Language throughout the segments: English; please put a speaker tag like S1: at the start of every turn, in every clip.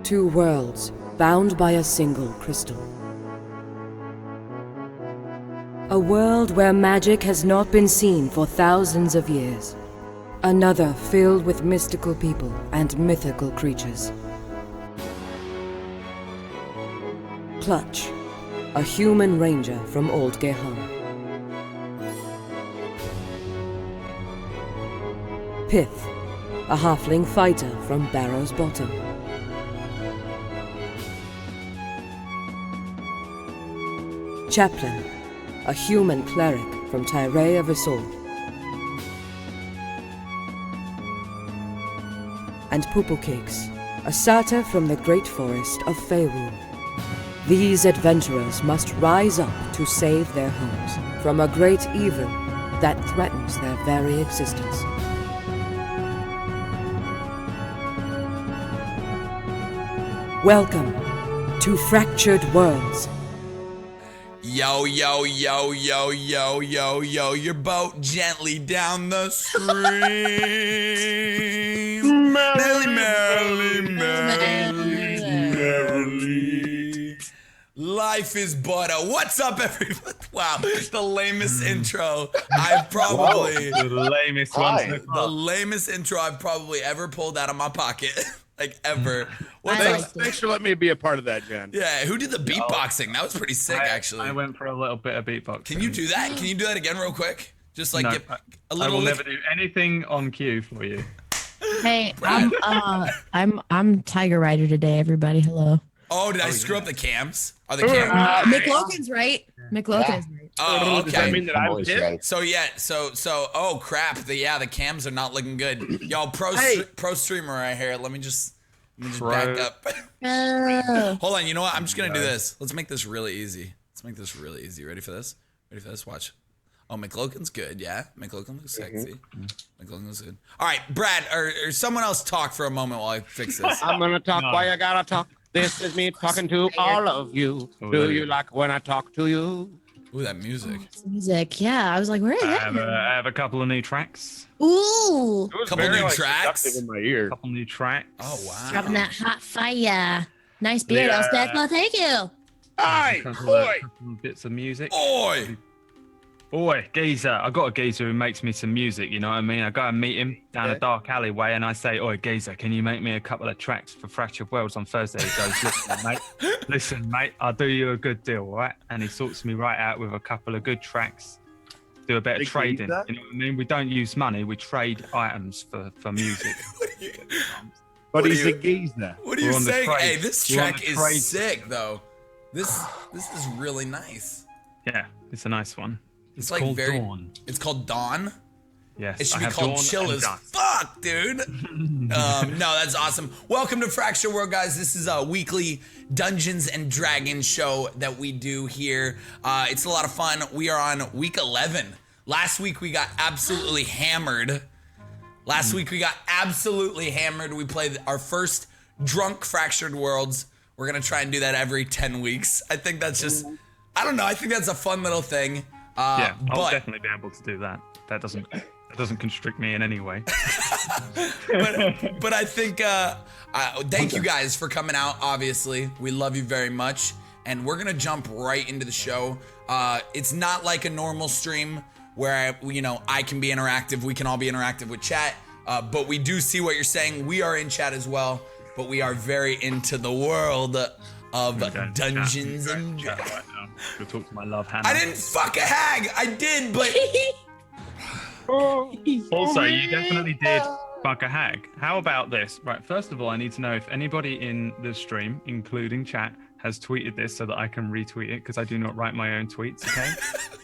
S1: Two worlds, bound by a single crystal. A world where magic has not been seen for thousands of years. Another filled with mystical people and mythical creatures. Clutch, a human ranger from Old Gehan. Pith, a halfling fighter from Barrow's Bottom. Chaplain, a human cleric from Tyrea Visor. And Pupukix, a satyr from the great forest of Feywild. These adventurers must rise up to save their homes from a great evil that threatens their very existence. Welcome to Fractured Worlds.
S2: Yo, yo, yo, yo, yo, yo, yo, your boat gently down the stream. Merrily, merrily, merrily, merrily. Life is but a... What's up, everybody? Wow, the lamest intro I've probably...
S3: The lamest one.
S2: The lamest intro I've probably ever pulled out of my pocket. Like, ever.
S3: Thanks for letting me be a part of that, Jen.
S2: Yeah, who did the beatboxing? That was pretty sick, actually.
S4: I went for a little bit of beatboxing.
S2: Can you do that? Can you do that again real quick? Just like get a little...
S4: I will never do anything on cue for you.
S5: Hey, I'm Tiger Rider today, everybody. Hello.
S2: Oh, did I screw up the cams? Are the cams?
S5: McLogan's right. McLogan's right.
S2: Oh,
S3: Does that
S2: okay.
S3: mean that I was hit?
S2: So yeah, oh crap. The cams are not looking good. Y'all pro streamer right here. Let me just back up. Hold on, you know what? I'm just gonna do this. Let's make this really easy. Ready for this? Watch. Oh, McLogan's good, yeah. McLogan looks sexy. McLogan looks good. All right, Brad, or someone else talk for a moment while I fix this.
S6: I'm gonna talk while you gotta talk. This is me talking to all of you. Do you like when I talk to you?
S2: Ooh, that music.
S5: Music, yeah. I was like, where is that?
S4: I have a couple of new tracks.
S5: Ooh,
S2: Couple new tracks.
S3: Seductive in my ear.
S4: Couple new tracks.
S2: Oh wow.
S5: dropping that hot fire. Nice beard,
S4: Yeah.
S5: Elspeth. Well, thank you.
S3: Aye,
S4: Couple
S3: boy.
S4: of bits of music.
S2: Oi!
S4: Boy, geezer. I got a geezer who makes me some music, you know what I mean? I go and meet him down a dark alleyway and I say, oi, geezer, can you make me a couple of tracks for Fractured Worlds on Thursday? He goes, listen, mate, I'll do you a good deal, all right? And he sorts me right out with a couple of good tracks. Do a bit of
S3: Big
S4: trading,
S3: geezer?
S4: you know what I mean? We don't use money, we trade items for music.
S3: But
S2: What
S3: he's
S2: are
S3: a geezer.
S2: What are you
S4: We're on the
S2: saying?
S4: trade.
S2: Hey, this
S4: We're on
S2: track
S4: the
S2: is
S4: trade.
S2: sick though. This is really nice.
S4: Yeah, it's a nice one.
S2: It's like
S4: called
S2: very.
S4: Dawn.
S2: It's called Dawn.
S4: Yes,
S2: It should
S4: I
S2: be
S4: have
S2: called
S4: Dawn
S2: Chill
S4: and
S2: as
S4: Dusk.
S2: fuck, dude. No, that's awesome. Welcome to Fracture World, guys. This is a weekly Dungeons and Dragons show that we do here. It's a lot of fun. We are on week 11. Last week we got absolutely hammered. We played our first drunk Fractured Worlds. We're gonna try and do that every 10 weeks. I think that's just, I don't know. I think that's a fun little thing.
S4: Yeah, I'll
S2: but
S4: definitely be able to do that. That doesn't constrict me in any way.
S2: but I think thank you guys for coming out. Obviously, we love you very much, and we're gonna jump right into the show. It's not like a normal stream where I can be interactive. We can all be interactive with chat, but we do see what you're saying. We are in chat as well, but we are very into the world of Dungeons and Dragons.
S4: Right now. Go talk to my love Hannah.
S2: I didn't fuck a hag. I did, but
S4: Also, you definitely did fuck a hag. How about this? Right, first of all, I need to know if anybody in the stream, including chat, has tweeted this so that I can retweet it, because I do not write my own tweets, okay?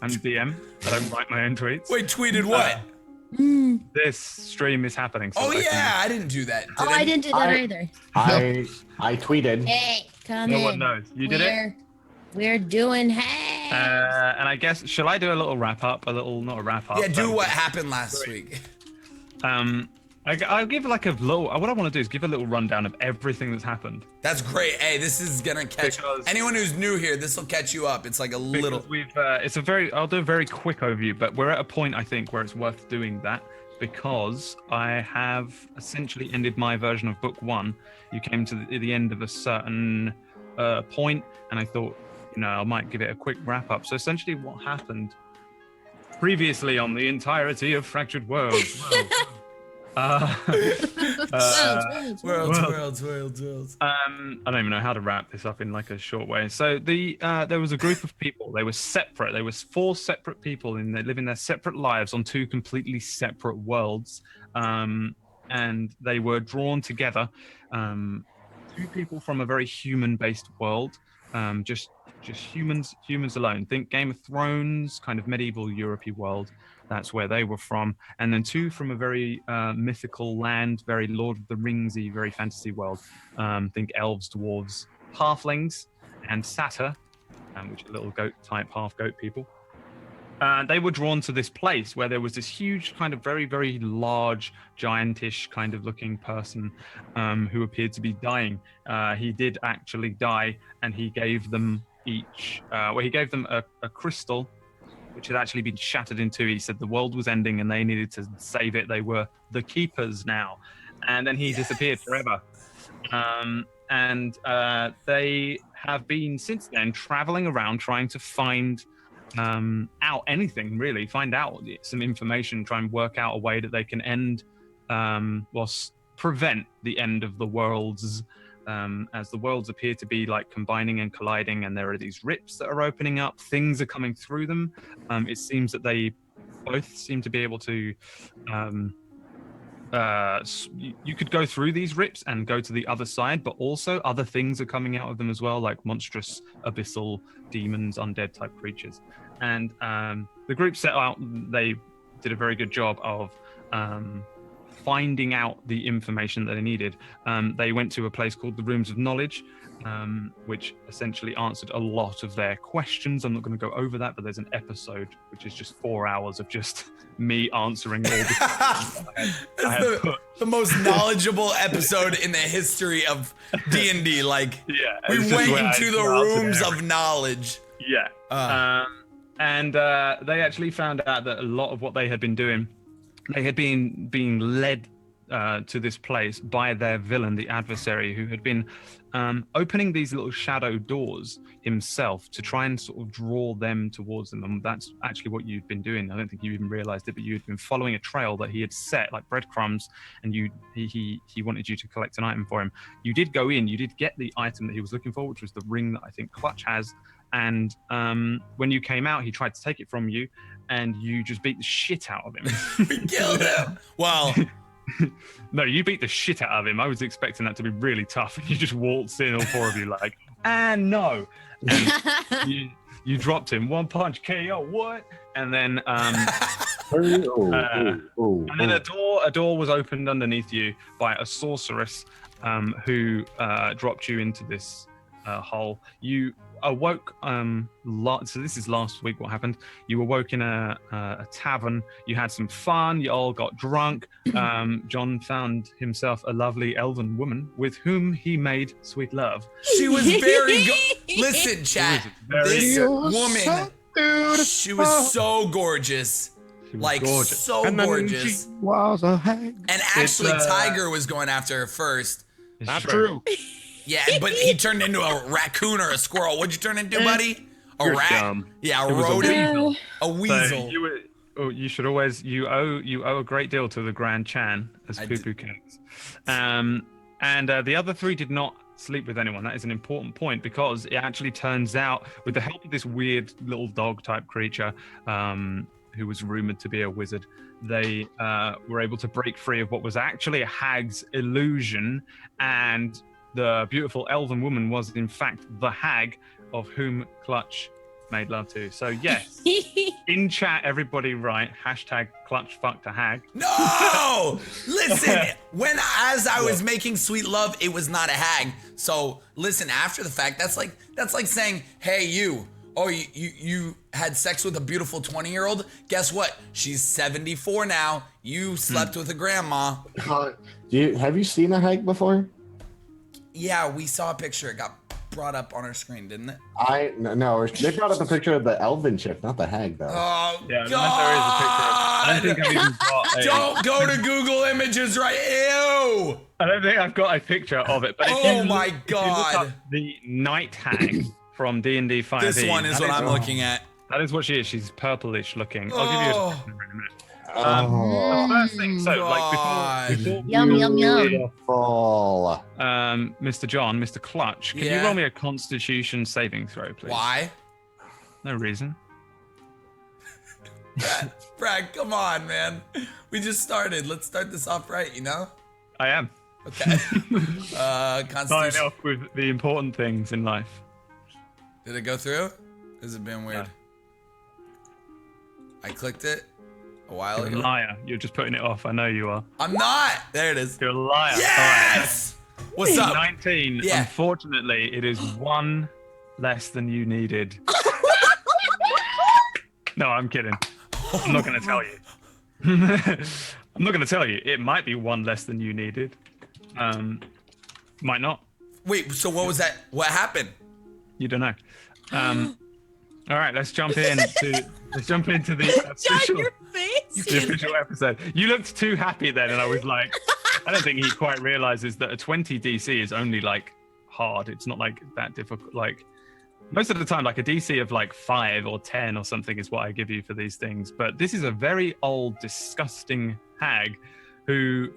S4: I'm DM. I don't write my own tweets.
S2: wait, tweeted what?
S4: This stream is happening. So
S2: Oh
S4: that I can-
S2: yeah, I didn't do that.
S5: Oh, I didn't do that either.
S7: I tweeted.
S5: Hey, come in.
S4: No one knows. You did it?
S5: We're doing hey.
S4: And I guess, shall I do a little wrap up? Not a wrap up.
S2: Yeah, do
S4: but-
S2: what happened last week.
S4: I'll give like a little. What I want to do is give a little rundown of everything that's happened.
S2: That's great. Hey, this is gonna catch
S4: Because-
S2: anyone who's new here. This will catch you up. It's like a little.
S4: We've. I'll do a very quick overview, but we're at a point I think where it's worth doing that because I have essentially ended my version of book 1. You came to the end of a certain point, and I thought, I might give it a quick wrap up. So essentially what happened previously on the entirety of Fractured Worlds.
S2: Worlds.
S4: I don't even know how to wrap this up in like a short way. So there was a group of people. They were separate. There was 4 separate people, and they living their separate lives on 2 completely separate worlds. And they were drawn together. 2 people from a very human-based world. Just humans alone. Think Game of Thrones, kind of medieval European world. That's where they were from. And then 2 from a very mythical land, very Lord of the Ringsy, very fantasy world. Think elves, dwarves, halflings, and satyr, which are little goat type, half goat people. They were drawn to this place where there was this huge kind of very, very large, giantish kind of looking person who appeared to be dying. He did actually die, and he gave them each, he gave them a crystal which had actually been shattered in 2. He said the world was ending and they needed to save it. They were the keepers now. And then he disappeared forever. They have been since then traveling around trying to find out anything, really. Find out some information, try and work out a way that they can end, prevent the end of the worlds. As the worlds appear to be like combining and colliding, and there are these rips that are opening up, things are coming through them. It seems that they both seem to be able to you could go through these rips and go to the other side, but also other things are coming out of them as well, like monstrous abyssal demons, undead type creatures. And the group set out, they did a very good job of finding out the information that they needed. They went to a place called the Rooms of Knowledge, which essentially answered a lot of their questions. I'm not going to go over that, but there's an episode which is just 4 hours of just me answering all the
S2: the most knowledgeable episode in the history of D&D. Like, we went into the Rooms of Knowledge.
S4: Yeah. They actually found out that a lot of what they had been doing, they had been being led to this place by their villain, the adversary, who had been opening these little shadow doors himself to try and sort of draw them towards them. And that's actually what you'd been doing. I don't think you even realized it, but you'd been following a trail that he had set, like breadcrumbs, and he wanted you to collect an item for him. You did go in, you did get the item that he was looking for, which was the ring that I think Clutch has. And when you came out, he tried to take it from you, and you just beat the shit out of him.
S2: We killed him. Wow.
S4: No, you beat the shit out of him. I was expecting that to be really tough, and you just waltzed in, all 4 of you, like, and no. And you dropped him. 1 punch KO. What? And then and then a door was opened underneath you by a sorceress who dropped you into this hole. You awoke so this is last week what happened. You awoke in a tavern. You had some fun, you all got drunk. John found himself a lovely elven woman with whom he made sweet love.
S2: She was very good. Listen, chat, this woman, she was so gorgeous. Like, gorgeous. So and gorgeous.
S6: Was a hag.
S2: And actually Tiger was going after her first.
S6: Not true.
S2: Yeah, but he turned into a raccoon or a squirrel. What'd you turn into, buddy? A rat? Dumb. Yeah, a rodent. A weasel.
S4: So you should always you owe a great deal to the Grand Chan as Poo-Poo Kings. And the other 3 did not sleep with anyone. That is an important point, because it actually turns out, with the help of this weird little dog type creature, who was rumored to be a wizard, they were able to break free of what was actually a hag's illusion, and the beautiful elven woman was in fact the hag of whom Clutch made love to. So yes, in chat, everybody write #Clutch fucked a hag.
S2: No! Listen, as I was making sweet love, it was not a hag. So listen, after the fact, that's like saying, hey, you had sex with a beautiful 20-year-old. Guess what? She's 74 now. You slept with a grandma.
S7: Have you seen a hag before?
S2: Yeah, we saw a picture. It got brought up on our screen, didn't it?
S7: No, they brought up a picture of the elven chick, not the hag, though.
S2: Oh,
S4: Yeah,
S2: God!
S4: there is a picture. I don't think I've even got
S2: Don't go to Google Images right. Ew!
S4: I don't think I've got a picture of it. But if
S2: Oh
S4: you
S2: my
S4: if you look
S2: God.
S4: up the night hag from D&D 5e.
S2: This one is what I'm looking at.
S4: That is what she is. She's purplish looking. I'll give you a
S2: Oh.
S4: description in a minute.
S7: Oh,
S4: The first thing, so
S2: God.
S4: before
S5: Yum, yum, yum.
S7: beautiful.
S4: Mr. John, Mr. Clutch, can you
S2: Yeah.
S4: roll me a Constitution saving throw, please?
S2: Why?
S4: No reason.
S2: Brad, come on, man. We just started. Let's start this off right, you know?
S4: I am.
S2: Okay.
S4: Starting
S2: Constitution.
S4: off with the important things in life.
S2: Did it go through? Has it been weird? I clicked it a while
S4: You're a
S2: ago.
S4: liar. You're just putting it off. I know you are.
S2: I'm not. There it is.
S4: You're a liar.
S2: Yes! What's
S4: All
S2: up?
S4: right. 19.
S2: Yeah.
S4: Unfortunately, it is one less than you needed. No, I'm kidding. I'm not going to tell you. I'm not going to tell you. It might be one less than you needed. Might not.
S2: Wait, so what was that? What happened?
S4: You don't know. All right, let's jump into the official, the official episode. You looked too happy then, and I was like, I don't think he quite realizes that a 20 DC is only like hard. It's not like that difficult. Like most of the time, like a DC of like 5 or 10 or something is what I give you for these things. But this is a very old, disgusting hag who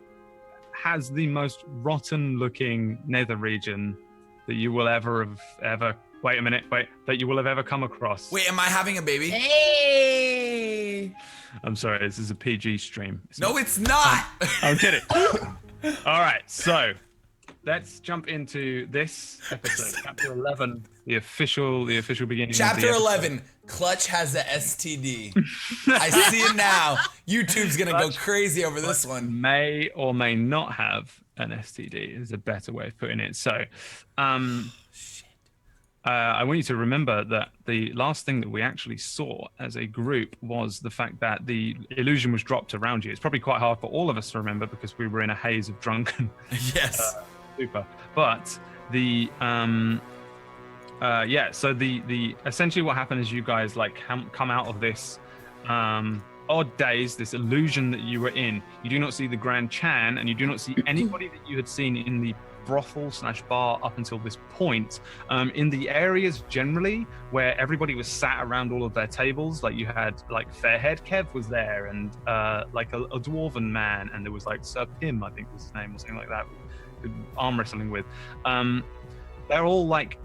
S4: has the most rotten-looking nether region that you will ever have that you will have ever come across.
S2: Wait, am I having a baby?
S5: Hey.
S4: I'm sorry, this is a PG stream.
S2: No, it's not.
S4: I'm kidding. All right, so let's jump into this episode, chapter 11, the official beginning.
S2: Chapter
S4: of the
S2: 11. Clutch has a STD. I see it now. YouTube's gonna go crazy over this one.
S4: May or may not have an STD is a better way of putting it. So, I want you to remember that the last thing that we actually saw as a group was the fact that the illusion was dropped around you. It's probably quite hard for all of us to remember because we were in a haze of drunken.
S2: Yes.
S4: Super. But the so the essentially what happened is you guys like come out of this odd daze, this illusion that you were in. You do not see the Grand Chan, and you do not see anybody that you had seen in the brothel/bar up until this point. In the areas generally where everybody was sat around all of their tables, like you had like Fairhead Kev was there, and like a dwarven man, and there was like Sir Pim, I think was his name, or something like that, arm wrestling with. They're all like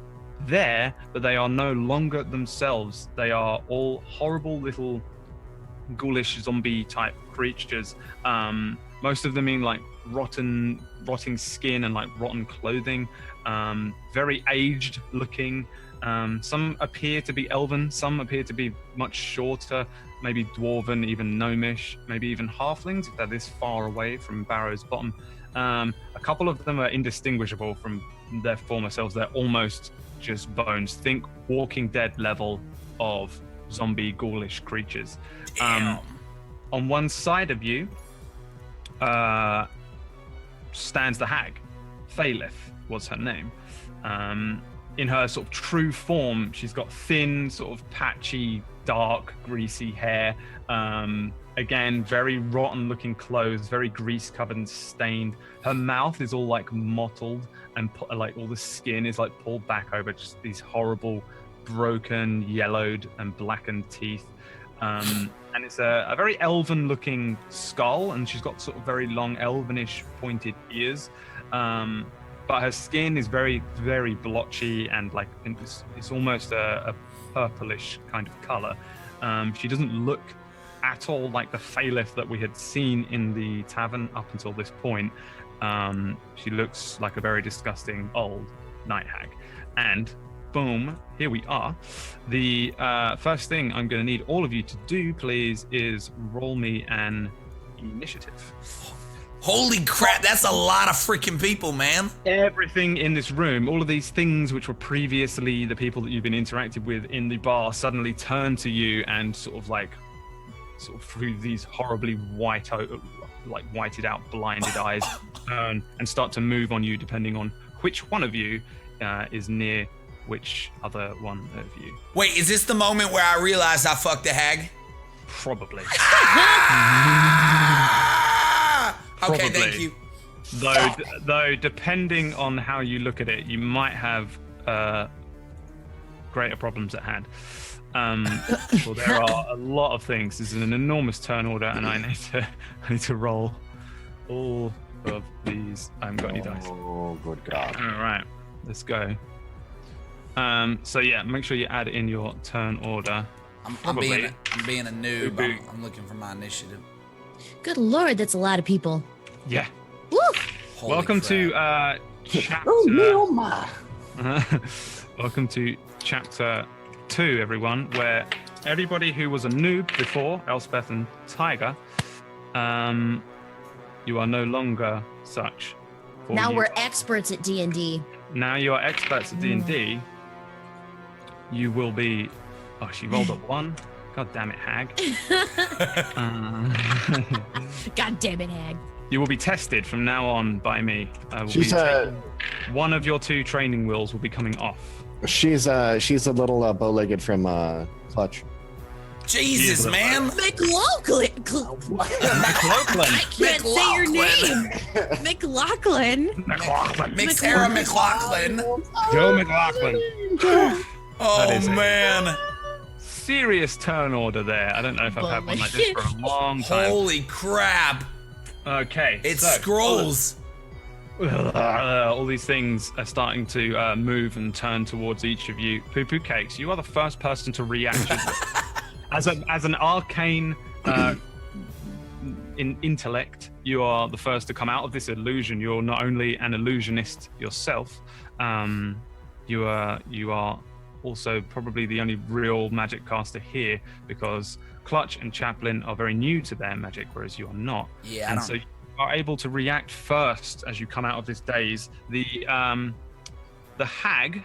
S4: there, but they are no longer themselves. They are all horrible little ghoulish zombie type creatures. Most of them in like rotting skin and like rotten clothing, very aged looking. Some appear to be elven, some appear to be much shorter, maybe dwarven, even gnomish, maybe even halflings if they're this far away from Barrow's bottom. A couple of them are indistinguishable from their former selves. They're almost just bones. Think Walking Dead level of zombie ghoulish creatures. On one side of you stands the hag. Phalith was her name. In her sort of true form, she's got thin, sort of patchy, dark, greasy hair. Again, very rotten looking clothes, very grease covered and stained. Her mouth is all like mottled, and like all the skin is like pulled back over, just these horrible, broken, yellowed and blackened teeth. And it's a very elven looking skull, and she's got sort of very long elvenish pointed ears. But her skin is very, very blotchy, and like it's almost a purplish kind of color. She doesn't look at all like the Phalith that we had seen in the tavern up until this point. She looks like a very disgusting old night hag. And boom, here we are. The first thing I'm going to need all of you to do, please, is roll me an initiative.
S2: Holy crap, that's a lot of freaking people, man.
S4: Everything in this room, all of these things which were previously the people that you've been interacted with in the bar, suddenly turn to you and sort of through these horribly whited out blinded eyes and start to move on you depending on which one of you is near which other one of you?
S2: Wait, is this the moment where I realized I fucked the hag?
S4: Probably.
S2: Okay,
S4: Probably.
S2: thank you.
S4: Though, depending on how you look at it, you might have greater problems at hand. Well, there are a lot of things. This is an enormous turn order, and I need to roll all of these. I haven't got any dice.
S7: Oh, good God.
S4: All right, let's go. So yeah, make sure you add in your turn order.
S2: I'm being a noob. I'm looking for my initiative.
S5: Good Lord, that's a lot of people.
S4: Yeah.
S5: Woo!
S2: Holy
S4: Welcome
S2: crap.
S4: to chapter.
S7: Oh, no, ma.
S4: Welcome to chapter 2, everyone, where everybody who was a noob before, Elspeth and Tiger, you are no longer such.
S5: Now we're experts at D&D.
S4: Now you are experts at D&D. You will be. Oh, she rolled a 1. God damn it, hag.
S5: God damn it, hag.
S4: You will be tested from now on by me. One of your 2 training wheels will be coming off.
S7: She's a little bow-legged from Clutch.
S2: Jesus, man.
S5: McLaughlin. I can't say your name. McLaughlin.
S2: Sarah McLaughlin.
S3: Joe McLaughlin.
S2: Oh, man.
S4: Serious turn order there. I don't know if I've had one like this for a long time.
S2: Holy crap.
S4: Okay.
S2: It's
S4: so,
S2: scrolls.
S4: all these things are starting to move and turn towards each of you. Poo Poo Cakes, you are the first person to react. As an arcane in intellect, you are the first to come out of this illusion. You're not only an illusionist yourself, you are also probably the only real magic caster here, because Clutch and Chaplin are very new to their magic, whereas you are not.
S2: Yeah,
S4: and so you are able to react first as you come out of this daze. The hag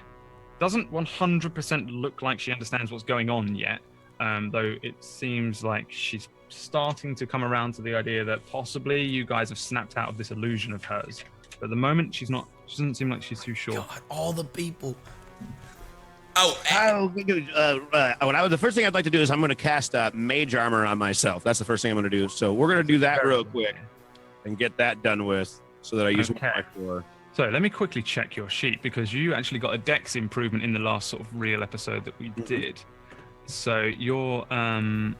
S4: doesn't 100% look like she understands what's going on yet, though it seems like she's starting to come around to the idea that possibly you guys have snapped out of this illusion of hers. But at the moment, she doesn't seem like she's too sure.
S2: God, all the people.
S3: The first thing I'd like to do is I'm going to cast mage armor on myself. That's the first thing I'm going to do. So we're going to do that real quick and get that done with, so that I use one by 4.
S4: So let me quickly check your sheet, because you actually got a dex improvement in the last sort of real episode that we did. So your armor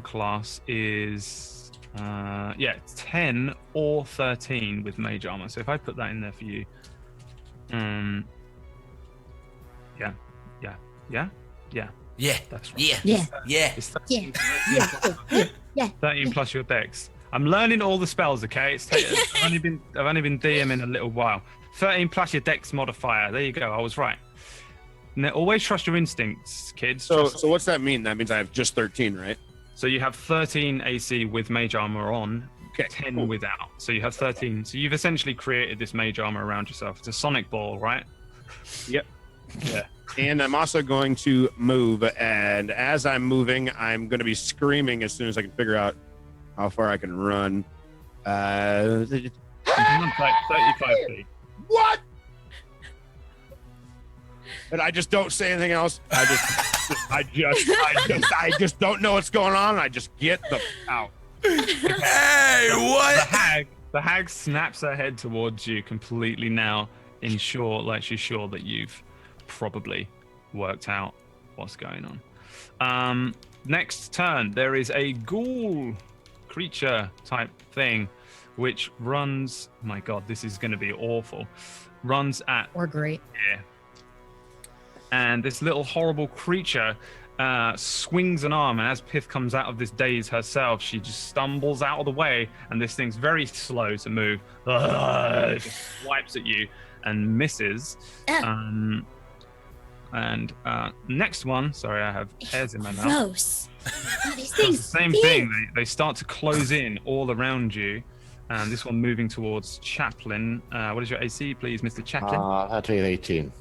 S4: class is 10 or 13 with mage armor. So if I put that in there for you,
S2: Yeah.
S4: That's right.
S2: Yeah.
S4: It's
S5: Yeah.
S4: 13 plus your dex. I'm learning all the spells, okay? I've only been DMing a little while. 13 plus your dex modifier. There you go. I was right. Now, always trust your instincts, kids.
S3: So what's that mean? That means I have just 13, right?
S4: So you have 13 AC with mage armor on,
S3: Okay,
S4: 10
S3: cool.
S4: without. So you have 13. So you've essentially created this mage armor around yourself. It's a sonic ball, right?
S3: Yep.
S4: Yeah.
S3: And I'm also going to move, and as I'm moving, I'm going to be screaming as soon as I can figure out how far I can run.
S4: You can run like 35 feet.
S3: What? And I just don't say anything else. I just don't know what's going on. I just get the out.
S2: Hey, what?
S4: The hag snaps her head towards you completely now, she's sure that you've probably worked out what's going on. Next turn, there is a ghoul creature type thing which runs, my god, this is going to be awful, runs at
S5: Or great.
S4: here. And this little horrible creature swings an arm, and as Pith comes out of this daze herself, she just stumbles out of the way, and this thing's very slow to move. Just swipes at you and misses. Next one, sorry, I have hairs in my mouth.
S5: Gross. Oh, these
S4: It's
S5: things.
S4: the same thing. They start to close in all around you. And this one moving towards Chaplin. What is your AC, please, Mr. Chaplin?
S7: That's 18.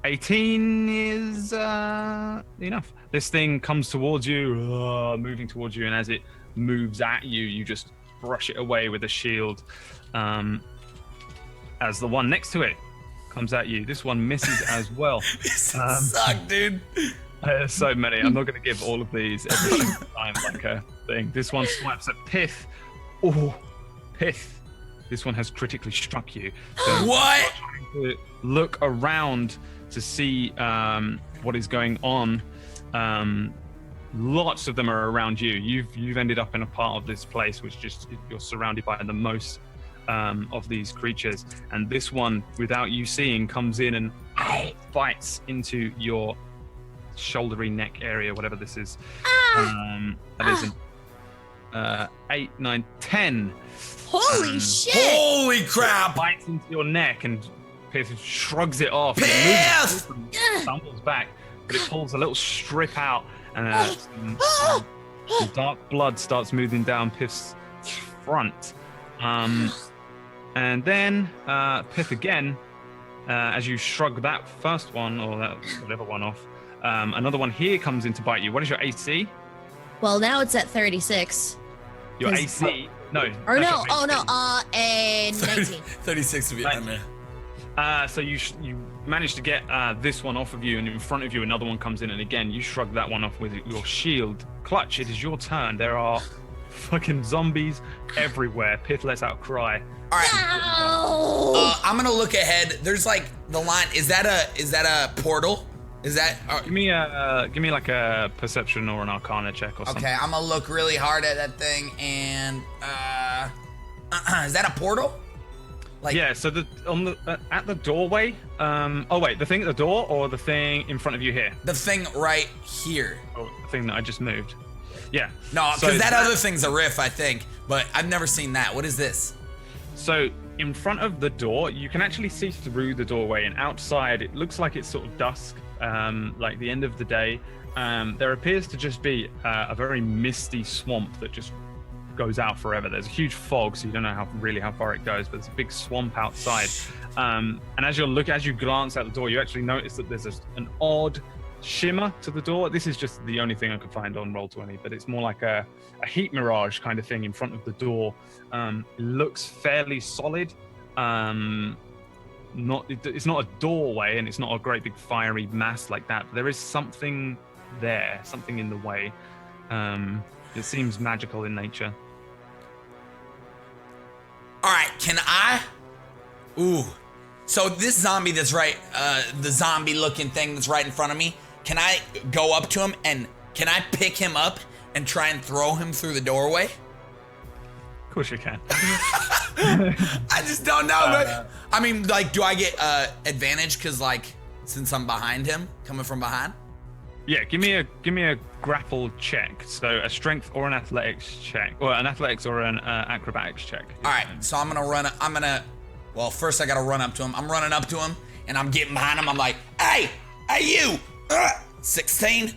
S4: 18 is enough. This thing comes towards you, moving towards you, and as it moves at you, you just brush it away with a shield. As the one next to it comes at you. This one misses as well.
S2: Suck, dude.
S4: There's so many. I'm not going to give all of these every single time like a thing. This one swipes at Pith. Oh, Pith. This one has critically struck you. So
S2: What?
S4: to look around to see what is going on. Lots of them are around you. You've ended up in a part of this place which just you're surrounded by the most of these creatures, and this one, without you seeing, comes in and bites into your shouldery neck area, whatever this is. That is an 8, 9, 10.
S5: Holy shit!
S2: Holy crap!
S4: Bites into your neck and Pith shrugs it off.
S2: Pith!
S4: It stumbles back, but it pulls a little strip out, and some dark blood starts moving down Pith's front. And then Pith again, as you shrug that first one, or that whatever one off, another one here comes in to bite you. What is your AC?
S5: Well, now it's at 36.
S4: Your AC? No.
S5: Or
S4: that's
S5: no,
S4: your AC.
S5: and 19.
S2: 36 would be under.
S4: So you manage to get this one off of you, and in front of you another one comes in, and again you shrug that one off with your shield. Clutch, it is your turn. There are fucking zombies everywhere. Pith lets out a cry.
S2: All right.
S5: No!
S2: I'm gonna look ahead. There's like the line. Is that a portal? Is that?
S4: Give me like a perception or an arcana check or something.
S2: Okay, I'm gonna look really hard at that thing, and is that a portal? Like,
S4: yeah. So at the doorway. Oh wait, the thing at the door or the thing in front of you here?
S2: the thing right here.
S4: Oh, the thing that I just moved. Yeah.
S2: No,
S4: So
S2: because that other thing's a riff, I think. But I've never seen that. What is this?
S4: So in front of the door, you can actually see through the doorway, and outside it looks like it's sort of dusk, like the end of the day. There appears to just be a very misty swamp that just goes out forever. There's a huge fog, so you don't know how far it goes, but there's a big swamp outside. And as you glance out the door, you actually notice that there's an odd shimmer to the door. This is just the only thing I could find on Roll20, but it's more like a heat mirage kind of thing in front of the door. It looks fairly solid. It's not a doorway, and it's not a great big fiery mass like that, but there is something there, something in the way. It seems magical in nature.
S2: All right, can I? Ooh. So this zombie that's right, the zombie-looking thing that's right in front of me, can I go up to him and can I pick him up and try and throw him through the doorway?
S4: Of course you can.
S2: I just don't know, but I mean, like, do I get advantage because, like, since I'm behind him, coming from behind?
S4: Yeah, give me a grapple check. So a strength or an athletics check, or an athletics or an acrobatics check.
S2: All right, so I'm gonna. Well, first I gotta run up to him. I'm running up to him, and I'm getting behind him. I'm like, hey, you! 16.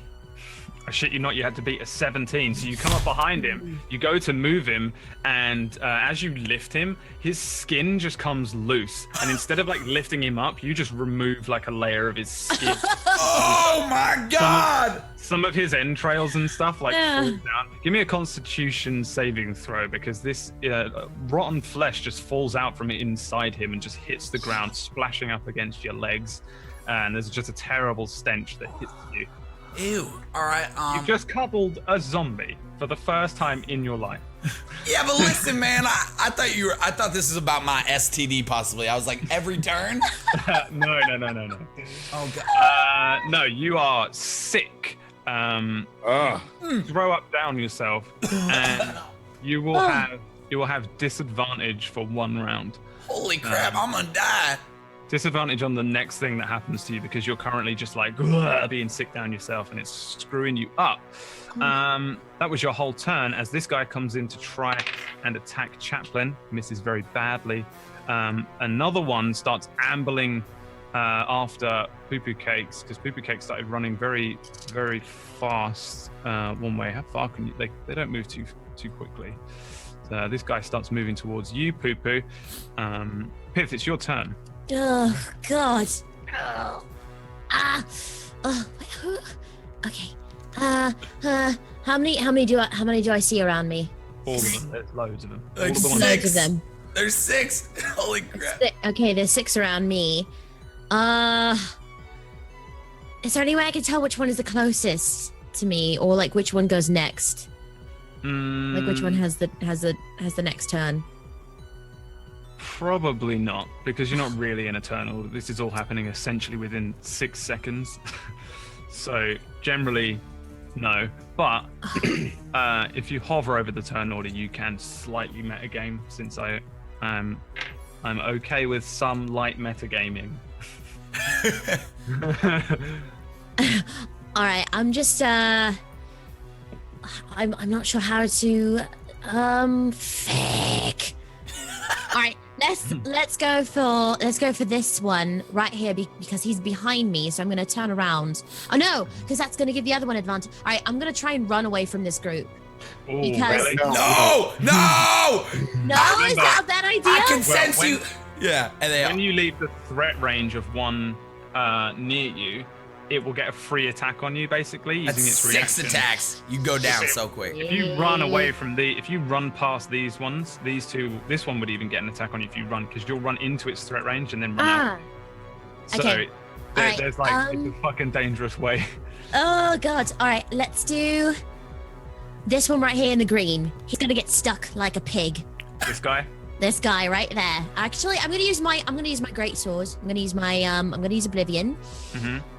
S4: I shit you not, you had to beat a 17. So you come up behind him, you go to move him, and as you lift him, his skin just comes loose. And instead of like lifting him up, you just remove like a layer of his skin.
S2: Oh my God!
S4: Some of his entrails and stuff like fall down. Give me a Constitution saving throw, because this rotten flesh just falls out from inside him and just hits the ground, splashing up against your legs. And there's just a terrible stench that hits you.
S2: Ew. All right.
S4: You've just cuddled a zombie for the first time in your life.
S2: Yeah, but listen, man. I thought this was about my STD possibly. I was like, every turn.
S4: No.
S2: Oh God.
S4: No, you are sick. Throw up down yourself, and you will have disadvantage for 1 round.
S2: Holy crap! I'm gonna die.
S4: Disadvantage on the next thing that happens to you, because you're currently just like being sick down yourself, and it's screwing you up. That was your whole turn, as this guy comes in to try and attack Chaplin. Misses very badly. Another one starts ambling after Poo Poo Cakes, because Poo Poo Cakes started running very, very fast one way. How far can you? They don't move too quickly. So this guy starts moving towards you, Poo Poo. Pith, it's your turn.
S5: Oh God. Okay. How many do I see around me?
S4: All of them. There's loads of them.
S2: Like
S5: Loads of them.
S2: There's 6. Holy crap.
S5: Okay, there's 6 around me. Is there any way I can tell which one is the closest to me, or like which one goes next? Like which one has the next turn?
S4: Probably not, because you're not really an Eternal. This is all happening essentially within 6 seconds. So generally, no. But if you hover over the turn order, you can slightly metagame, since I'm okay with some light metagaming.
S5: All right, I'm just I'm not sure how to fake. All right, let's go for this one right here because he's behind me, so I'm gonna turn around. Oh no, because that's gonna give the other one advantage. All right, I'm gonna try and run away from this group.
S4: Ooh,
S5: because
S4: really?
S2: No!
S5: is that a bad idea?
S2: I can sense you. Yeah, and
S4: when you leave the threat range of one near you, it will get a free attack on you, basically, using
S2: that's
S4: its reaction.
S2: 6 attacks. You go down so quick.
S4: If you run away from if you run past these ones, these two, this one would even get an attack on you if you run, because you'll run into its threat range and then run out. So
S5: okay.
S4: there's like, it's a fucking dangerous way.
S5: Oh god. All right, let's do this one right here in the green. He's gonna get stuck like a pig.
S4: This guy?
S5: This guy right there. Actually, I'm gonna use my great sword. I'm gonna use Oblivion.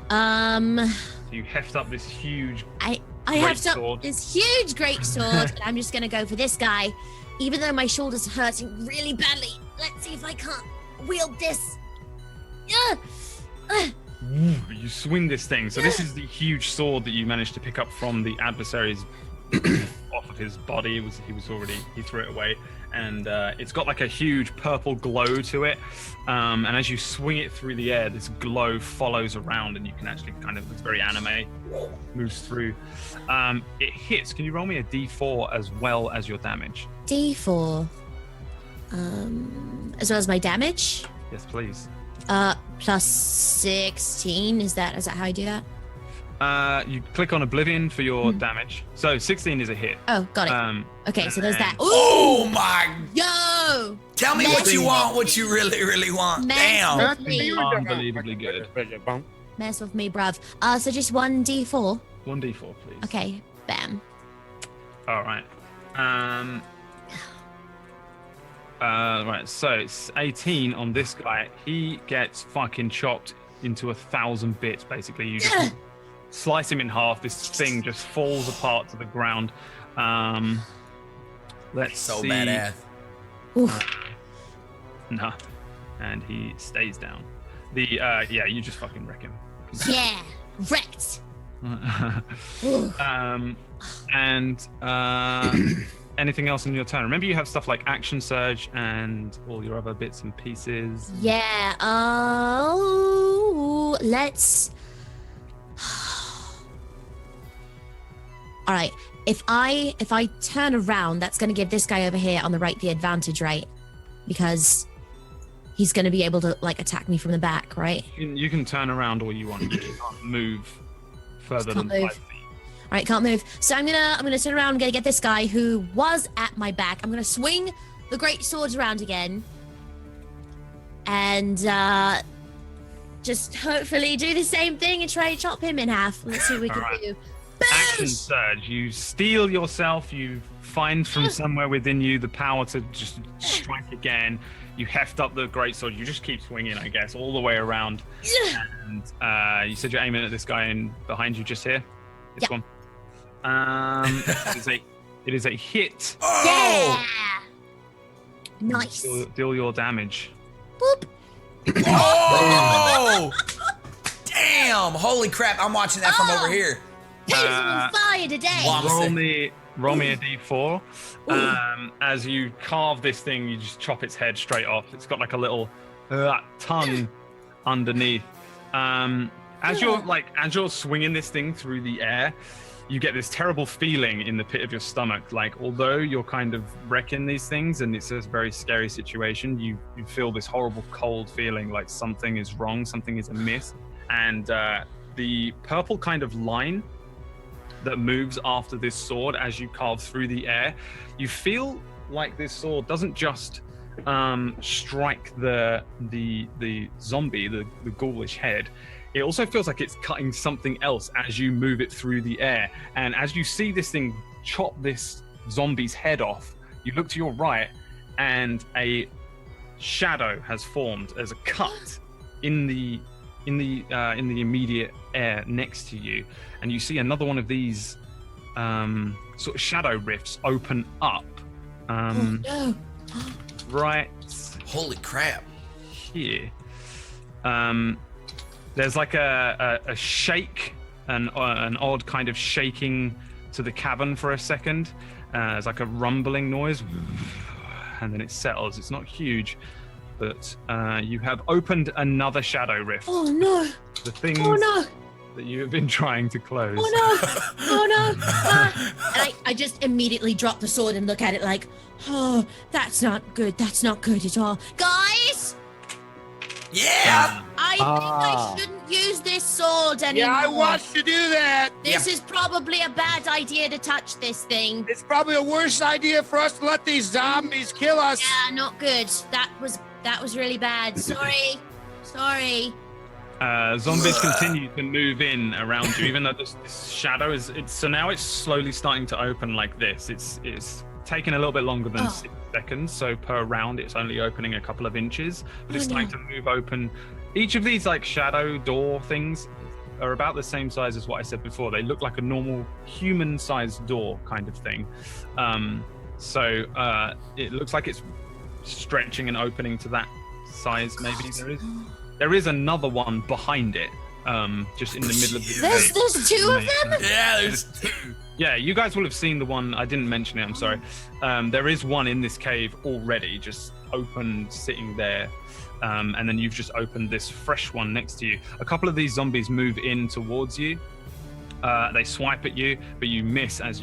S4: So you heft up this huge
S5: I heft up this huge great sword, and I'm just gonna go for this guy, even though my shoulder's hurting really badly. Let's see if I can't wield this.
S4: You swing this thing. So this is the huge sword that you managed to pick up from the adversary's off of his body. He threw it away, and it's got like a huge purple glow to it. And as you swing it through the air, this glow follows around, and you can actually it's very anime, moves through. It hits. Can you roll me a D4 as well as your damage?
S5: D4. As well as my damage?
S4: Yes, please.
S5: Plus 16. Is that how I do that?
S4: You click on Oblivion for your damage. So 16 is a hit.
S5: Oh, got it. Okay, so there's that. Ooh!
S2: Oh my!
S5: Yo!
S2: Tell me what you want, what you really, really want. Damn!
S4: Unbelievably good.
S5: Mess with me, bruv. So just 1d4.
S4: 1d4, please.
S5: Okay, bam.
S4: All right. Right, so it's 18 on this guy. He gets fucking chopped into 1,000 bits, basically. You just slice him in half. This thing just falls apart to the ground. Let's see.
S2: Badass.
S4: Nah. And he stays down. You just fucking wreck him.
S5: Yeah, wrecked.
S4: Anything else in your turn? Remember, you have stuff like action surge and all your other bits and pieces.
S5: Yeah. Let's. All right. If I turn around, that's going to give this guy over here on the right the advantage, right? Because he's going to be able to like attack me from the back, right?
S4: You can turn around all you want. You can't move further than 5 feet.
S5: All right, can't move. So I'm gonna turn around. I'm gonna get this guy who was at my back. I'm gonna swing the great swords around again, and just hopefully do the same thing and try to chop him in half. Let's see what we can do.
S4: Action surge. You steel yourself. You find from somewhere within you the power to just strike again. You heft up the great sword. You just keep swinging, I guess, all the way around. And you said you're aiming at this guy behind you, just here. This one. It is a hit.
S5: Yeah. Nice.
S4: Deal your damage.
S5: Boop.
S2: Oh! Damn! Holy crap! I'm watching that from over here.
S5: He's on fire today.
S4: Roll me a d4. As you carve this thing, you just chop its head straight off. It's got like a little tongue underneath. As you're swinging this thing through the air, you get this terrible feeling in the pit of your stomach. Like, although you're kind of wrecking these things and it's a very scary situation, you feel this horrible cold feeling like something is wrong, something is amiss. And the purple kind of line that moves after this sword as you carve through the air, you feel like this sword doesn't just strike the zombie, the ghoulish head, it also feels like it's cutting something else as you move it through the air. And as you see this thing chop this zombie's head off, you look to your right, and a shadow has formed as a cut in the immediate air next to you, and you see another one of these sort of shadow rifts open up. Right.
S2: Holy crap!
S4: Here. There's like a shake, an odd kind of shaking to the cavern for a second. There's like a rumbling noise, and then it settles. It's not huge, but you have opened another shadow rift.
S5: Oh no!
S4: The things that you have been trying to close.
S5: Oh no! Oh no! And I just immediately drop the sword and look at it like, oh, that's not good. That's not good at all. Guys!
S2: Yeah!
S5: I think I shouldn't use this sword anymore.
S6: Yeah, I want to do that.
S5: This is probably a bad idea to touch this thing.
S6: It's probably a worse idea for us to let these zombies kill us.
S5: Yeah, not good. That was really bad. Sorry.
S4: Zombies continue to move in around you, even though this shadow is. So now it's slowly starting to open like this. It's taking a little bit longer than 6 seconds. So per round, it's only opening a couple of inches, but it's starting to move open. Each of these like shadow door things are about the same size as what I said before. They look like a normal human-sized door kind of thing. So it looks like it's stretching and opening to that size. Maybe there is another one behind it, just in the middle of the.
S5: There's two of them.
S2: Yeah, there's two.
S4: Yeah, you guys will have seen the one. I didn't mention it. I'm sorry. There is one in this cave already, just open, sitting there. And then you've just opened this fresh one next to you. A couple of these zombies move in towards you. They swipe at you, but you miss as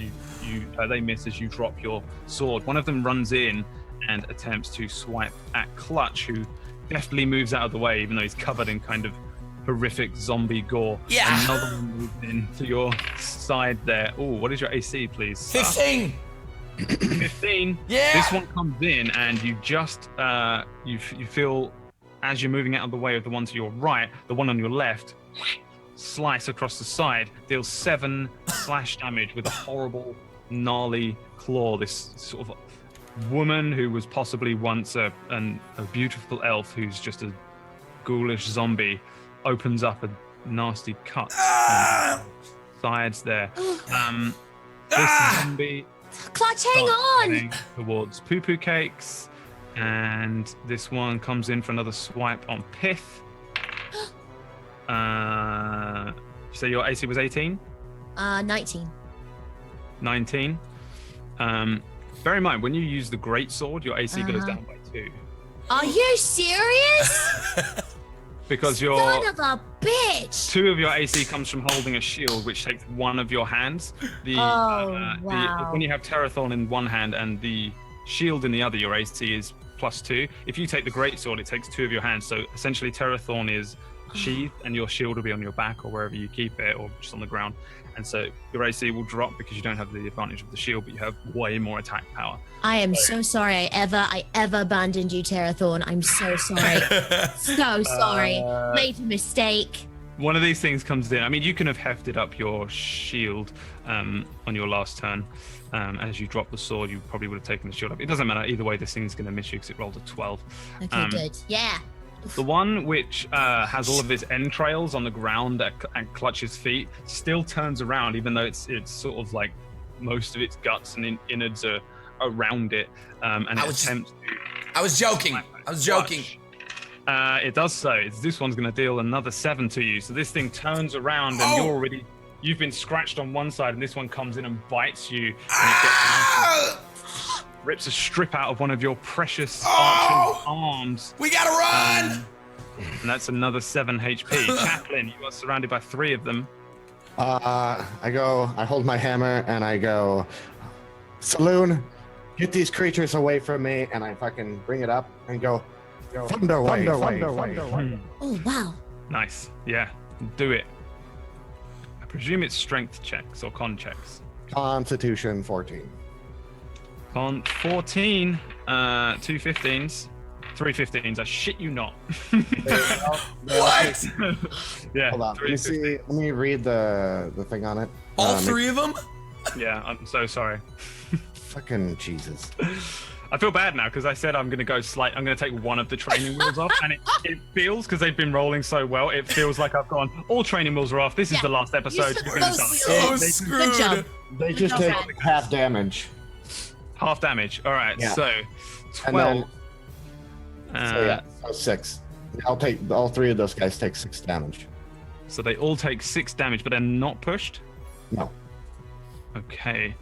S4: they miss as you drop your sword. One of them runs in and attempts to swipe at Clutch, who deftly moves out of the way, even though he's covered in kind of horrific zombie gore.
S2: Yeah.
S4: Another one moves in to your side there. Oh, what is your AC, please?
S2: 15.
S4: 15.
S2: Yeah.
S4: This one comes in, and you just you feel, as you're moving out of the way of the one to your right, the one on your left slice across the side, deals 7 slash damage with a horrible, gnarly claw. This sort of woman who was possibly once a beautiful elf, who's just a ghoulish zombie, opens up a nasty cut on the sides there. This zombie
S5: Clutch, hang on!
S4: towards poo-poo cakes, and this one comes in for another swipe on Pith. So your AC was 18?
S5: 19.
S4: 19. Bear in mind, when you use the great sword, your AC goes down by 2.
S5: Are you serious?
S4: Because your
S5: Son of a bitch!
S4: 2 of your AC comes from holding a shield, which takes 1 of your hands.
S5: Wow.
S4: When you have Terrathorn in one hand and the shield in the other, your AC is +2. If you take the great sword, it takes 2 of your hands. So essentially, Terrathorn is sheathed, and your shield will be on your back or wherever you keep it, or just on the ground. And so your AC will drop because you don't have the advantage of the shield, but you have way more attack power.
S5: I am so sorry I ever abandoned you, Terrathorn. I'm so sorry. So sorry. Made a mistake.
S4: One of these things comes in. I mean, you can have hefted up your shield on your last turn. As you drop the sword, you probably would have taken the shield up. It doesn't matter. Either way, this thing's going to miss you because it rolled a 12.
S5: Okay, good. Yeah.
S4: The one which has all of its entrails on the ground at Clutch's feet still turns around, even though it's sort of like most of its guts and innards are around it. And it attempts to...
S2: I was joking.
S4: It does so. This one's going to deal another 7 to you. So this thing turns around, and you've been scratched on one side, and this one comes in and bites you. And rips a strip out of one of your precious arching arms.
S2: We gotta run!
S4: And that's another 7 HP. Chaplain, you are surrounded by 3 of them.
S7: I hold my hammer and I go, Saloon, get these creatures away from me, and I fucking bring it up and go, Thunderway.
S5: Oh, wow.
S4: Nice. Yeah, do it. I presume it's strength checks or con checks.
S7: Constitution 14.
S4: On 14, 2 15s, 3 15s. I shit you not.
S2: What?
S7: Hold
S4: Yeah.
S7: on. Let
S4: 3
S7: me see. Let me read the thing on it.
S2: All 3 of them?
S4: Yeah, I'm so sorry.
S7: Fucking Jesus.
S4: I feel bad now because I said I'm going to take one of the training wheels off, and it feels, because they've been rolling so well, it feels like I've gone, all training wheels are off. This is the last episode.
S5: You
S4: You're gonna
S2: So screwed.
S5: Good job.
S7: They just take half damage.
S4: Half damage. All right,
S7: Yeah.
S4: so
S7: And
S4: 12.
S7: then, so 6. I'll take all 3 of those guys take 6 damage.
S4: So they all take 6 damage, but they're not pushed?
S7: No.
S4: Okay.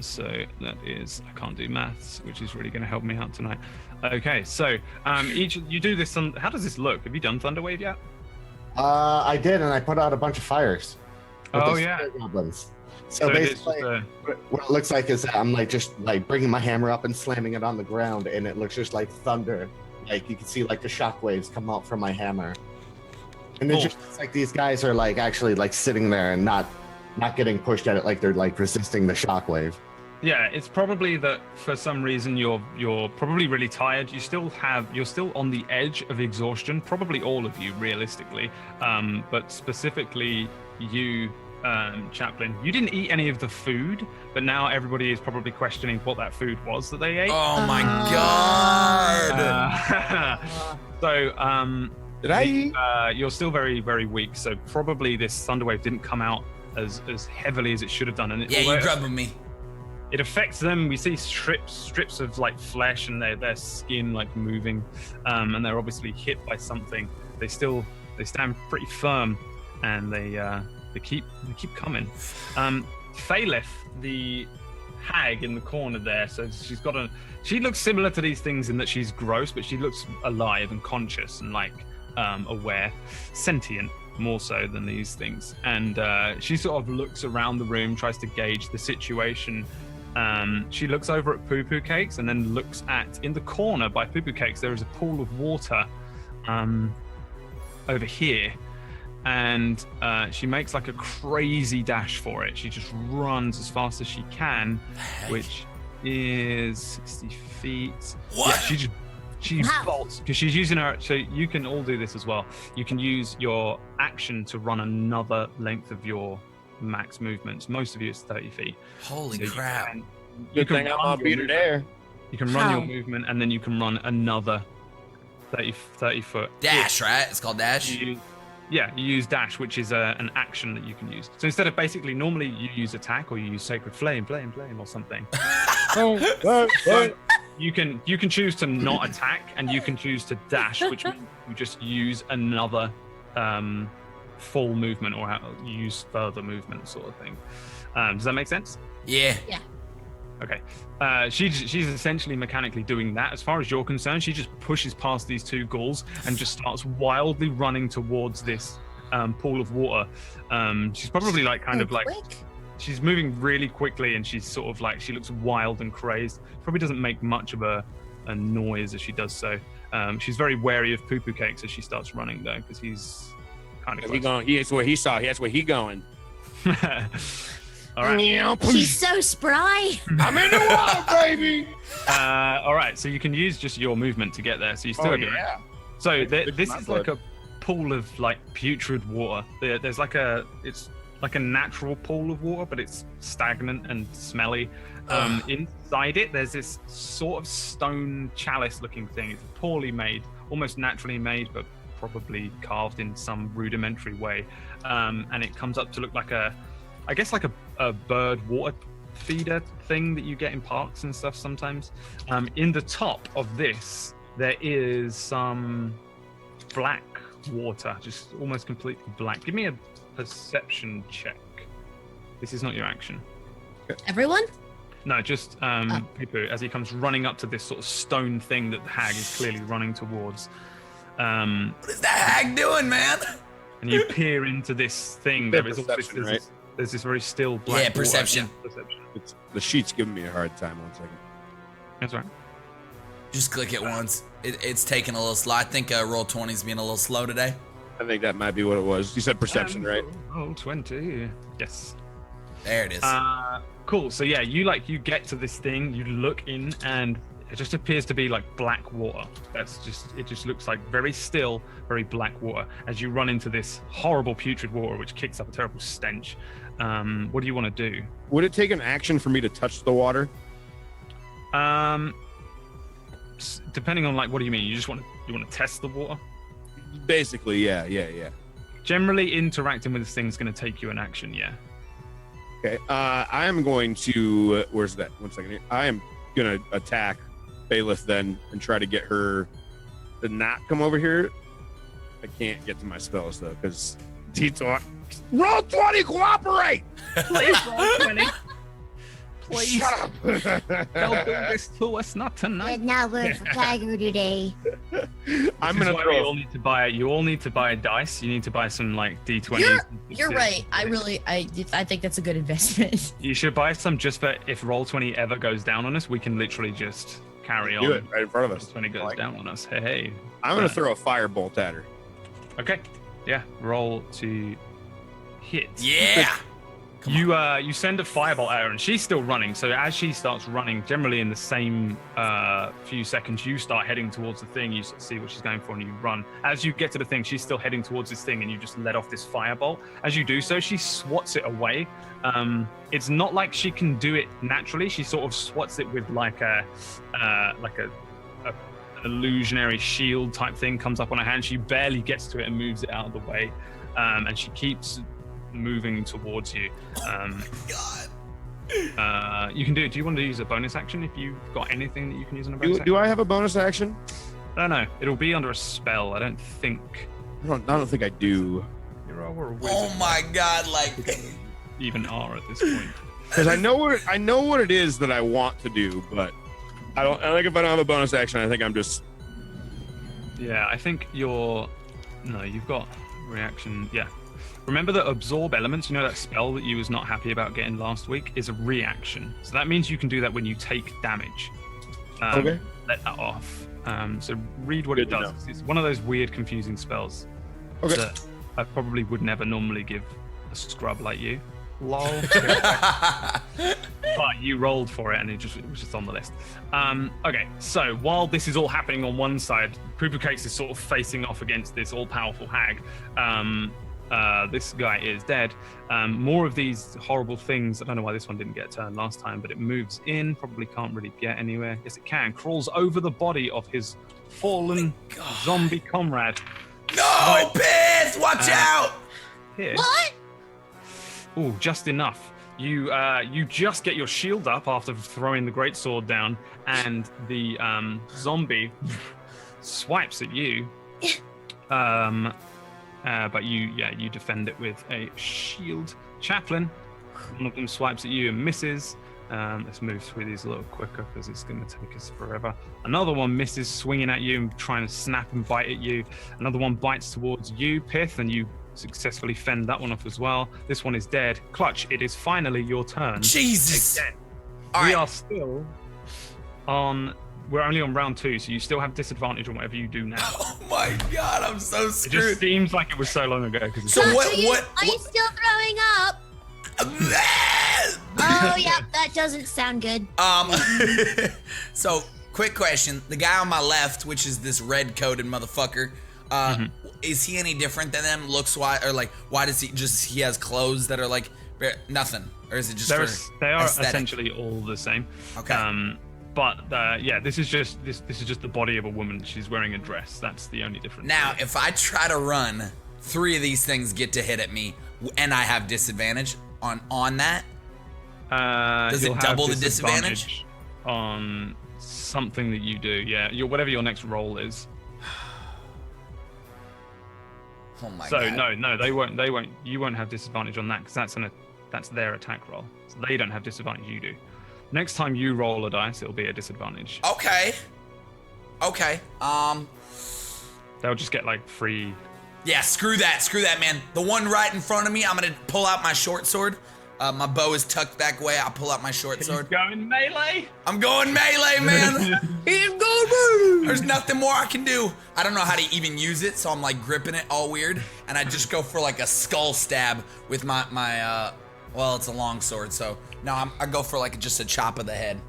S4: So that is, I can't do maths, which is really going to help me out tonight. Okay, so you do this on, how does this look? Have you done Thunderwave yet?
S7: I did, and I put out a bunch of fires. with
S4: Oh,
S7: the
S4: yeah.
S7: spirit goblins.
S4: So it is just
S7: basically, what it looks like is that I'm just bringing my hammer up and slamming it on the ground, and it looks just like thunder. Like you can see the shockwaves come out from my hammer, and then just it's like these guys are actually sitting there and not getting pushed at it, like they're resisting the shockwave.
S4: Yeah, it's probably that for some reason you're probably really tired. You're still on the edge of exhaustion. Probably all of you, realistically, but specifically you, Chaplain. You didn't eat any of the food, but now everybody is probably questioning what that food was that they ate.
S2: Oh my god!
S4: So
S3: did I eat?
S4: You're still very, very weak. So probably this thunderwave didn't come out as heavily as it should have done. And
S2: You grabbing me.
S4: It affects them. We see strips of flesh and their skin moving, and they're obviously hit by something. They stand pretty firm, and they keep coming. Phalith, the hag in the corner there, so she looks similar to these things in that she's gross, but she looks alive and conscious and aware, sentient, more so than these things. And she sort of looks around the room, tries to gauge the situation. She looks over at Poo Poo Cakes and then looks in the corner by Poo Poo Cakes, there is a pool of water over here. And she makes a crazy dash for it. She just runs as fast as she can, which is 60 feet.
S2: What?
S4: Yeah, she bolts because she's using her. So you can all do this as well. You can use your action to run another length of your max movements. Most of you is 30 feet.
S2: Holy crap!
S3: Good thing I'm on beat there.
S4: You can run your movement, and then you can run another 30 foot
S2: Dash, right? It's called dash.
S4: You use dash, which is an action that you can use. So instead of normally you use attack or you use sacred flame or something. You can choose to not attack, and you can choose to dash, which means you just use another full movement or use further movement sort of thing. Does that make sense?
S2: Yeah.
S5: Yeah.
S4: Okay. She's essentially mechanically doing that. As far as you're concerned, she just pushes past these two ghouls and just starts wildly running towards this pool of water. She's probably
S5: quick.
S4: she's moving really quickly, and she's sort of she looks wild and crazed. Probably doesn't make much of a noise as she does so. She's very wary of Poo Poo Cakes as she starts running though, because he's kind of close.
S3: He is where he saw. That's where he going.
S4: All right.
S5: She's so spry.
S3: I'm in the water, baby.
S4: All right. So you can use just your movement to get there. So you still do it. So this is like a pool of putrid water. There's it's like a natural pool of water, but it's stagnant and smelly. Inside it, there's this sort of stone chalice-looking thing. It's poorly made, almost naturally made, but probably carved in some rudimentary way. And it comes up to look like a bird water feeder thing that you get in parks and stuff sometimes. In the top of this, there is some black water, just almost completely black. Give me a perception check. This is not your action.
S5: Everyone?
S4: No, just Poo-Poo, as he comes running up to this sort of stone thing that the hag is clearly running towards.
S2: What is that hag doing, man?
S4: And you peer into this thing. There is there's this very still black water.
S2: Perception.
S3: The sheet's giving me a hard time. 1 second.
S4: That's right.
S2: Just click it once. It's taking a little slow. I think Roll20's being a little slow today.
S3: I think that might be what it was. You said perception, right?
S4: Roll20. Yes.
S2: There it is.
S4: Cool. So yeah, you get to this thing, you look in, and it just appears to be like black water. It just looks like very still, very black water as you run into this horrible putrid water, which kicks up a terrible stench. What do you want to do?
S3: Would it take an action for me to touch the water?
S4: Depending on what do you mean? You want to test the water?
S3: Basically, yeah.
S4: Generally, interacting with this thing is going to take you an action, yeah.
S3: Okay. I am going to. Where's that? 1 second here. I am going to attack Bailiff then and try to get her to not come over here. I can't get to my spells though because Tito. Roll 20, cooperate!
S4: Please roll 20. Please.
S3: Shut up.
S4: Don't do this to us, not tonight.
S5: Now we're for Tiger today.
S3: I'm gonna throw.
S4: You all need to buy a dice. You need to buy some D20s.
S5: You're right. I think that's a good investment.
S4: You should buy some just for if Roll20 ever goes down on us, we can literally just carry on.
S3: Do it right in front of us.
S4: Roll20 goes down on us. Hey.
S3: I'm gonna throw a firebolt at her.
S4: Okay. Yeah. Roll to hit.
S2: Yeah.
S4: You send a firebolt at her, and she's still running. So as she starts running, generally in the same few seconds, you start heading towards the thing. You see what she's going for, and you run. As you get to the thing, she's still heading towards this thing, and you just let off this firebolt. As you do so, she swats it away. It's not like she can do it naturally. She sort of swats it with an illusionary shield type thing comes up on her hand. She barely gets to it and moves it out of the way, and she keeps moving towards you. You can do it. Do you want to use a bonus action if you've got anything that you can use on a bonus action?
S3: Do I have a bonus action?
S4: I don't know. It'll be under a spell. I don't think.
S3: I don't think I do.
S4: You're a wizard.
S2: Oh my god!
S4: Even are at this point.
S3: Because I know what it is that I want to do, but I think if I don't have a bonus action, I think I'm just.
S4: Yeah, I think you've got reaction. Yeah. Remember that absorb elements, that spell that you was not happy about getting last week is a reaction. So that means you can do that when you take damage.
S3: Okay.
S4: Let that off. So read what it does. It's one of those weird, confusing spells that I probably would never normally give a scrub like you. Lol. But you rolled for it and it was just on the list. Okay, so while this is all happening on one side, Pooper Cakes is sort of facing off against this all-powerful hag. This guy is dead. More of these horrible things. I don't know why this one didn't get a turn last time, but it moves in. Probably can't really get anywhere. Yes, it can. Crawls over the body of his fallen zombie comrade.
S2: No, Pith! Watch out!
S4: Here.
S5: What?
S4: Oh, just enough. You just get your shield up after throwing the greatsword down, and the zombie swipes at you. But you defend it with a shield. Chaplain, one of them swipes at you and misses. Let's move through these a little quicker because it's going to take us forever. Another one misses, swinging at you and trying to snap and bite at you. Another one bites towards you, Pith, and you successfully fend that one off as well. This one is dead. Clutch, it is finally your turn.
S2: Jesus!
S4: Again.
S2: All
S4: are still on... We're only on round 2, so you still have disadvantage on whatever you do now.
S2: Oh my god, I'm so
S4: It
S2: screwed.
S4: just seems like it was so long ago.
S2: So what?
S5: Are you still throwing up? Oh, yeah, that doesn't sound good.
S2: So quick question: the guy on my left, which is this red-coated motherfucker, is he any different than them? Looks why, or why does he has clothes that are nothing, or is it just
S4: they are
S2: aesthetic?
S4: Essentially all the same.
S2: Okay.
S4: But this is just the body of a woman. She's wearing a dress. That's the only difference.
S2: Now, if I try to run, 3 of these things get to hit at me, and I have disadvantage on that. Does it double the disadvantage
S4: on something that you do? Yeah, whatever your next roll is.
S2: Oh my god.
S4: So no, they won't. You won't have disadvantage on that because that's their attack roll. So they don't have disadvantage. You do. Next time you roll a dice, it'll be a disadvantage.
S2: Okay.
S4: They'll just get free.
S2: Yeah, screw that, man. The one right in front of me, I'm gonna pull out my short sword. My bow is tucked back away. I'll pull out my short sword.
S4: He's going melee?
S2: I'm going melee, man.
S5: He's going.
S2: There's nothing more I can do. I don't know how to even use it, so I'm gripping it all weird, and I just go for a skull stab with my well, it's a long sword, so No, I go for like just a chop of the head.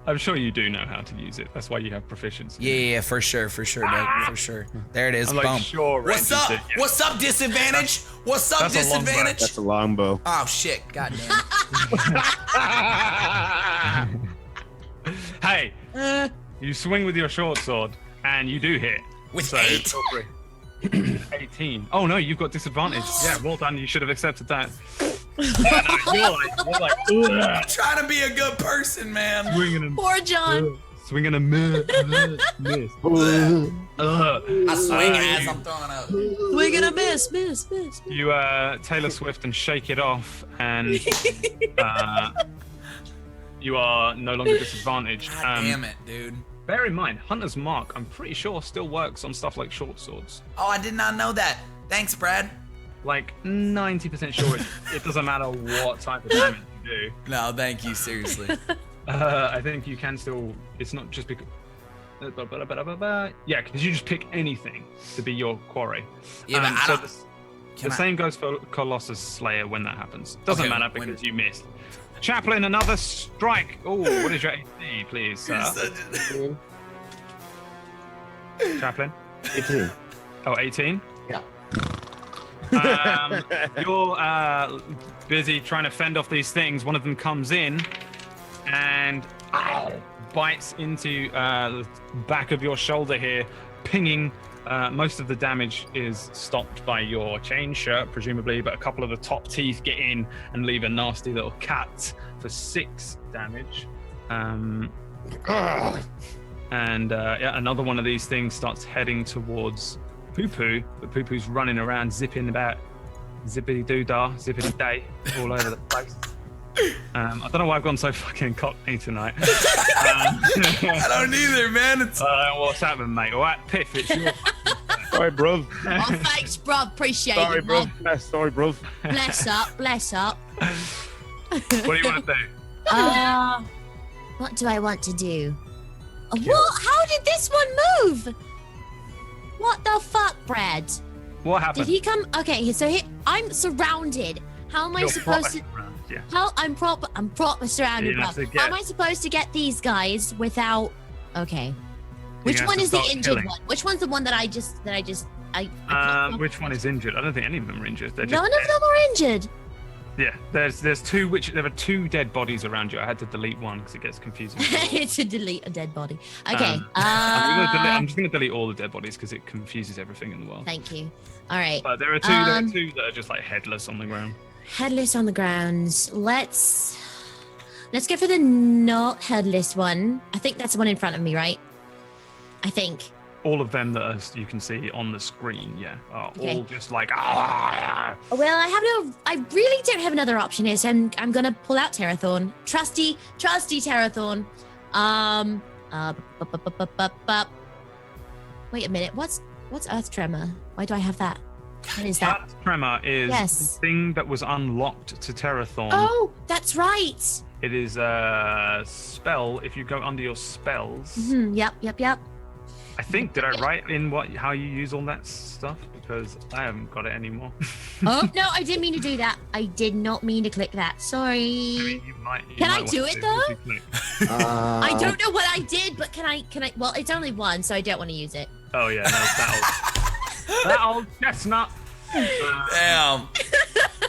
S4: I'm sure you do know how to use it. That's why you have proficiency.
S2: Yeah, for sure, Doug, for sure. There it is.
S4: I'm like,
S2: Boom.
S4: sure,
S2: What's up?
S4: Rangers, yeah.
S2: What's up, disadvantage? What's up,
S4: That's a longbow.
S2: disadvantage?
S3: That's a longbow.
S2: Oh shit! Goddamn.
S4: Hey, you swing with your short sword, and you do hit.
S2: With 8?
S4: feel free. 18. Oh no, you've got disadvantage. Yeah, well done. You should have accepted that. Yeah, no, you're like,
S2: I'm trying to be a good person, man.
S4: swinging and
S5: Poor John.
S4: swinging a miss.
S2: I swing as I'm throwing up.
S5: We're gonna miss.
S4: You Taylor Swift and shake it off, and you are no longer disadvantaged.
S2: God damn it, dude.
S4: Bear in mind, Hunter's Mark, I'm pretty sure, still works on stuff like short swords.
S2: Oh, I did not know that. Thanks, Brad.
S4: Like 90% sure it doesn't matter what type of damage you do.
S2: No, thank you, seriously.
S4: I think you can still. It's not just because. Yeah, because you just pick anything to be your quarry.
S2: Yeah, but I
S4: so
S2: don't.
S4: the same goes for Colossus Slayer when that happens. Doesn't
S2: Okay,
S4: matter
S2: when-
S4: because you missed. Chaplain, another strike. Oh, what is your AC, please, sir? Chaplain?
S7: 18.
S4: Oh, 18?
S7: Yeah.
S4: You're busy trying to fend off these things. One of them comes in and bites into the back of your shoulder here, pinging. Most of the damage is stopped by your chain shirt, presumably, but a couple of the top teeth get in and leave a nasty little cut for 6 damage. And yeah, another one of these things starts heading towards Poo-Poo, but Poo-Poo's running around, zipping about, zippity-doo-dah, zippity-day, all over the place. I don't know why I've gone so fucking cockney tonight.
S2: I don't either, man. It's...
S4: What's happening, mate? All right, Pith, it's your...
S3: Sorry, bro.
S5: Oh, thanks, bro. Appreciate
S3: Sorry,
S5: it,
S3: bro.
S5: bro.
S3: Sorry, bro.
S5: Bless up.
S4: What do you want to do?
S5: What do I want to do? What? How did this one move? What the fuck, Brad?
S4: What happened?
S5: Did he come? Okay, so I'm surrounded. How am I
S4: You're
S5: supposed to?
S4: proper surrounded, yeah.
S5: How I'm proper surrounded,
S4: You're gonna
S5: bro.
S4: have to get-
S5: How am I supposed to get these guys without? Okay. Which
S4: gonna
S5: one
S4: have
S5: is
S4: to
S5: the
S4: start
S5: injured
S4: killing.
S5: one? Which one's the one that I can't-
S4: Which one is injured? I don't think any of them are injured. They're just
S5: None of them are injured.
S4: Yeah, there are 2 dead bodies around you. I had to delete one because it gets confusing.
S5: To delete a dead body. Okay.
S4: I'm just gonna delete all the dead bodies because it confuses everything in the world.
S5: Thank you. All right.
S4: But there are two that are just like headless on the ground.
S5: Headless on the ground. Let's go for the not headless one. I think that's the one in front of me, right? I think.
S4: All of them that you can see on the screen, yeah, are
S5: Okay.
S4: all just like
S5: Well, I really don't have another option here, so I'm gonna pull out Terrathorn. Trusty Terrathorn. Wait a minute. What's Earth Tremor? Why do I have that? What is that?
S4: Earth Tremor is
S5: Yes.
S4: the thing that was unlocked to Terrathorn.
S5: Oh, that's right.
S4: It is a spell. If you go under your spells,
S5: Yep.
S4: I think, did I write in how you use all that stuff? Because I haven't got it anymore.
S5: Oh no, I didn't mean to do that. I did not mean to click that. Sorry.
S4: I mean, you
S5: Can I
S4: might
S5: do
S4: want
S5: it,
S4: to
S5: though?
S4: if you click.
S5: I don't know what I did, but can I? Well, it's only one, so I don't want to use it.
S4: Oh yeah, no, that old chestnut.
S2: Damn.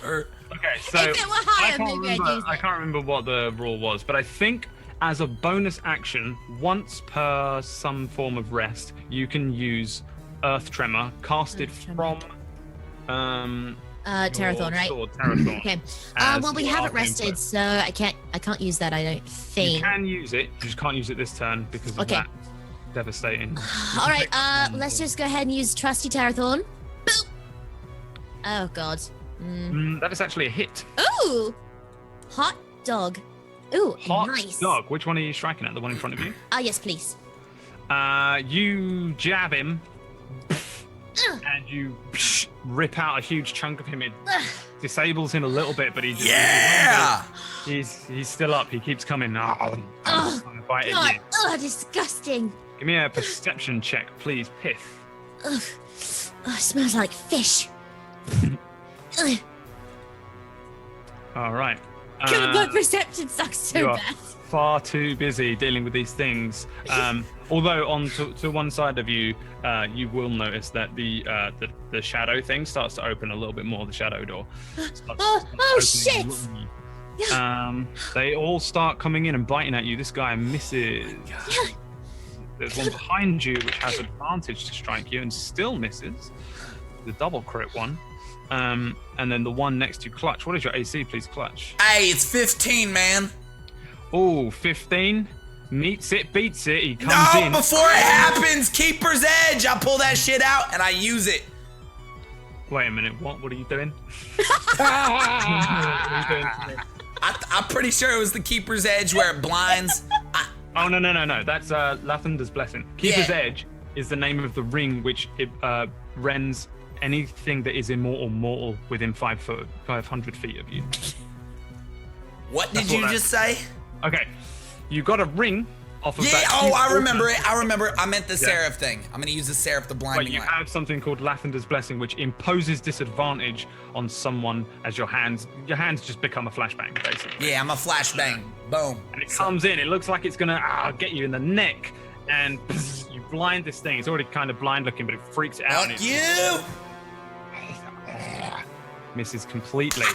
S4: Okay, so
S5: If it were higher, maybe I'd use
S4: I
S5: it.
S4: can't remember what the rule was, but I think as a bonus action, once per some form of rest, you can use Earth Tremor casted
S5: Earth Tremor.
S4: from
S5: Terrathorn,
S4: your
S5: right?
S4: sword, Terrathorn.
S5: Okay.
S4: as
S5: Well, we
S4: your
S5: haven't
S4: arcane
S5: rested,
S4: weapon.
S5: so I can't use that. I don't
S4: You
S5: think.
S4: can use it, you just can't use it this turn because of
S5: Okay.
S4: that devastating.
S5: All right. Let's just go ahead and use Trusty Terrathorn. Boop. Oh God.
S4: That is actually a hit.
S5: Ooh. Hot dog. Ooh,
S4: Hot
S5: nice.
S4: dog. Which one are you striking at? The one in front of you?
S5: Yes, please.
S4: You jab him, and you rip out a huge chunk of him. It disables him a little bit, but he just
S2: Yeah.
S4: he's still up. He keeps coming. I'm trying to bite
S5: God.
S4: at you.
S5: Disgusting.
S4: Give me a perception check, please, Pith.
S5: Ugh. Oh, it smells like fish. Ugh.
S4: All right.
S5: God, my perception sucks so
S4: you are
S5: bad.
S4: far too busy dealing with these things. Although on to one side of you, you will notice that the shadow thing starts to open a little bit more. The shadow door.
S5: Oh shit!
S4: They all start coming in and biting at you. This guy misses. There's one behind you which has advantage to strike you and still misses. The double crit one. And then the one next to Clutch. What is your AC, please, Clutch?
S2: Hey, it's 15, man.
S4: Oh, 15. Meets it, beats it. He comes in.
S2: No, before it happens, Keeper's Edge. I pull that shit out and I use it.
S4: Wait a minute. What are you doing?
S2: I'm pretty sure it was the Keeper's Edge where it blinds.
S4: Oh, no. That's Lathander's Blessing. Keeper's Edge is the name of the ring which it rends anything that is immortal mortal within 500 feet of you.
S2: What did you just say?
S4: Okay, you got a ring off of that.
S2: Oh, I remember it. I meant the Seraph thing. I'm going to use the Seraph, the blinding
S4: you
S2: light.
S4: have something called Lathander's Blessing, which imposes disadvantage on someone as your hands just become a flashbang, basically.
S2: Yeah, I'm a flashbang. Boom.
S4: And it comes in. It looks like it's going to get you in the neck. And you blind this thing. It's already kind of blind looking, but it freaks it out.
S2: Fuck you!
S4: Misses completely.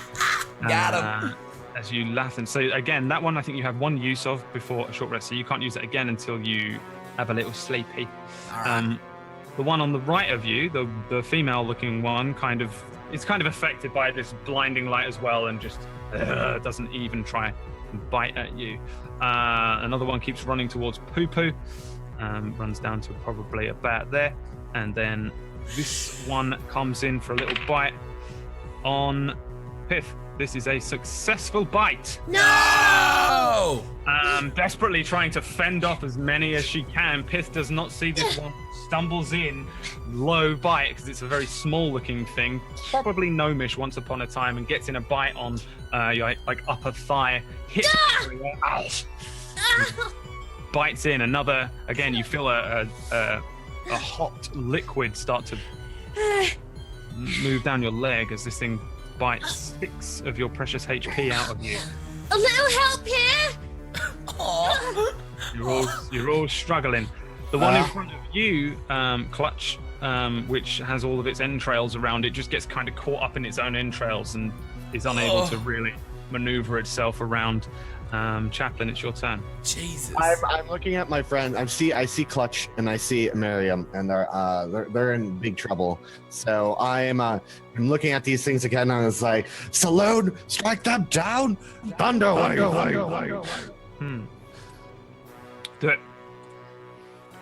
S2: Got him.
S4: As you laugh. And so again, that one I think you have one use of before a short rest. So you can't use it again until you have a little sleepy.
S2: All right.
S4: The one on the right of you, the female looking one, it's kind of affected by this blinding light as well, and just doesn't even try and bite at you. Another one keeps running towards Poo Poo, runs down to probably about there, and then this one comes in for a little bite on Pith. This is a successful bite.
S2: No!
S4: Desperately trying to fend off as many as she can. Pith does not see this one, stumbles in, low bite, because it's a very small looking thing, probably gnomish once upon a time, and gets in a bite on your upper thigh, hits bites in. Another, again, you feel a hot liquid start to move down your leg as this thing bites 6 of your precious HP out of you.
S5: A little help here.
S4: You're all struggling. The one in front of you, Clutch, which has all of its entrails around it, just gets kind of caught up in its own entrails and is unable to really maneuver itself around. Chaplain, it's your turn.
S2: Jesus.
S7: I'm looking at my friend. I see Clutch and I see Miriam, and they're in big trouble. So I'm looking at these things again, and I was like, Saloon, strike them down. Thunder.
S4: Do it.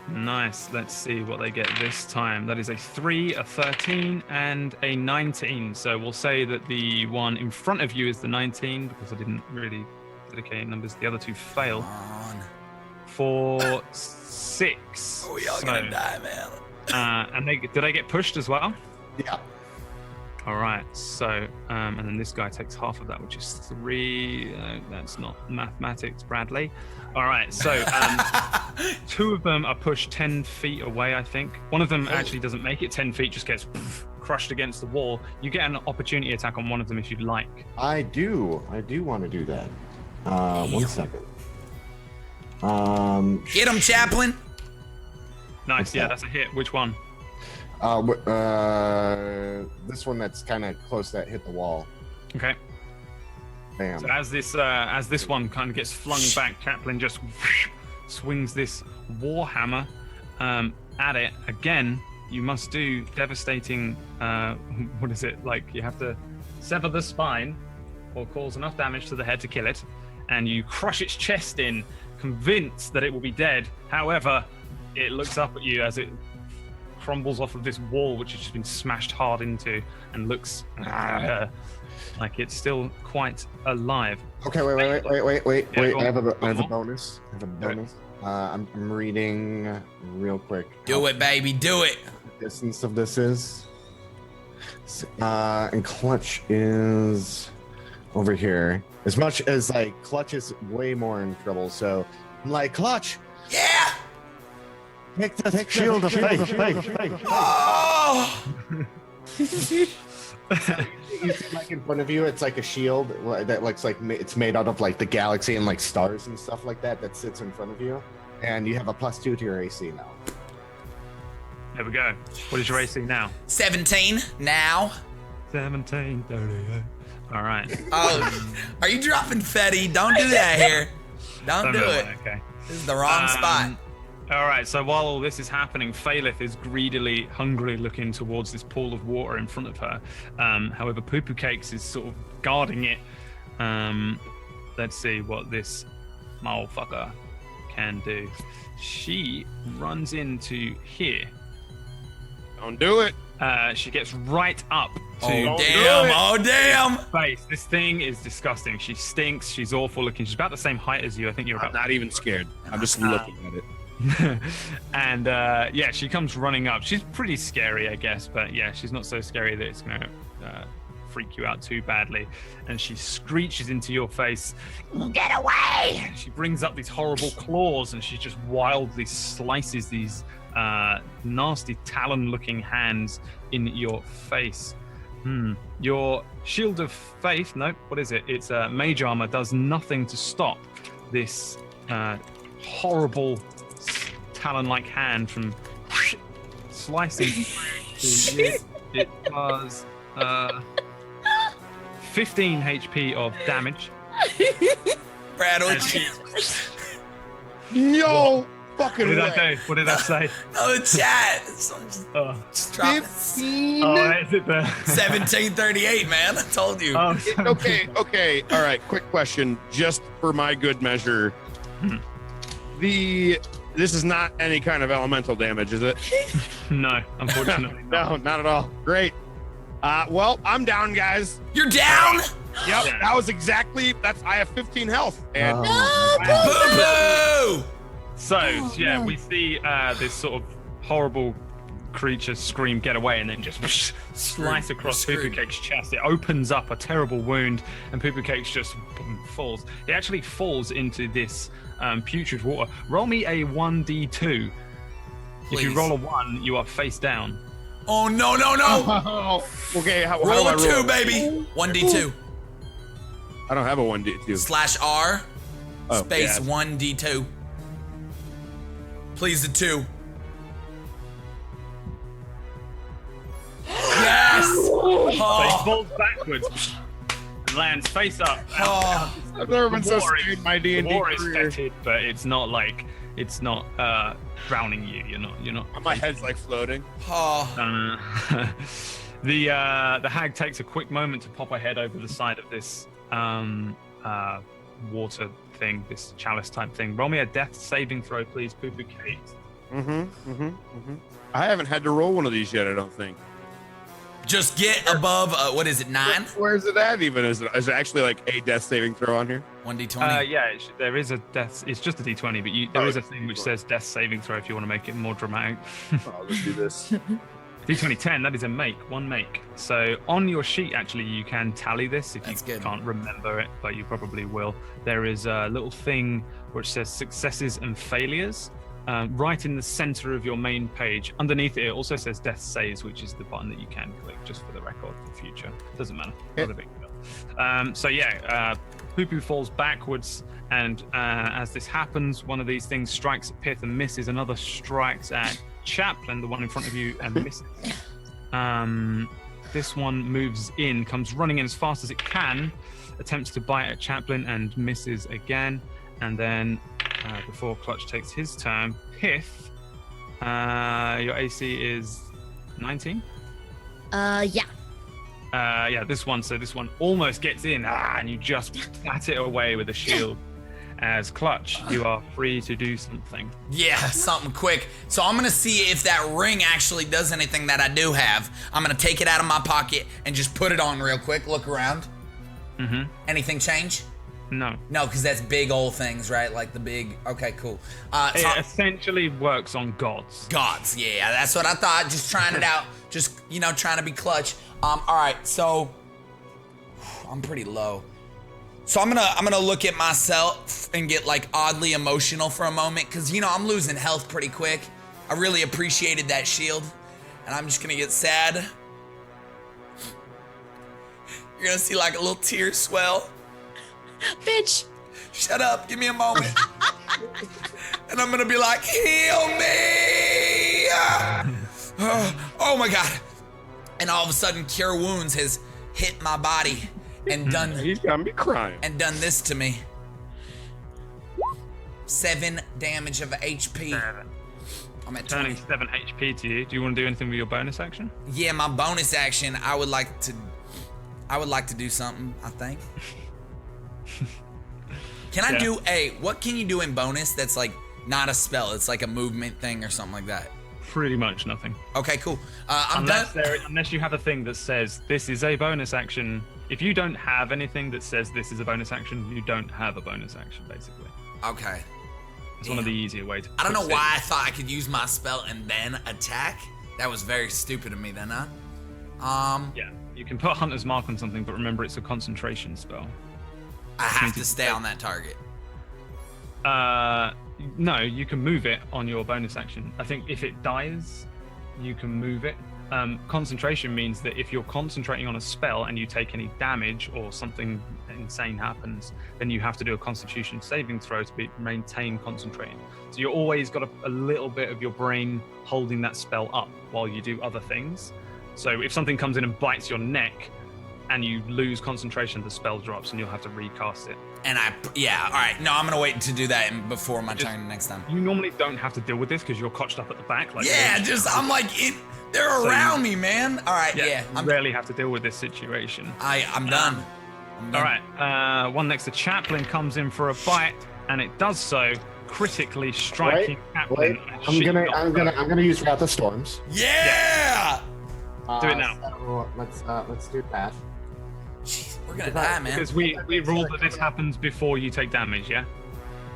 S4: Nice. Let's see what they get this time. That is a 3, a 13, and a 19. So we'll say that the one in front of you is the 19 because I didn't really dedicate numbers. The other two fail.
S2: Come on.
S4: For 6.
S2: Oh, y'all gonna die, man.
S4: And did they get pushed as well?
S7: Yeah.
S4: All right. So, and then this guy takes half of that, which is 3. That's not mathematics, Bradley. All right. So, 2 of them are pushed 10 feet away, I think. One of them actually doesn't make it 10 feet, just gets crushed against the wall. You get an opportunity attack on one of them if you'd like.
S7: I do want to do that. 1 second.
S2: Get him, Chaplain.
S4: Nice. Yeah, that's a hit. Which one?
S7: This one that's kind of close that hit the wall.
S4: Okay.
S7: Bam.
S4: So as this one kind of gets flung back, Chaplain just swings this warhammer at it. Again, you must do devastating. What is it like? You have to sever the spine or cause enough damage to the head to kill it, and you crush its chest in, convinced that it will be dead. However, it looks up at you as it crumbles off of this wall, which has just been smashed hard into, and looks like it's still quite alive.
S7: Okay, wait.
S4: Yeah,
S7: I have a bonus. I'm reading real quick.
S2: Do it, baby. Do it.
S7: The distance of this is. And Clutch is over here. As much as Clutch is way more in trouble, so I'm like, Clutch.
S2: Yeah.
S7: Take the shield of faith.
S2: Oh.
S7: You see, like in front of you, it's like a shield that looks like it's made out of like the galaxy and like stars and stuff like that sits in front of you, and you have a +2 to your AC now.
S4: There we go. What is your AC now?
S2: 17 now.
S4: 1738. All right.
S2: Oh, are you dropping Fetty? Don't do that here. Don't do it.
S4: Okay.
S2: This is the wrong spot.
S4: All right, so while all this is happening, Phalith is hungrily looking towards this pool of water in front of her. However, Poo Poo Cakes is sort of guarding it. Let's see what this motherfucker can do. She runs into here.
S3: Don't do it.
S4: She gets right up to
S2: Oh damn!
S4: face. This thing is disgusting. She stinks. She's awful looking. She's about the same height as you. I think you're
S3: I'm
S4: about.
S3: not even scared. I'm just looking at it.
S4: And yeah, she comes running up. She's pretty scary, I guess, but yeah, she's not so scary that it's gonna freak you out too badly. And she screeches into your face, "Get away!" She brings up these horrible claws and she just wildly slices these nasty talon-looking hands in your face. Your shield of faith, nope, what is it? It's mage armor, does nothing to stop this horrible talon-like hand from slicing to you. It was 15 HP of damage.
S2: Brad,
S3: No fucking
S4: What did
S3: way.
S4: I do? What did I say?
S2: Oh, chat. Just drop it.
S3: 15.
S4: Oh, is it the
S2: 1738, man. I told you.
S4: Oh,
S3: Okay. All right. Quick question, just for my good measure. This is not any kind of elemental damage, is it?
S4: no, unfortunately.
S3: No, not at all. Great. Well, I'm down, guys.
S2: You're down?
S3: Yep. That was exactly. I have 15 health. And
S2: Boo-boo!
S4: So, yeah, we see this sort of horrible creature scream, "Get away," and then just slice across Poo Poo Cake's chest. It opens up a terrible wound, and Poo Poo Cake just falls. It actually falls into this putrid water. Roll me a 1d2.
S2: Please.
S4: If you roll a 1, you are face down.
S2: Oh, no.
S3: Okay, how do
S2: Roll
S3: I
S2: a 2, baby. 1d2.
S3: I don't have a 1d2.
S2: /R.
S3: Oh,
S2: Space
S3: yeah.
S2: 1d2. Please, a 2. Yes!
S4: So he
S2: Oh,
S4: falls backwards and lands face up.
S2: oh.
S3: I've never been so
S4: Water
S3: scared in my
S4: The
S3: D&D
S4: water is
S3: career.
S4: fetid, but it's not drowning you. You're not.
S3: My head's like floating.
S2: Oh.
S4: The hag takes a quick moment to pop her head over the side of this water thing, this chalice type thing. Roll me a death saving throw, please, Poo Poo Kate.
S3: I haven't had to roll one of these yet, I don't think.
S2: Just get above, what is it, 9?
S3: Where's it at even? Is it actually like a death saving throw on here?
S2: 1d20?
S4: Yeah, there is a death. It's just a d20, but there is a thing which says death saving throw if you want to make it more dramatic.
S3: Oh, let's do this.
S4: D20 10, that is a make, one make. So on your sheet, actually, you can tally this if
S2: That's
S4: you
S2: good.
S4: can't remember it, but you probably will. There is a little thing which says successes and failures. Right in the center of your main page. Underneath it also says death saves, which is the button that you can click just for the record for the future. Doesn't matter. Not a big deal. So yeah, Poo Poo falls backwards, and as this happens, one of these things strikes at Pith and misses. Another strikes at Chaplain, the one in front of you, and misses. This one moves in, comes running in as fast as it can, attempts to bite at Chaplain and misses again. And then before Clutch takes his turn, Pith, your AC is 19?
S5: Yeah.
S4: This one almost gets in, and you just flat it away with a shield. As Clutch, you are free to do something.
S2: Yeah, something quick. So I'm gonna see if that ring actually does anything that I do have. I'm gonna take it out of my pocket and just put it on real quick, look around. Anything change?
S4: No.
S2: No, because that's big old things, right? Like the big, okay, cool.
S4: It essentially works on gods.
S2: Gods, yeah, that's what I thought. Just trying it out. Just, trying to be clutch. All right, so I'm pretty low. So I'm gonna look at myself and get like oddly emotional for a moment, because I'm losing health pretty quick. I really appreciated that shield, and I'm just gonna get sad. You're gonna see like a little tear swell.
S5: Bitch.
S2: Shut up, give me a moment. And I'm gonna be like, heal me! Oh my God. And all of a sudden, Cure Wounds has hit my body and done.
S3: He's got me crying.
S2: And done this to me. 7 damage of HP.
S4: 7.
S2: I'm at
S4: Turning
S2: 20.
S4: 7 HP to you. Do you want to do anything with your bonus action?
S2: Yeah, my bonus action, I would like to do something, I think. Can I do what can you do in bonus that's like not a spell? It's like a movement thing or something like that.
S4: Pretty much nothing.
S2: Okay, cool. I'm done.
S4: Unless you have a thing that says this is a bonus action. If you don't have anything that says this is a bonus action, you don't have a bonus action, basically.
S2: Okay.
S4: It's one of the easier ways.
S2: I don't know why I thought I could use my spell and then attack. That was very stupid of me then, huh?
S4: Yeah, you can put Hunter's Mark on something, but remember it's a concentration spell.
S2: I have to stay on that target.
S4: No, you can move it on your bonus action. I think if it dies, you can move it. Concentration means that if you're concentrating on a spell and you take any damage or something insane happens, then you have to do a Constitution saving throw to maintain concentrating. So you're always got a little bit of your brain holding that spell up while you do other things. So if something comes in and bites your neck and you lose concentration, the spell drops and you'll have to recast it.
S2: And all right. No, I'm gonna wait to do that before my turn next time.
S4: You normally don't have to deal with this because you're cotched up at the back.
S2: I'm like, they're around me, man. All right,
S4: you rarely have to deal with this situation.
S2: I'm done.
S4: All right, one next to Chaplain comes in for a bite, and it does so, critically striking Chaplain.
S7: I'm gonna use Wrath of Storms.
S2: Yeah!
S4: Do it now.
S7: So let's do that.
S2: Jeez, we're gonna die, man.
S4: Because we ruled that this happens before you take damage, yeah?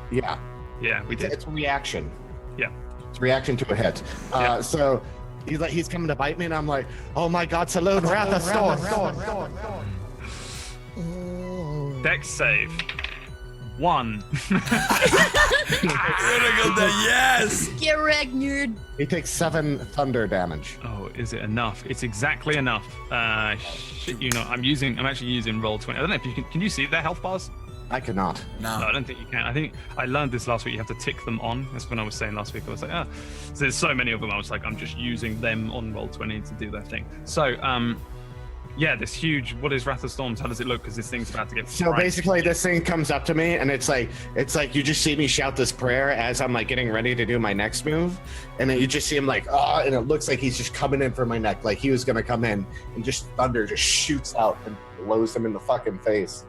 S7: Yeah.
S4: Yeah, we did.
S7: It's a reaction.
S4: Yeah.
S7: It's a reaction to a hit. So he's coming to bite me, and I'm like, oh my God, Saloon, Wrath of Storms.
S4: Dex save. 1.
S2: Yes!
S5: Get wrecked, nerd.
S7: He takes 7 thunder damage.
S4: Oh, is it enough? It's exactly enough. Shit, you know, I'm actually using roll 20. I don't know if you can you see their health bars?
S7: I cannot.
S2: No,
S4: I don't think you can. I think I learned this last week. You have to tick them on. That's when I was saying last week. I was like, so there's so many of them. I was like, I'm just using them on roll 20 to do their thing. So, this huge. What is Wrath of Storms? How does it look? Because this thing's about to get.
S7: So basically, this thing comes up to me, and it's like you just see me shout this prayer as I'm like getting ready to do my next move, and then you just see him like, and it looks like he's just coming in for my neck, like he was gonna come in, and just thunder just shoots out and blows him in the fucking face.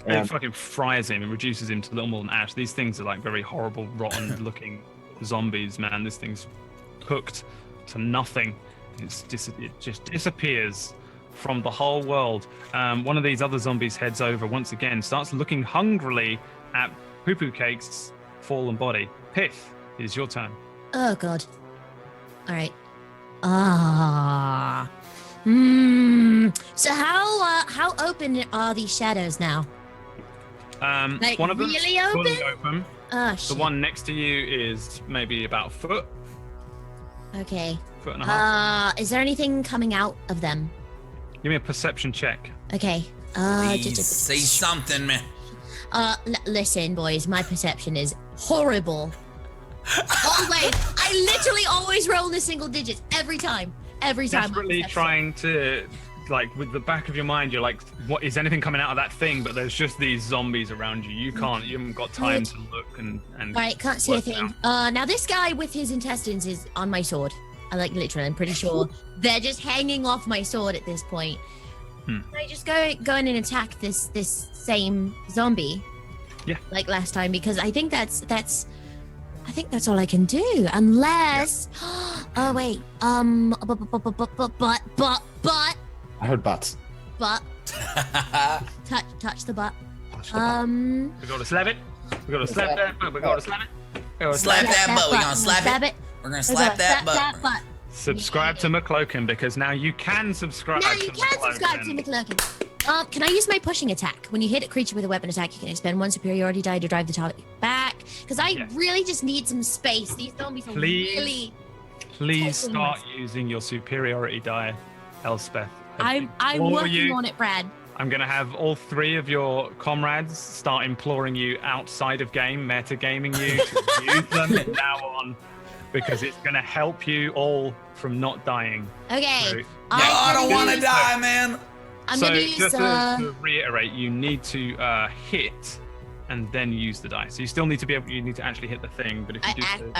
S4: And it fucking fries him and reduces him to little more than ash. These things are like very horrible, rotten looking zombies, man. This thing's cooked to nothing. It just disappears from the whole world. One of these other zombies heads over once again, starts looking hungrily at Poo Poo Cake's fallen body. Pith, it is your turn.
S5: Oh God. All right. So how open are these shadows now? Like
S4: one of them
S5: really
S4: is fully
S5: open?
S4: open.
S5: Oh
S4: The
S5: shit.
S4: one next to you is maybe about a foot.
S5: Okay.
S4: Foot and a half.
S5: Is there anything coming out of them?
S4: Give me a perception check.
S5: Okay.
S2: Please say something, man.
S5: Listen, boys, my perception is horrible. Always. I literally always roll the single digits every time. Every time.
S4: Desperately trying to, like, with the back of your mind, you're like, what is anything coming out of that thing? But there's just these zombies around you. You haven't got time to look and
S5: Right, can't see a thing. Now this guy with his intestines is on my sword. I'm pretty sure they're just hanging off my sword at this point. Can I just go in and attack this same zombie?
S4: Yeah.
S5: Like last time, because I think that's all I can do. Unless oh wait. But
S7: I heard butts.
S5: touch the butt.
S4: We got to slap it. We got to slap that butt. We got to slap it.
S2: Slap that butt. We're gonna slap it. We're gonna slap that butt.
S4: Subscribe to McCloakin because now you can subscribe.
S5: Now you can subscribe to McCloakin. Can I use my pushing attack? When you hit a creature with a weapon attack, you can expend 1 superiority die to drive the target back. Because I really just need some space. These zombies are really.
S4: Please start using your superiority die, Elspeth.
S5: I'm working on it, Brad.
S4: I'm going to have all 3 of your comrades start imploring you outside of game, metagaming you to use them from now on, because it's going to help you all from not dying.
S5: Okay.
S2: I don't want to die, man.
S5: I'm going to use...
S4: just to reiterate, you need to hit and then use the dice. So you still need to you need to actually hit the thing, but if you do...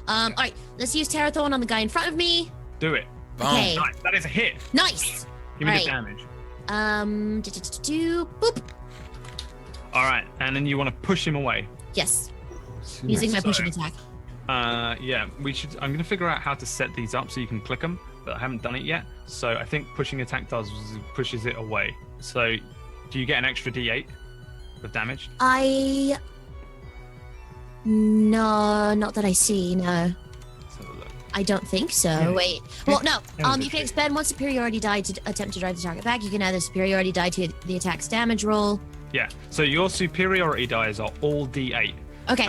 S5: All right, let's use Terror Thorn on the guy in front of me.
S4: Do it.
S5: Okay.
S4: Nice. That is a hit.
S5: Nice.
S4: Give me the damage.
S5: Boop.
S4: All right, and then you want to push him away.
S5: Yes. Using my pushing attack.
S4: Yeah, I'm going to figure out how to set these up so you can click them, but I haven't done it yet. So I think pushing attack pushes it away. So do you get an extra D8 of damage?
S5: No, not that I see, no.
S4: Let's have a look.
S5: I don't think so.
S4: Yeah.
S5: Wait. Well, no. You can expend 1 superiority die to attempt to drive the target back. You can add a superiority die to the attack's damage roll.
S4: Yeah. So your superiority dice are all D8.
S5: Okay.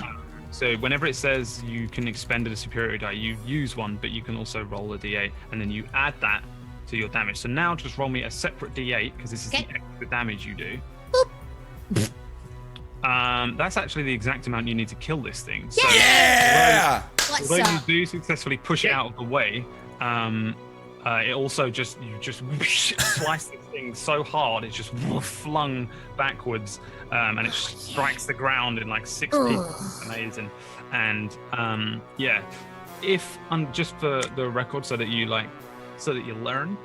S4: So whenever it says you can expend a superiority die, you use one, but you can also roll a D8, and then you add that to your damage. So now just roll me a separate D8, because this is the extra damage you do.
S5: Boop.
S4: That's actually the exact amount you need to kill this thing.
S5: Yeah!
S4: So
S5: What's
S4: although you
S5: up?
S4: do successfully push it out of the way, it also you just slice this thing so hard it's just flung backwards, and it strikes the ground in like 6 pieces. Amazing. And yeah, if just for the record, so that you learn,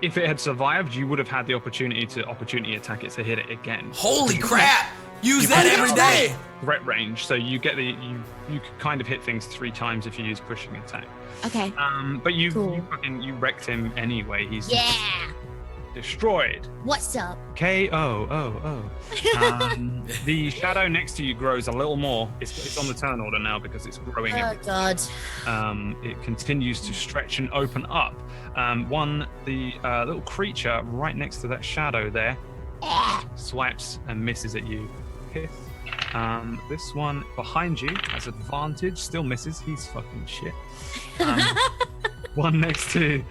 S4: if it had survived, you would have had the opportunity to attack it to hit it again.
S2: Holy crap! Use that every day.
S4: Threat range, so you get you could kind of hit things 3 times if you use pushing attack.
S5: Okay.
S4: But you wrecked him anyway. He's destroyed.
S5: What's up?
S4: K-O-O-O. The shadow next to you grows a little more. It's on the turn order now because it's growing.
S5: Oh, God.
S4: It continues to stretch and open up. The little creature right next to that shadow there swipes and misses at you. Pith. This one behind you has advantage, still misses. He's fucking shit. One next to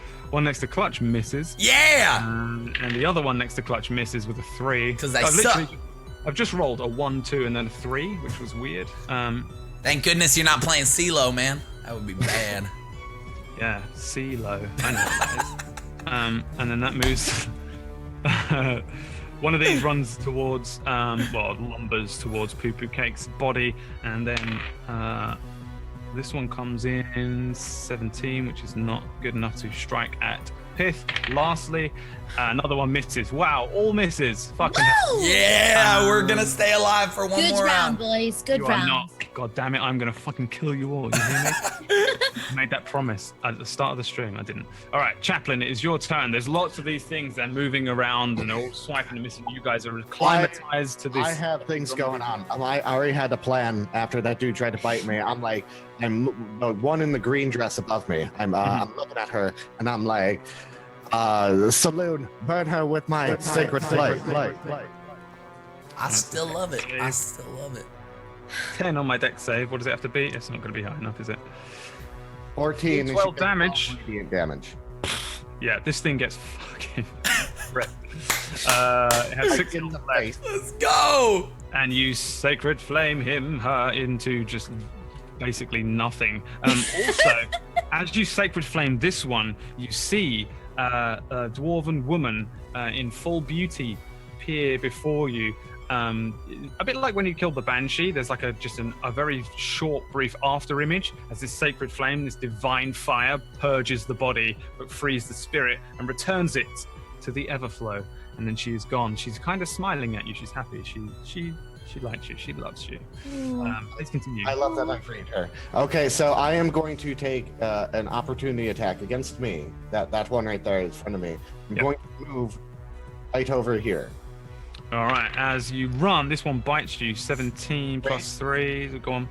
S4: Clutch misses.
S2: Yeah.
S4: And the other one next to Clutch misses with a 3.
S2: Because they suck.
S4: I've just rolled a 1, 2, and then a 3, which was weird.
S2: Thank goodness you're not playing CeeLo, man. That would be bad.
S4: Yeah, CeeLo. I know what that is. And then that moves. One of these runs towards, lumbers towards Poo Poo Cake's body, and then this one comes in 17, which is not good enough to strike at Pith. Lastly, another one misses. Wow, all misses. Fucking hell.
S2: Yeah, we're gonna stay alive for one more round.
S5: Good round, boys. Good
S4: you
S5: round.
S4: Are not. God damn it, I'm gonna fucking kill you all. You hear me? I made that promise at the start of the stream. I didn't. All right, Chaplain, it is your turn. There's lots of these things. They're moving around and they're all swiping and missing. You guys are acclimatized to this.
S7: I have things going on. I already had a plan after that dude tried to bite me. I'm the one in the green dress above me. I'm looking at her and I'm like, Saloon, burn her with my sacred flame.
S2: I still love it.
S4: 10 on my deck save. What does it have to be? It's not going to be high enough, is it?
S7: 14.
S4: 12 damage.
S7: Damage.
S4: Yeah, this thing gets fucking wrecked. It has 6 in the face.
S2: Let's go.
S4: And you sacred flame her into just basically nothing. Also, as you sacred flame this one, you see a dwarven woman in full beauty appear before you. A bit like when you killed the Banshee, there's like a very short, brief after image as this sacred flame, this divine fire, purges the body but frees the spirit and returns it to the Everflow. And then she is gone. She's kind of smiling at you. She's happy. She likes you. She loves you. Please continue.
S7: I love that I freed her. Okay, so I am going to take an opportunity attack against me. That one right there in front of me. I'm going to move right over here.
S4: All right, as you run, this one bites you. 17 plus 3. Go on.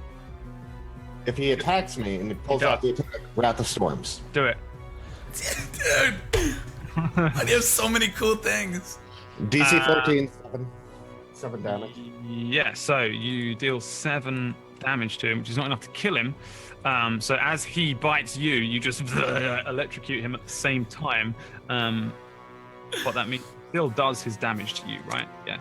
S7: If he attacks me and he pulls out the attack, Wrath of Storms.
S4: Do it.
S2: Dude. I have so many cool things.
S7: DC 14, 7 damage.
S4: Yeah, so you deal 7 damage to him, which is not enough to kill him. So as he bites you, you just electrocute him at the same time. what that means. Still does his damage to you, right? Yeah.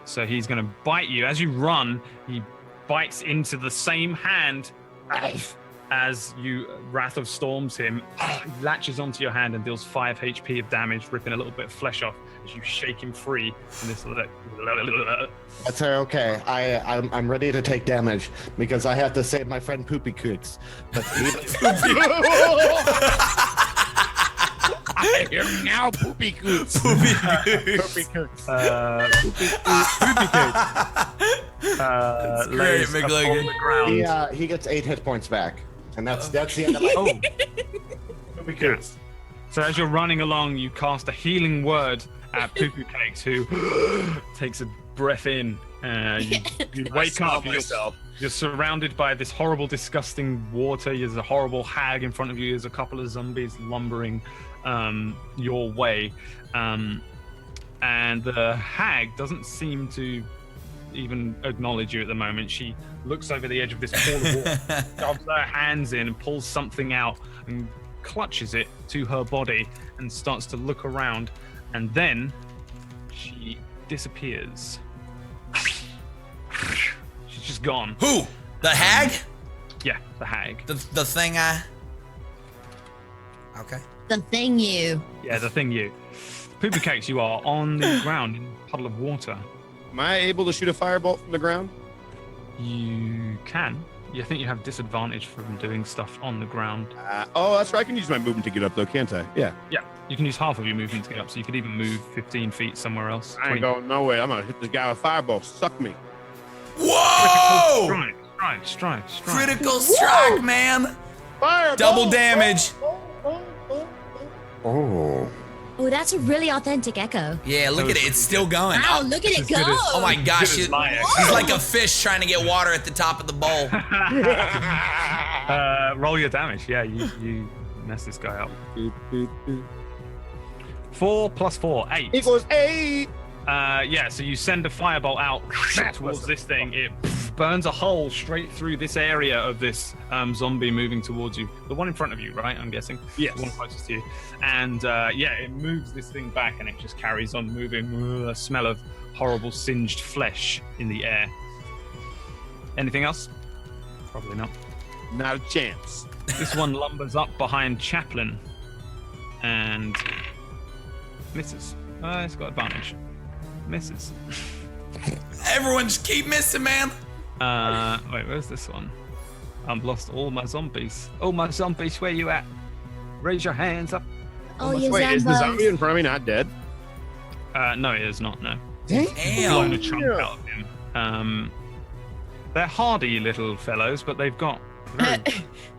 S4: So he's going to bite you. As you run, he bites into the same hand as you Wrath of Storms him. He latches onto your hand and deals 5 HP of damage, ripping a little bit of flesh off as you shake him free from this.
S7: That's okay. I'm ready to take damage because I have to save my friend Poopy Coots. But
S6: I am now Poopy Coots.
S2: Poopy
S7: Poopy Coots.
S4: Poopy Cakes.
S2: Great, McLean.
S7: He gets 8 hit points back, and that's the end of my. Poopy Coots.
S4: So as you're running along, you cast a healing word at Poopy Cakes, who takes a breath in. You wake up. You're surrounded by this horrible, disgusting water. There's a horrible hag in front of you. There's a couple of zombies lumbering your way. And the hag doesn't seem to even acknowledge you at the moment. She looks over the edge of this pool of water, shoves her hands in and pulls something out and clutches it to her body and starts to look around. And then she disappears. She's just gone.
S2: Who? The hag?
S4: Yeah, the hag.
S2: The thing Okay.
S5: The thing you.
S4: Yeah, the thing you. Poopy Cakes, you are on the ground in a puddle of water.
S3: Am I able to shoot a firebolt from the ground?
S4: You can. I think you have disadvantage from doing stuff on the ground.
S3: That's right. I can use my movement to get up, though, can't I? Yeah.
S4: Yeah, you can use half of your movement to get up, so you could even move 15 feet somewhere else.
S3: I ain't going no way. I'm going to hit this guy with fireball. Suck me.
S2: Whoa!
S4: Strike.
S2: Critical strike, man.
S3: Fireball.
S2: Double damage.
S7: Oh.
S5: Oh, that's a really authentic echo.
S2: Yeah, look at it. It's still going.
S5: Wow, look at it go.
S2: Oh my gosh. He's
S4: my echo.
S2: like a fish trying to get water at the top of the bowl.
S4: Roll your damage. Yeah, you mess this guy up. 4 + 4, 8.
S3: Equals 8.
S4: So you send a firebolt out towards this thing. It burns a hole straight through this area of this zombie moving towards you. The one in front of you, right? I'm guessing.
S3: Yes.
S4: The one closest to you. And it moves this thing back, and it just carries on moving. A smell of horrible singed flesh in the air. Anything else? Probably not.
S3: Not a chance.
S4: This one lumbers up behind Chaplain and misses. It's got advantage. Misses.
S2: Everyone just keep missing, man.
S4: Wait, where's this one? I've lost all my zombies. Oh, my zombies, where you at? Raise your hands up.
S5: Oh, you
S3: Wait, is the
S5: Zambos.
S3: zombie in front of me not dead?
S4: No, it is not, no.
S2: Damn.
S4: Blown a chunk out of him. They're hardy little fellows, but they've got very,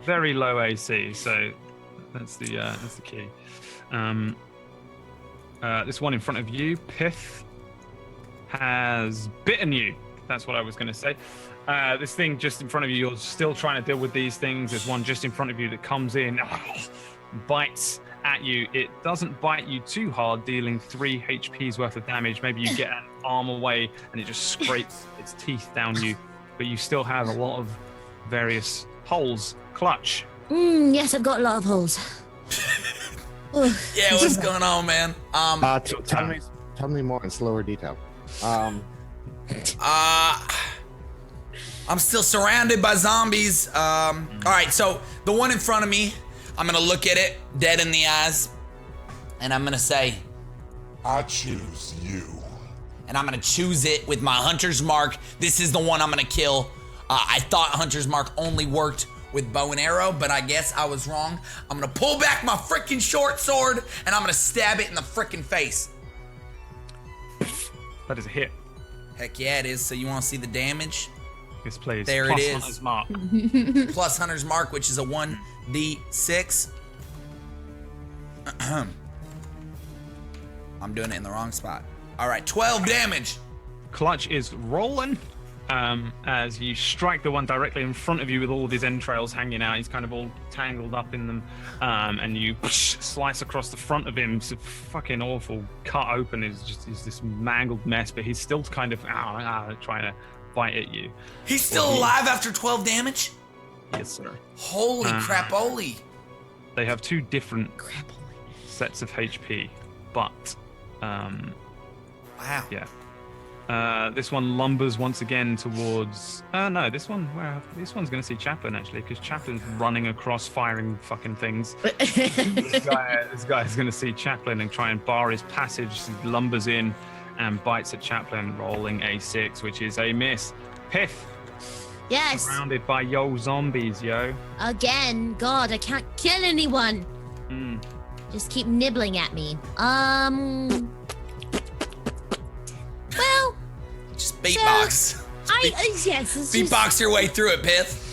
S4: very low AC, so that's the key. This one in front of you, Pith, has bitten you. That's what I was going to say. This thing just in front of you, you're still trying to deal with these things. There's one just in front of you that comes in, bites at you. It doesn't bite you too hard, dealing 3 HP's worth of damage. Maybe you get an arm away and it just scrapes its teeth down you, but you still have a lot of various holes. Clutch.
S5: Yes, I've got a lot of holes.
S2: Yeah, what's going on, man?
S7: Tell me more in slower detail.
S2: I'm still surrounded by zombies. All right, so the one in front of me, I'm gonna look at it dead in the eyes, and I'm gonna say,
S8: I choose you.
S2: and I'm gonna choose it with my Hunter's Mark. This is the one I'm gonna kill. I thought Hunter's Mark only worked with bow and arrow, but I guess I was wrong. I'm gonna pull back my freaking short sword, and I'm gonna stab it in the freaking face.
S4: That is a hit.
S2: Heck yeah, it is. So you wanna see the damage?
S4: This plays
S2: There
S4: plus
S2: it is.
S4: Hunter's Mark.
S2: Plus Hunter's Mark, which is a 1d6. I'm doing it in the wrong spot. All right, 12 damage.
S4: Clutch is rolling as you strike the one directly in front of you with all of his entrails hanging out. He's kind of all tangled up in them, and you slice across the front of him. It's a fucking awful cut open. Is this mangled mess, but he's still kind of trying to bite at you.
S2: He's still alive after 12 damage?
S4: Yes, sir.
S2: Holy crap-oli.
S4: They have 2 different sets of HP. but
S2: Wow.
S4: yeah. This one lumbers once again towards. No, this one's going to see Chaplin actually, because Chaplin's running across, firing fucking things. This guy's going to see Chaplin and try and bar his passage. He lumbers in and bites at Chaplin, rolling a 6, which is a miss. Pith.
S5: Yes.
S4: Surrounded by zombies, yo.
S5: Again, God, I can't kill anyone. Just keep nibbling at me. Well.
S2: Just beatbox. Beatbox your way through it, Pith.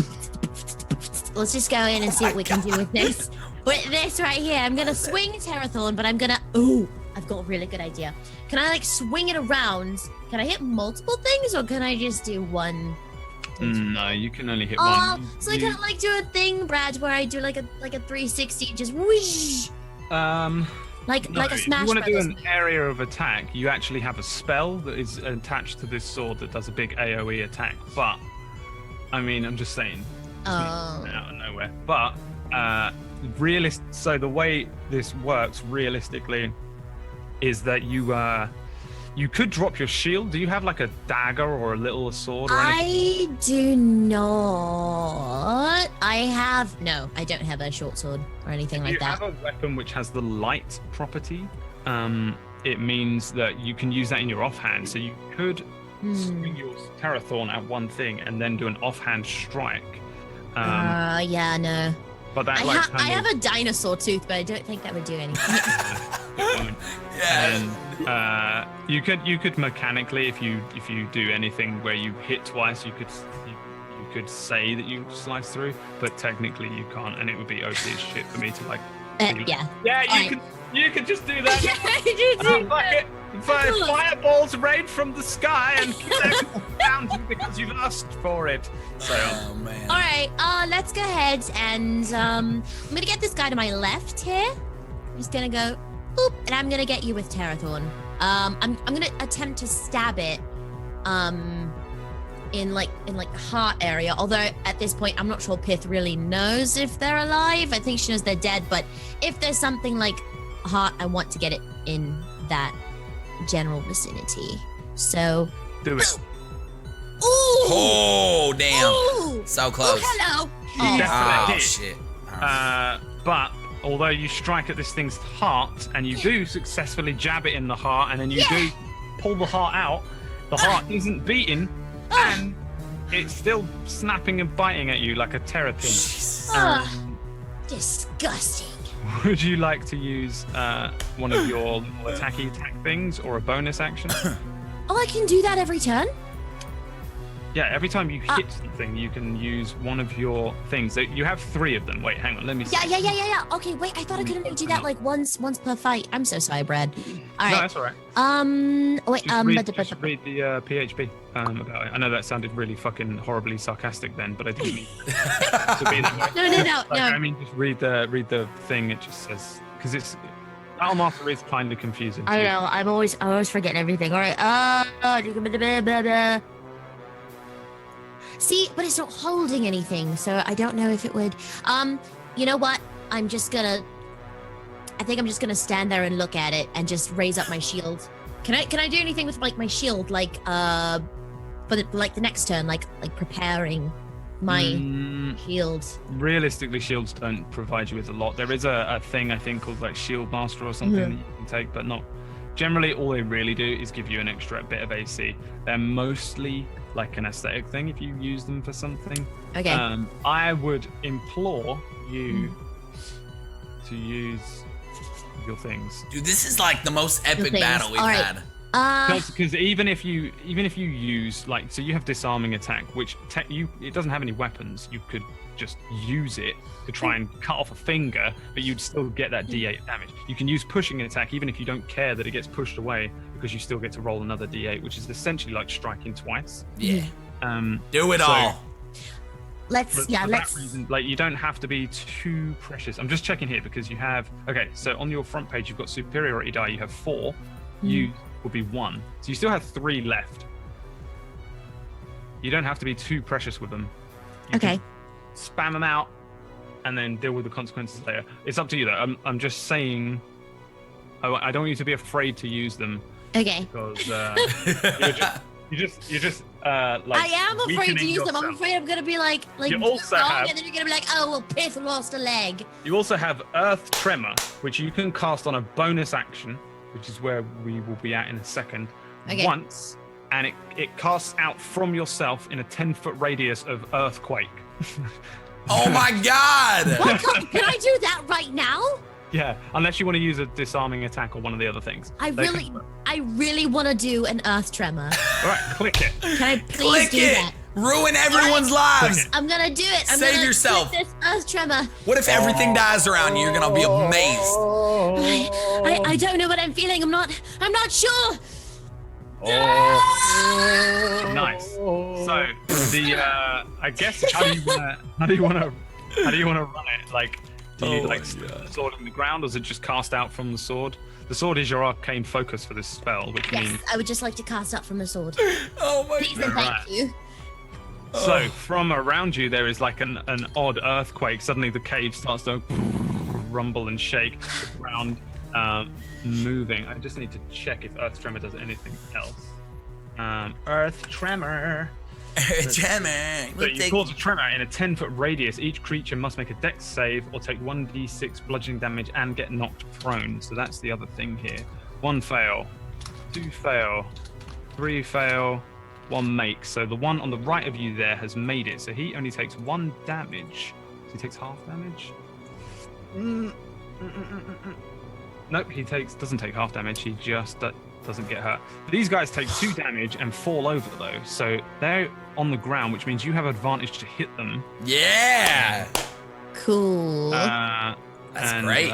S5: Let's just go in and see what we can do with this. With this right here, I'm gonna swing Terrathorn, but I'm gonna. Ooh, I've got a really good idea. Can I like swing it around? Can I hit multiple things, or can I just do one?
S4: No, you can only hit one.
S5: So I kind of like do a thing, Brad, where I do like a 360, just whoosh. Like a Smash
S4: If you want to do
S5: Brothers.
S4: an area of attack, you actually have a spell that is attached to this sword that does a big AoE attack. But, I mean, I'm just saying. Out of nowhere. But, so the way this works realistically is that you could drop your shield. Do you have like a dagger or a little sword or anything?
S5: I do not. No, I don't have a short sword or anything like that.
S4: If you have a weapon which has the light property, it means that you can use that in your offhand. So you could swing your Terrathorn at one thing and then do an offhand strike.
S5: Yeah, no.
S4: But that
S5: I have a dinosaur tooth, but I don't think that would do anything.
S2: Yeah.
S4: And you could mechanically, if you do anything where you hit twice, you could say that you slice through, but technically you can't, and it would be OP as shit for me to like. You can just do that. Fireballs rain from the sky and down to you because you've asked for it. So.
S2: Oh man.
S5: All right, let's go ahead and I'm gonna get this guy to my left here. I'm just gonna go, boop, and I'm gonna get you with Terrathorn. I'm gonna attempt to stab it, in the heart area. Although at this point, I'm not sure Pith really knows if they're alive. I think she knows they're dead. But if there's something like heart, I want to get it in that general vicinity. So
S4: do it.
S5: Ooh!
S2: Oh damn!
S5: Ooh!
S2: So close.
S5: Oh, hello.
S4: Definitely
S2: Oh
S4: hit.
S2: shit!
S4: But although you strike at this thing's heart and you do successfully jab it in the heart, and then you do pull the heart out, the heart isn't beating, and it's still snapping and biting at you like a terrapin.
S5: Disgusting.
S4: Would you like to use one of your little attack things or a bonus action?
S5: Oh, I can do that every turn?
S4: Yeah, every time you hit something, you can use one of your things. You have 3 of them. Wait, hang on, let me see.
S5: Yeah. Okay, wait, I thought I could only do that like once per fight. I'm so sorry, Brad. All right.
S4: No, that's all right.
S5: Wait,
S4: Just read the PHP about it. I know that sounded really fucking horribly sarcastic then, but I didn't mean to be that way.
S5: No.
S4: I mean, just read the thing. It just says, because it's Almaster is kind of confusing.
S5: I know. I'm always forgetting everything. All right. See, but it's not holding anything, so I don't know if it would. You know what? I think I'm just gonna stand there and look at it and just raise up my shield. Can I do anything with like my shield, like for the next turn, like preparing my shield?
S4: Realistically, shields don't provide you with a lot. There is a thing I think called like Shield Master or something that you can take, but not. Generally, all they really do is give you an extra bit of AC. They're mostly like an aesthetic thing if you use them for something.
S5: Okay.
S4: I would implore you to use your things.
S2: Dude, this is like the most epic
S5: things.
S2: battle we've
S5: All right.
S2: had.
S4: Because even if you use like, so you have disarming attack, which it doesn't have any weapons. You could just use it to try and cut off a finger, but you'd still get that D8 damage. You can use pushing attack even if you don't care that it gets pushed away, because you still get to roll another D8, which is essentially like striking twice.
S2: Yeah. Do it all.
S5: Let's.
S4: That reason, like, you don't have to be too precious. I'm just checking here because you have. Okay, so on your front page you've got superiority die. You have 4. You will be 1. So you still have 3 left. You don't have to be too precious with them. You
S5: Okay.
S4: Spam them out and then deal with the consequences later. It's up to you though. I'm just saying, I don't want you to be afraid to use them.
S5: Okay.
S4: Because you're just like.
S5: I am afraid to
S4: weakening
S5: use them. I'm
S4: yourself.
S5: afraid I'm gonna be like
S4: You also
S5: wrong,
S4: have-
S5: and then you're gonna be like, oh well, Pith lost a leg.
S4: You also have Earth Tremor, which you can cast on a bonus action, which is where we will be at in a second.
S5: Okay.
S4: Once, and it casts out from yourself in a 10-foot radius of earthquake.
S2: Oh my god!
S5: What? Can I do that right now?
S4: Yeah, unless you want to use a disarming attack or one of the other things.
S5: I really want to do an earth tremor.
S4: All right, click it.
S5: Can I please
S2: Click
S5: do
S2: it!
S5: that?
S2: Ruin everyone's lives!
S5: I'm gonna do it. I'm
S2: Save
S5: gonna
S2: yourself.
S5: click this earth tremor.
S2: What if everything dies around you? You're gonna be amazed.
S5: I don't know what I'm feeling. I'm not sure.
S4: Nice. So the I guess how do you wanna run it? Like, do you stick the sword in the ground, or is it just cast out from the sword? The sword is your arcane focus for this spell, which
S5: Yes,
S4: means.
S5: I would just like to cast up from the sword.
S2: Oh my
S5: Please and
S4: Right.
S5: thank you.
S4: So from around you, there is like an odd earthquake. Suddenly, the cave starts to rumble and shake. The ground moving. I just need to check if Earth Tremor does anything else. Earth Tremor.
S2: Tremor.
S4: So you cause a tremor in a 10-foot radius. Each creature must make a dex save or take 1d6 bludgeoning damage and get knocked prone. So that's the other thing here. 1 fail, 2 fail, 3 fail, 1 make. So the one on the right of you there has made it. So he only takes 1 damage. So he takes half damage. Nope, he doesn't take half damage. He just doesn't get hurt. These guys take 2 damage and fall over though. So they're on the ground, which means you have advantage to hit them.
S2: Yeah!
S5: Cool.
S2: That's great.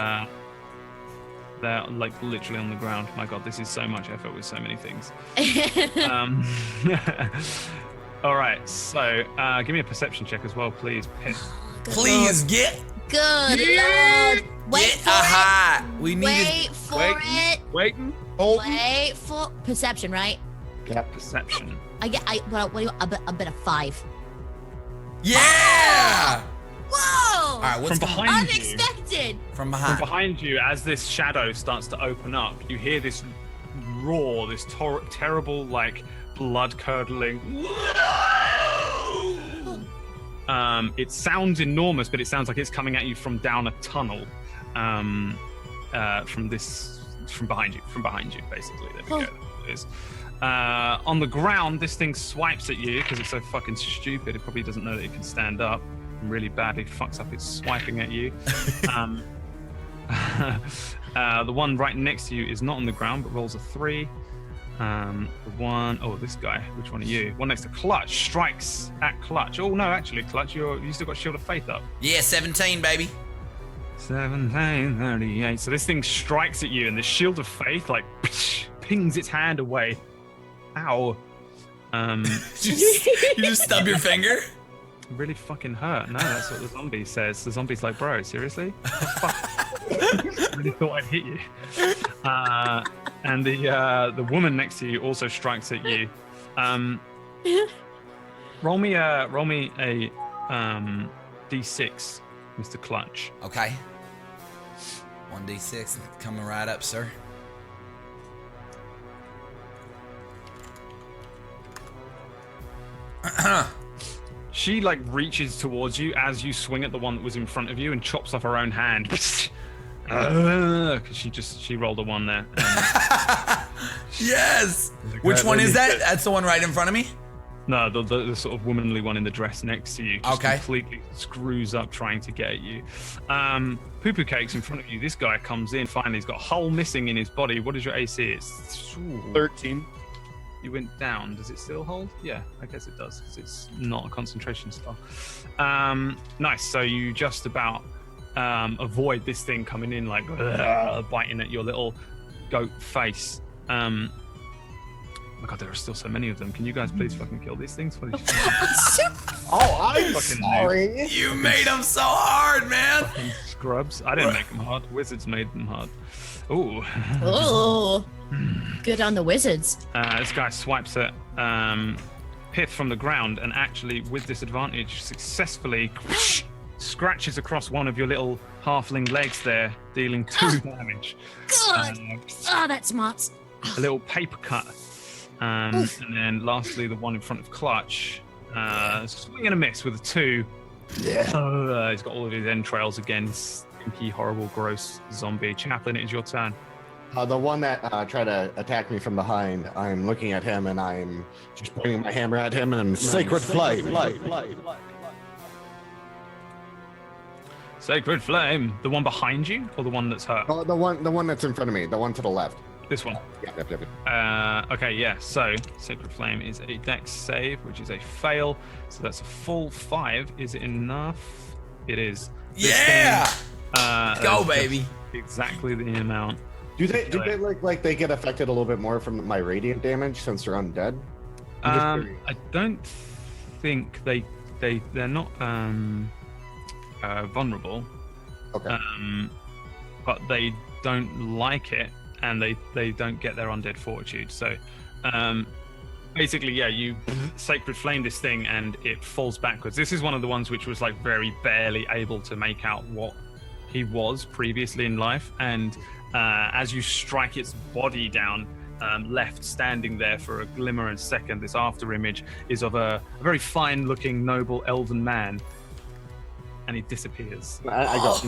S4: They're like literally on the ground. My God, this is so much effort with so many things. All right, so give me a perception check as well, please, Pith.
S2: Please get
S5: Good Lord. Wait
S2: get
S5: for
S2: a
S5: it.
S2: high. We need
S5: Wait for it.
S4: Waiting.
S5: Wait for perception, right?
S7: Yep.
S4: Perception.
S5: What do you, a bit of 5.
S2: Yeah!
S5: Whoa!
S2: All right, what's
S4: From behind you.
S5: Unexpected.
S2: From
S4: From
S2: behind?
S4: behind you, as this shadow starts to open up, you hear this roar, this terrible, like, blood-curdling. It sounds enormous, but it sounds like it's coming at you from down a tunnel. From behind you, basically. There we go. It is. On the ground, this thing swipes at you because it's so fucking stupid. It probably doesn't know that it can stand up. Really badly fucks up its swiping at you. The one right next to you is not on the ground, but rolls a 3. This guy, which one are you? One next to Clutch strikes at Clutch. Oh no, actually, Clutch, you still got Shield of Faith up.
S2: Yeah, 17, baby.
S4: 1738. So this thing strikes at you, and the Shield of Faith like pings its hand away. Ow.
S2: You just stub your finger?
S4: Really fucking hurt. No, that's what the zombie says. The zombie's like, bro, seriously? I really thought I'd hit you. And the woman next to you also strikes at you. Roll me a d6, Mr. Clutch.
S2: Okay. 1d6 coming right up, sir.
S4: She like reaches towards you as you swing at the one that was in front of you and chops off her own hand. Because she rolled a 1 there.
S2: Yes. Which one is that? That's the one right in front of me?
S4: No, the sort of womanly one in the dress next to you. Just
S2: Okay.
S4: completely screws up trying to get at you. Poo-poo Cake's in front of you. This guy comes in. Finally, he's got a hole missing in his body. What is your AC? It's
S3: 13.
S4: You went down. Does it still hold? Yeah, I guess it does because it's not a concentration spell. Nice. So you just about avoid this thing coming in like biting at your little goat face. Oh my God, there are still so many of them. Can you guys please fucking kill these things? What
S7: I'm
S4: Fucking
S7: sorry.
S2: You made them so hard, man.
S4: fucking scrubs? I didn't make them hard. Wizards made them hard. Ooh.
S5: Oh, good on the wizards.
S4: This guy swipes at Pith from the ground and actually, with disadvantage, successfully scratches across one of your little halfling legs there, dealing 2 damage.
S5: God. That's smart.
S4: A little paper cut. And then lastly, the one in front of Clutch. Swing and a miss with a 2. Yeah. He's got all of his entrails again. Stinky, horrible, gross zombie. Chaplain, it is your turn.
S7: The one that tried to attack me from behind, I'm looking at him and I'm just pointing my hammer at him and I'm Sacred Flame.
S4: Sacred Flame. The one behind you or the one that's hurt?
S7: Oh, the one that's in front of me, the one to the left.
S4: This one?
S7: Yep.
S4: Okay, yeah. So Sacred Flame is a dex save, which is a fail. So that's a full 5. Is it enough? It is.
S2: Yeah! Go, baby.
S4: Exactly the amount.
S7: Do they look like they get affected a little bit more from my radiant damage since they're undead?
S4: I don't think they're not vulnerable.
S7: Okay.
S4: But they don't like it, and they don't get their undead fortitude. So basically, yeah, you Sacred Flame this thing and it falls backwards. This is one of the ones which was like very barely able to make out what he was previously in life, and as you strike its body down, left standing there for a glimmer and second, this after image is of a very fine looking noble elven man, and he disappears.
S7: I got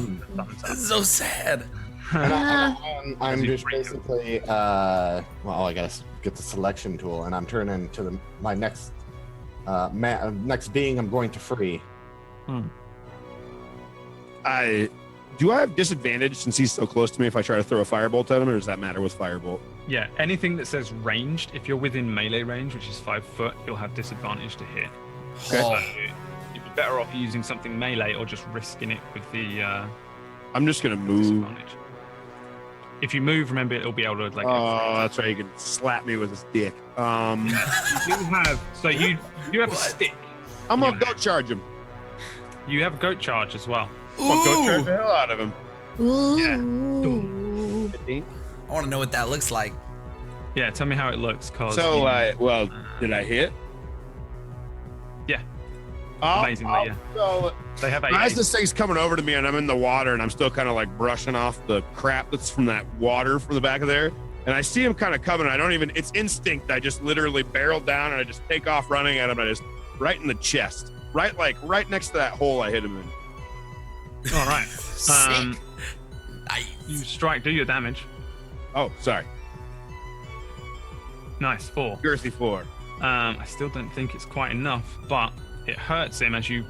S2: this is so sad.
S7: I'm just basically I gotta get the selection tool and I'm turning to my next next being I'm going to free.
S3: Do I have disadvantage since he's so close to me if I try to throw a firebolt at him, or does that matter with firebolt?
S4: Yeah, anything that says ranged, if you're within melee range, which is 5 foot, you'll have disadvantage to hit.
S3: Okay.
S4: So you'd be better off using something melee or just risking it with the
S3: I'm just gonna move.
S4: disadvantage. If you move, remember it'll be able to like.
S3: Oh, that's right. You can slap me with his dick.
S4: You have you have a stick.
S3: I'm gonna goat charge him.
S4: You have goat charge as well.
S3: I'm gonna goat charge the hell out of him.
S5: Ooh.
S3: Yeah.
S2: I want to know what that looks like.
S4: Yeah, tell me how it looks. Cause
S3: did I hit?
S4: Yeah. Amazingly, yeah.
S3: So,
S4: they have
S3: as this thing's coming over to me and I'm in the water and I'm still kind of like brushing off the crap that's from that water from the back of there, and I see him kind of coming. It's instinct. I just literally barrel down and I just take off running at him. I just right in the chest, right next to that hole I hit him in.
S4: All right. You strike. Do your damage.
S3: Oh, sorry.
S4: Nice 4.
S3: Girthy 4.
S4: I still don't think it's quite enough, but it hurts him as you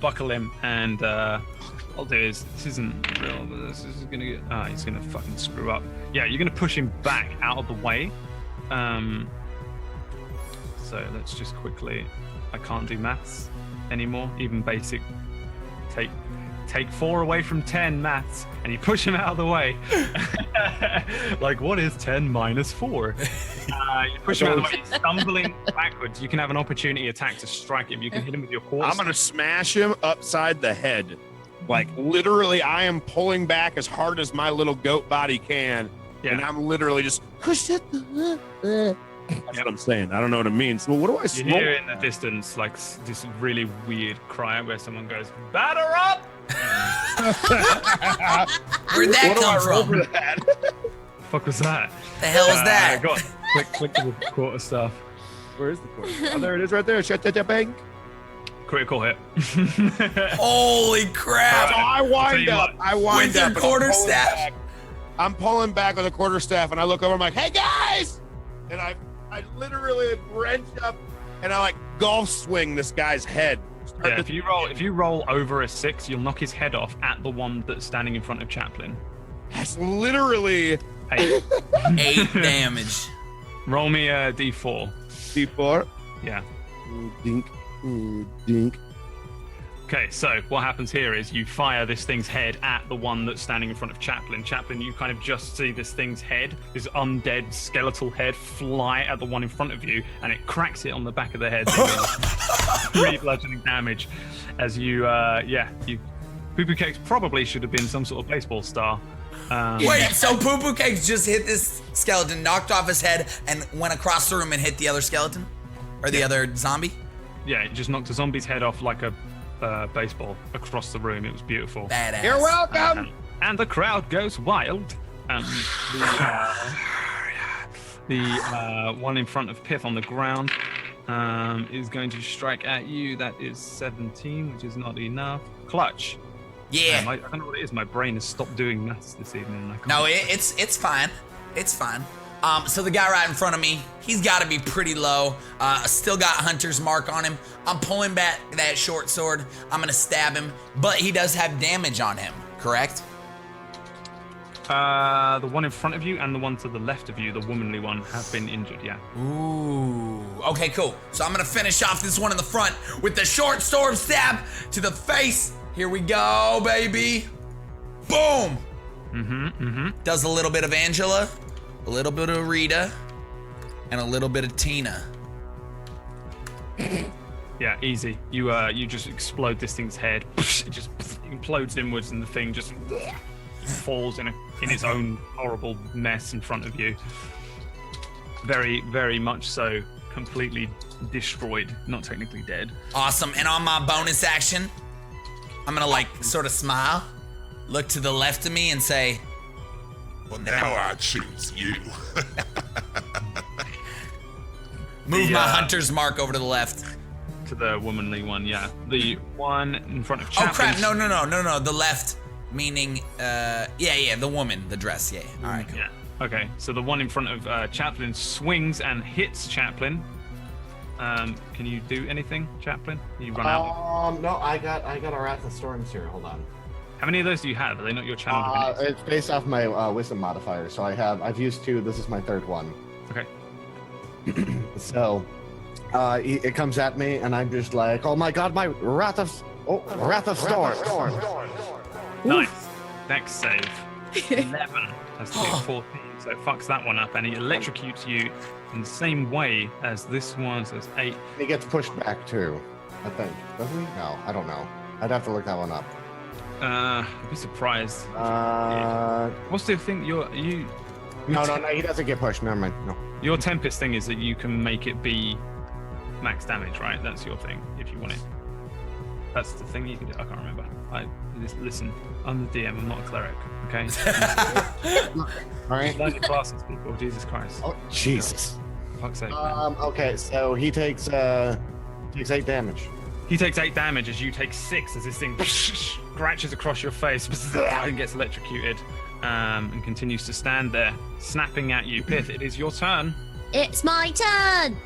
S4: buckle him, and I'll do is this isn't real, but this is gonna get. He's gonna fucking screw up. Yeah, you're gonna push him back out of the way. So let's just quickly. I can't do maths anymore, even basic. Take 4 away from 10 maths, and you push him out of the way. Like, what is 10 minus 4? You push him out of the way, he's stumbling backwards. You can have an opportunity attack to strike him. You can hit him with your quarter.
S3: I'm going to smash him upside the head. Like, literally, I am pulling back as hard as my little goat body can. Yeah. And I'm literally just, that's what I'm saying. I don't know what it means. Well, what do I smoke?
S4: You hear in the distance, like, this really weird cry where someone goes, batter up!
S2: Where'd that come from?
S4: Fuck was that?
S2: The hell is that?
S4: I got click the quarter staff.
S3: Where is the quarter? Oh, there it is right there. Shut that bang.
S4: Critical hit.
S2: Holy crap.
S3: So I wind up.
S2: With your quarter staff?
S3: I'm pulling back with a quarter staff, and I look over. I'm like, "Hey guys!" And I literally wrench up, and I like golf swing this guy's head.
S4: Yeah, if you roll over a 6, you'll knock his head off at the one that's standing in front of Chaplain.
S3: That's literally
S4: 8.
S2: 8 damage.
S4: Roll me a d4.
S3: D4.
S4: Yeah.
S3: Dink. Dink.
S4: Okay, so what happens here is you fire this thing's head at the one that's standing in front of Chaplain. Chaplain, you kind of just see this thing's head, this undead skeletal head, fly at the one in front of you, and it cracks it on the back of the head. 3 bludgeoning damage. As you, Poo Poo Cakes probably should have been some sort of baseball star.
S2: Wait, so Poo Poo Cakes just hit this skeleton, knocked off his head, and went across the room and hit the other skeleton? Or the other zombie?
S4: Yeah, it just knocked a zombie's head off like a baseball across the room. It was beautiful.
S2: Badass.
S6: You're welcome.
S4: And the crowd goes wild. The one in front of Pith on the ground is going to strike at you. That is 17, which is not enough. Clutch.
S2: Yeah.
S4: I don't know what it is. My brain has stopped doing maths this evening.
S2: No, it's fine. It's fine. So the guy right in front of me, he's got to be pretty low. Still got Hunter's mark on him. I'm pulling back that short sword. I'm gonna stab him, but he does have damage on him, correct?
S4: The one in front of you and the one to the left of you, the womanly one, have been injured, yeah.
S2: Ooh. Okay, cool. So I'm gonna finish off this one in the front with the short sword stab to the face. Here we go, baby. Boom. Does a little bit of Angela, a little bit of Rita, and a little bit of Tina.
S4: Yeah, easy. You just explode this thing's head. It just implodes inwards, and the thing just falls in its own horrible mess in front of you. Very, very much so. Completely destroyed. Not technically dead.
S2: Awesome. And on my bonus action, I'm gonna like sort of smile, look to the left of me, and say,
S8: Well, now I choose you.
S2: move my hunter's mark over to the left.
S4: To the womanly one, yeah. The one in front of Chaplin.
S2: Oh crap! No. The left, meaning, yeah, the woman, the dress, yeah. All right, cool.
S4: Yeah. Okay, so the one in front of Chaplin swings and hits Chaplin. Can you do anything, Chaplin? Can you run out?
S7: No, I got a Wrath of Storms here. Hold on.
S4: How many of those do you have? Are they not your channel?
S7: It's based off my wisdom modifier, so I've used 2. This is my 3rd one.
S4: Okay.
S7: So, it comes at me, and I'm just like, oh my god, my Wrath of Storms.
S4: Nice. Dex save. 11. That's 14. So it fucks that one up, and he electrocutes you in the same way as this one. So it's 8.
S7: He gets pushed back too, I think. Doesn't he? No, I don't know. I'd have to look that one up.
S4: I'd be surprised. What's the thing? No,
S7: he doesn't get pushed. Never mind. No.
S4: Your Tempest thing is that you can make it be max damage, right? That's your thing, if you want it. That's the thing you can do. I can't remember. Listen, I'm the DM. I'm not a cleric. Okay.
S7: All right.
S4: Learn your classes, people. Jesus Christ.
S7: Oh, Jesus.
S4: Fuck's sake.
S7: Okay, so he takes 8 damage.
S4: He takes 8 damage as you take 6 as this thing scratches across your face and gets electrocuted, and continues to stand there, snapping at you. Pith, it is your turn.
S5: It's my turn.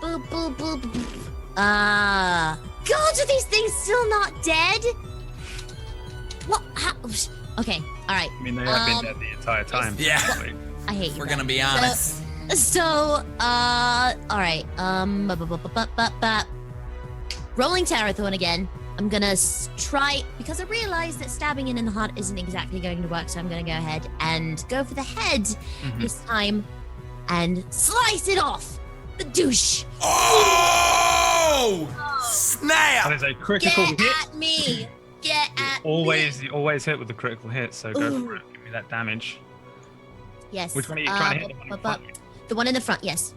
S5: Boop, boop, boop, boop. God, are these things still not dead? What? Okay, all right.
S4: I mean, they have been dead the entire time.
S2: Yeah.
S5: I hate you.
S2: We're gonna be honest.
S5: So, all right. Rolling Terrathorn again. I'm gonna try, because I realize that stabbing in the heart isn't exactly going to work, so I'm gonna go ahead and go for the head this time and slice it off. The douche.
S2: Oh! Snap!
S4: That is a critical hit.
S5: Get at me. Get at me.
S4: You always hit with the critical hit, so go for it. Give me that damage.
S5: Yes.
S4: Which one are you trying to hit?
S5: The one in the front, yes.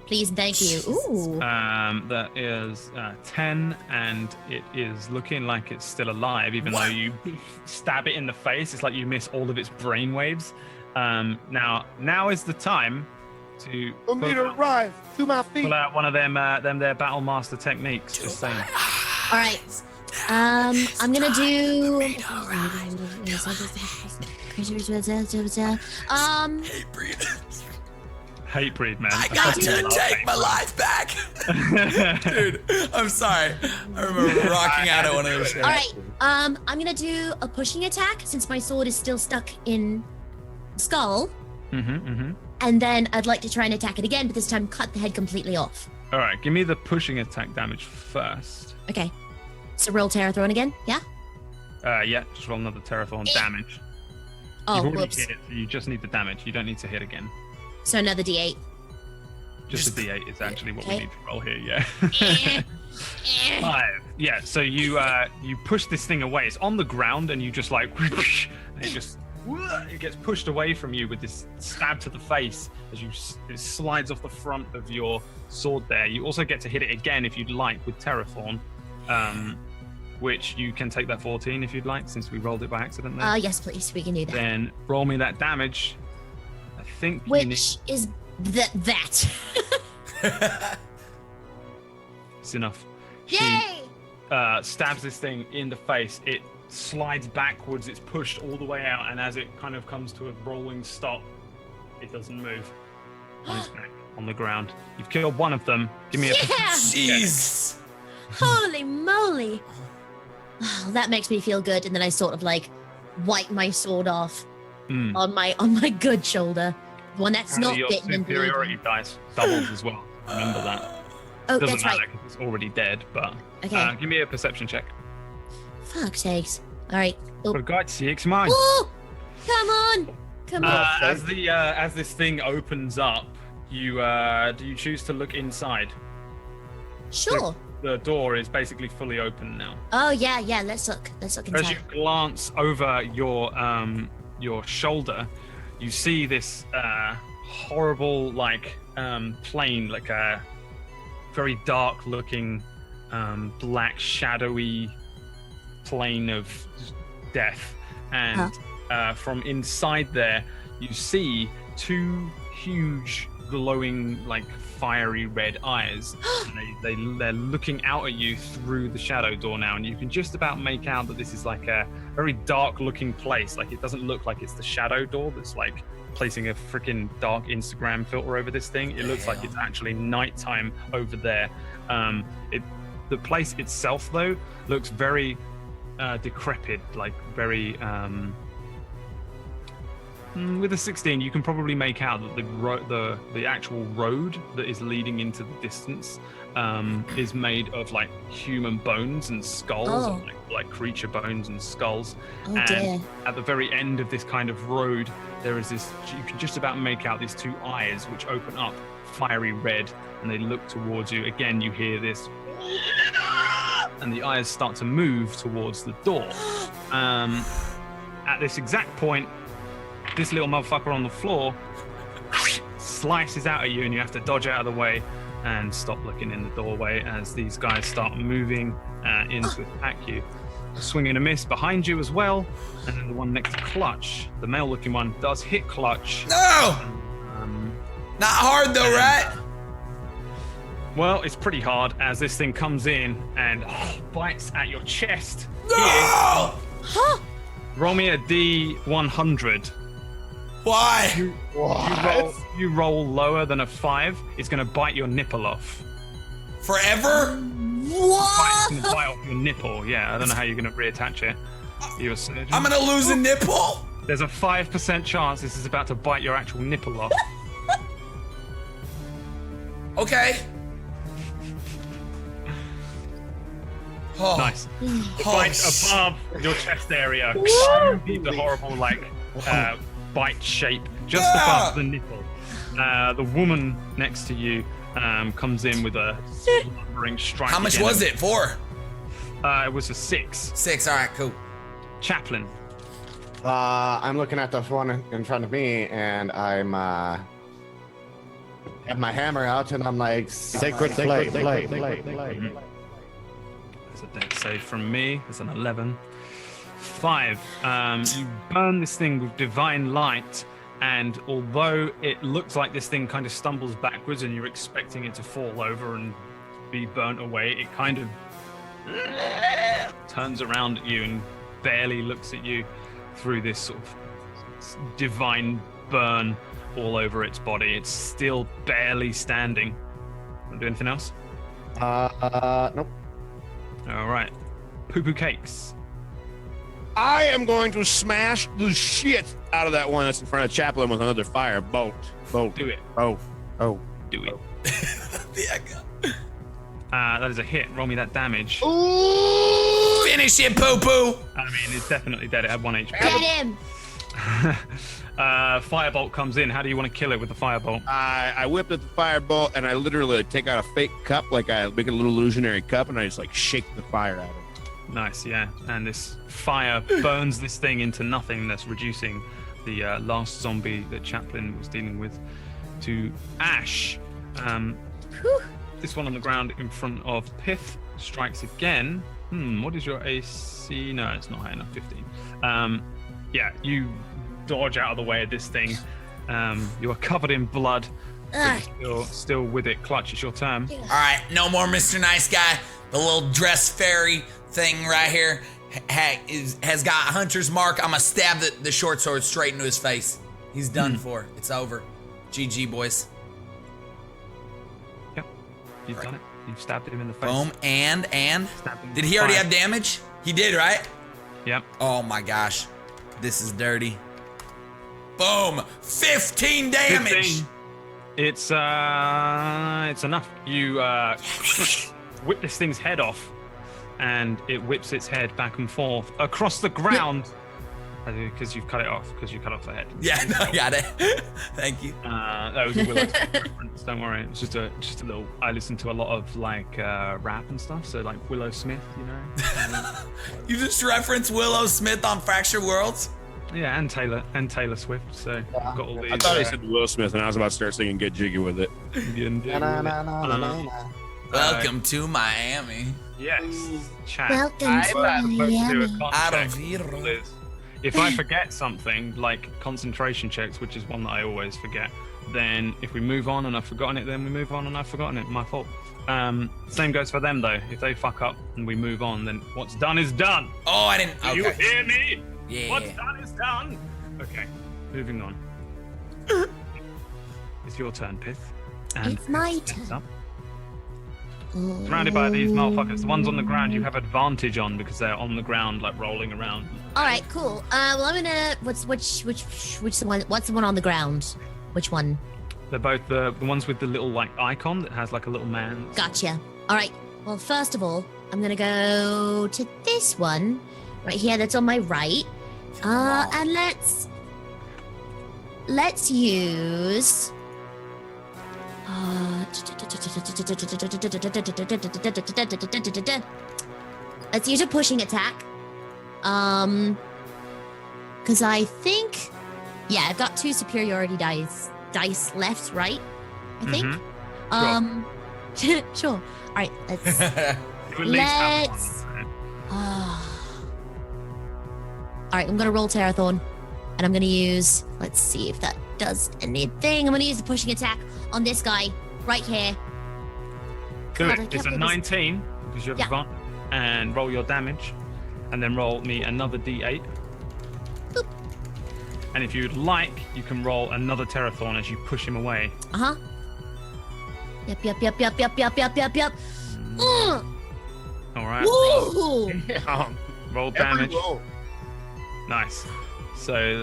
S5: Please and thank you. Ooh.
S4: That is 10, and it is looking like it's still alive, even though you stab it in the face. It's like you miss all of its brain waves. Now is the time to
S6: rise to my feet.
S4: Pull out one of them their battle master techniques. Just saying.
S5: All right. I'm gonna do.
S4: Hatebreed, man.
S2: I got to take my life back. Dude, I'm sorry. I remember rocking out at one of those shows.
S5: All right. I'm gonna do a pushing attack since my sword is still stuck in skull. And then I'd like to try and attack it again, but this time cut the head completely off.
S4: All right, give me the pushing attack damage first.
S5: Okay. So roll Terrathorn again, yeah?
S4: Yeah, just roll another Terrathorn damage.
S5: Oh,
S4: You've already
S5: whoops.
S4: hit it, so you just need the damage. You don't need to hit again.
S5: So another D8.
S4: Just a D8 is actually what we
S5: Okay.
S4: need to roll here, yeah. 5. Yeah, so you push this thing away. It's on the ground, and you just like, and it gets pushed away from you with this stab to the face as it slides off the front of your sword there. You also get to hit it again if you'd like with Terrathorn. which you can take that 14 if you'd like, since we rolled it by accident there.
S5: Yes, please. We can do that.
S4: Then roll me that damage. I think
S5: Which is that.
S4: It's enough.
S5: Yay!
S4: Stabs this thing in the face. It slides backwards. It's pushed all the way out, and as it kind of comes to a rolling stop, it doesn't move. On its back, on the ground. You've killed one of them. Give me a.
S2: Jeez.
S5: Holy moly! Oh, that makes me feel good. And then I sort of like wipe my sword off on my good shoulder, the one that's not
S4: your
S5: bitten and bleeding.
S4: superiority dice doubles as well. Remember that.
S5: Oh,
S4: Doesn't
S5: that's
S4: matter
S5: right.
S4: because it's already dead. But
S5: Okay.
S4: give me a perception check.
S5: Fuck sakes! All right. Oh.
S4: For God's sake, come on.
S5: Oh, come on!
S4: As this thing opens up, you do you choose to look inside?
S5: Sure.
S4: The door is basically fully open now.
S5: Oh yeah. Let's look. Let's look
S4: As
S5: inside.
S4: you glance over your shoulder, you see this horrible plane, like a very dark looking black shadowy plane of death, and from inside there you see two huge glowing fiery red eyes. And they're looking out at you through the shadow door now, and you can just about make out that this is like a very dark looking place. Like, it doesn't look like it's the shadow door that's like placing a freaking dark Instagram filter over this thing. It looks like it's actually nighttime over there. The place itself though looks very decrepit, like very with a 16 you can probably make out that the actual road that is leading into the distance is made of like human bones and skulls, and, like creature bones and skulls. And
S5: dear.
S4: At the very end of this kind of road there is this, you can just about make out these two eyes which open up fiery red, and they look towards you. Again, you hear this and the eyes start to move towards the door. At this exact point, this little motherfucker on the floor slices out at you, and you have to dodge out of the way and stop looking in the doorway as these guys start moving in to attack you. A swing and a miss behind you as well, and then the one next to Clutch, the male-looking one, does hit Clutch.
S2: No! Not hard though, right?
S4: Well, it's pretty hard as this thing comes in and bites at your chest.
S2: No!
S4: Roll me a D100.
S2: Why?
S4: You roll lower than a 5, it's going to bite your nipple off.
S2: Forever?
S5: What?
S4: It's going to bite off your nipple. Yeah, I don't know how you're going to reattach it. You're a surgeon.
S2: I'm gonna lose a nipple?
S4: There's a 5% chance this is about to bite your actual nipple off.
S2: Okay. Oh.
S4: Nice.
S2: Oh,
S4: Bite above your chest area. The horrible, bite shape just above the nipple. The woman next to you comes in with a lumbering strike.
S2: How much was it for?
S4: It was a 6.
S2: 6, all right, cool.
S4: Chaplain.
S7: I'm looking at the one in front of me, and I'm have my hammer out, and I'm like, sacred flame.
S4: That's a dex save from me. That's an 11. 5. You burn this thing with divine light, and although it looks like this thing kind of stumbles backwards and you're expecting it to fall over and be burnt away, it kind of turns around at you and barely looks at you through this sort of divine burn all over its body. It's still barely standing. Want to do anything else?
S7: Nope.
S4: All right. Poo-poo cakes.
S3: I am going to smash the shit out of that one that's in front of Chaplain with another fire bolt.
S4: Do it.
S3: Oh.
S4: Do it.
S2: Yeah,
S4: That is a hit. Roll me that damage.
S2: ooh, finish it, poo-poo.
S4: I mean, it's definitely dead. It had 1 HP.
S5: Get him!
S4: Firebolt comes in. How do you want to kill it with the firebolt?
S3: I whipped at the firebolt, and I literally take out a fake cup, like I make a little illusionary cup, and I just shake the fire out of it.
S4: Nice, yeah. And this fire burns this thing into nothingness, reducing the last zombie that Chaplain was dealing with to ash. This one on the ground in front of Pith strikes again. What is your AC? No, it's not high enough. 15. Yeah, you dodge out of the way of this thing. You are covered in blood. You're still with it. Clutch, it's your turn.
S2: All right, no more Mr. Nice Guy. The little dress fairy thing right here has got Hunter's mark. I'm gonna stab the short sword straight into his face. He's done for. It's over. GG, boys.
S4: Yep, you've done it. You've stabbed him in the face.
S2: Boom, and did he already have damage? He did, right?
S4: Yep.
S2: Oh my gosh, this is dirty. Boom, 15 damage.
S4: 15. It's enough. You whip this thing's head off, and it whips its head back and forth across the ground. Because you've cut it off. Because you cut off the head.
S2: Yeah, no, I got it. Thank you.
S4: That was a Willow Smith reference. Don't worry. It's just a little. I listen to a lot of like rap and stuff. So like Willow Smith, you know.
S2: You just reference Willow Smith on Fractured Worlds.
S4: Yeah, and Taylor Swift. So I've got all these.
S3: I thought he said Will Smith, and I was about to start singing "Get Jiggy with It."
S2: Welcome to Miami.
S4: Yes. Chat.
S5: Welcome to Miami.
S4: If I forget something, like concentration checks, which is one that I always forget, then if we move on and I've forgotten it, then we move on and I've forgotten it. My fault. Same goes for them, though. If they fuck up and we move on, then what's done is done.
S2: Oh, I didn't.
S4: Do you hear me?
S2: Yeah.
S4: What's done is done. Okay, moving on. It's your turn, Pith. And
S5: It's my turn.
S4: up. Surrounded by these motherfuckers. The ones on the ground you have advantage on because they're on the ground, like rolling around.
S5: All right, cool. Well, I'm gonna. Which one? What's the one on the ground? Which one?
S4: They're both the ones with the little like icon that has like a little man.
S5: Gotcha. All right. Well, first of all, I'm gonna go to this one right here. That's on my right. And let's use. Let's use a pushing attack. Because I think, yeah, I've got 2 superiority dice left, right? I think. Sure. All right, let's. All right, I'm gonna roll Terrathorn, and I'm gonna use. Let's see if that does anything. I'm gonna use the pushing attack on this guy right here.
S4: Do it. It's a 19 because you have advantage, and roll your damage, and then roll me another d8.
S5: Boop.
S4: And if you'd like, you can roll another Terrathorn as you push him away.
S5: Yep.
S4: All right.
S5: Woo!
S4: Roll damage. Nice. So that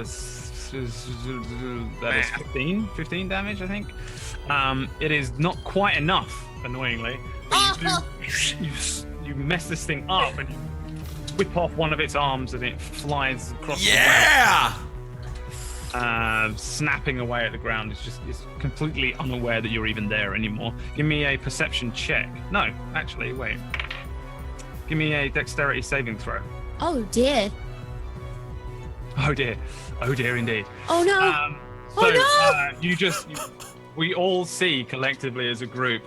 S4: is 15 damage, I think. It is not quite enough, annoyingly. But you mess this thing up and you whip off one of its arms and it flies across the ground. Snapping away at the ground. It's completely unaware that you're even there anymore. Give me a perception check. No, actually, wait. Give me a dexterity saving throw.
S5: Oh dear.
S4: Oh dear. Oh dear indeed.
S5: Oh no.
S4: We all see collectively as a group,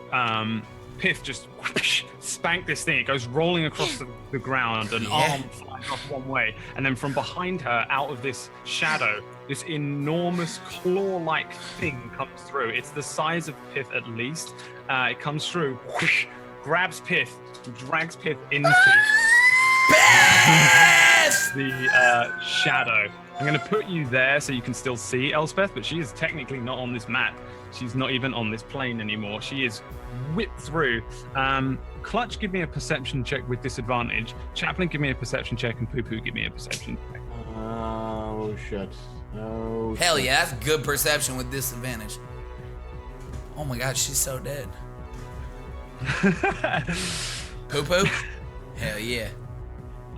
S4: Pith just whoosh, spank this thing. It goes rolling across the ground, an arm flies off one way, and then from behind her, out of this shadow, this enormous claw-like thing comes through. It's the size of Pith at least. It comes through, whoosh, grabs Pith, drags Pith into the shadow. I'm going to put you there so you can still see Elspeth, but she is technically not on this map. She's not even on this plane anymore. She is whipped through. Clutch, give me a perception check with disadvantage. Chaplain, give me a perception check, and Poo Poo, give me a perception check.
S7: Oh shit. Oh.
S2: Hell yeah, that's good perception with disadvantage. Oh my god, she's so dead. Poo Poo? Hell yeah.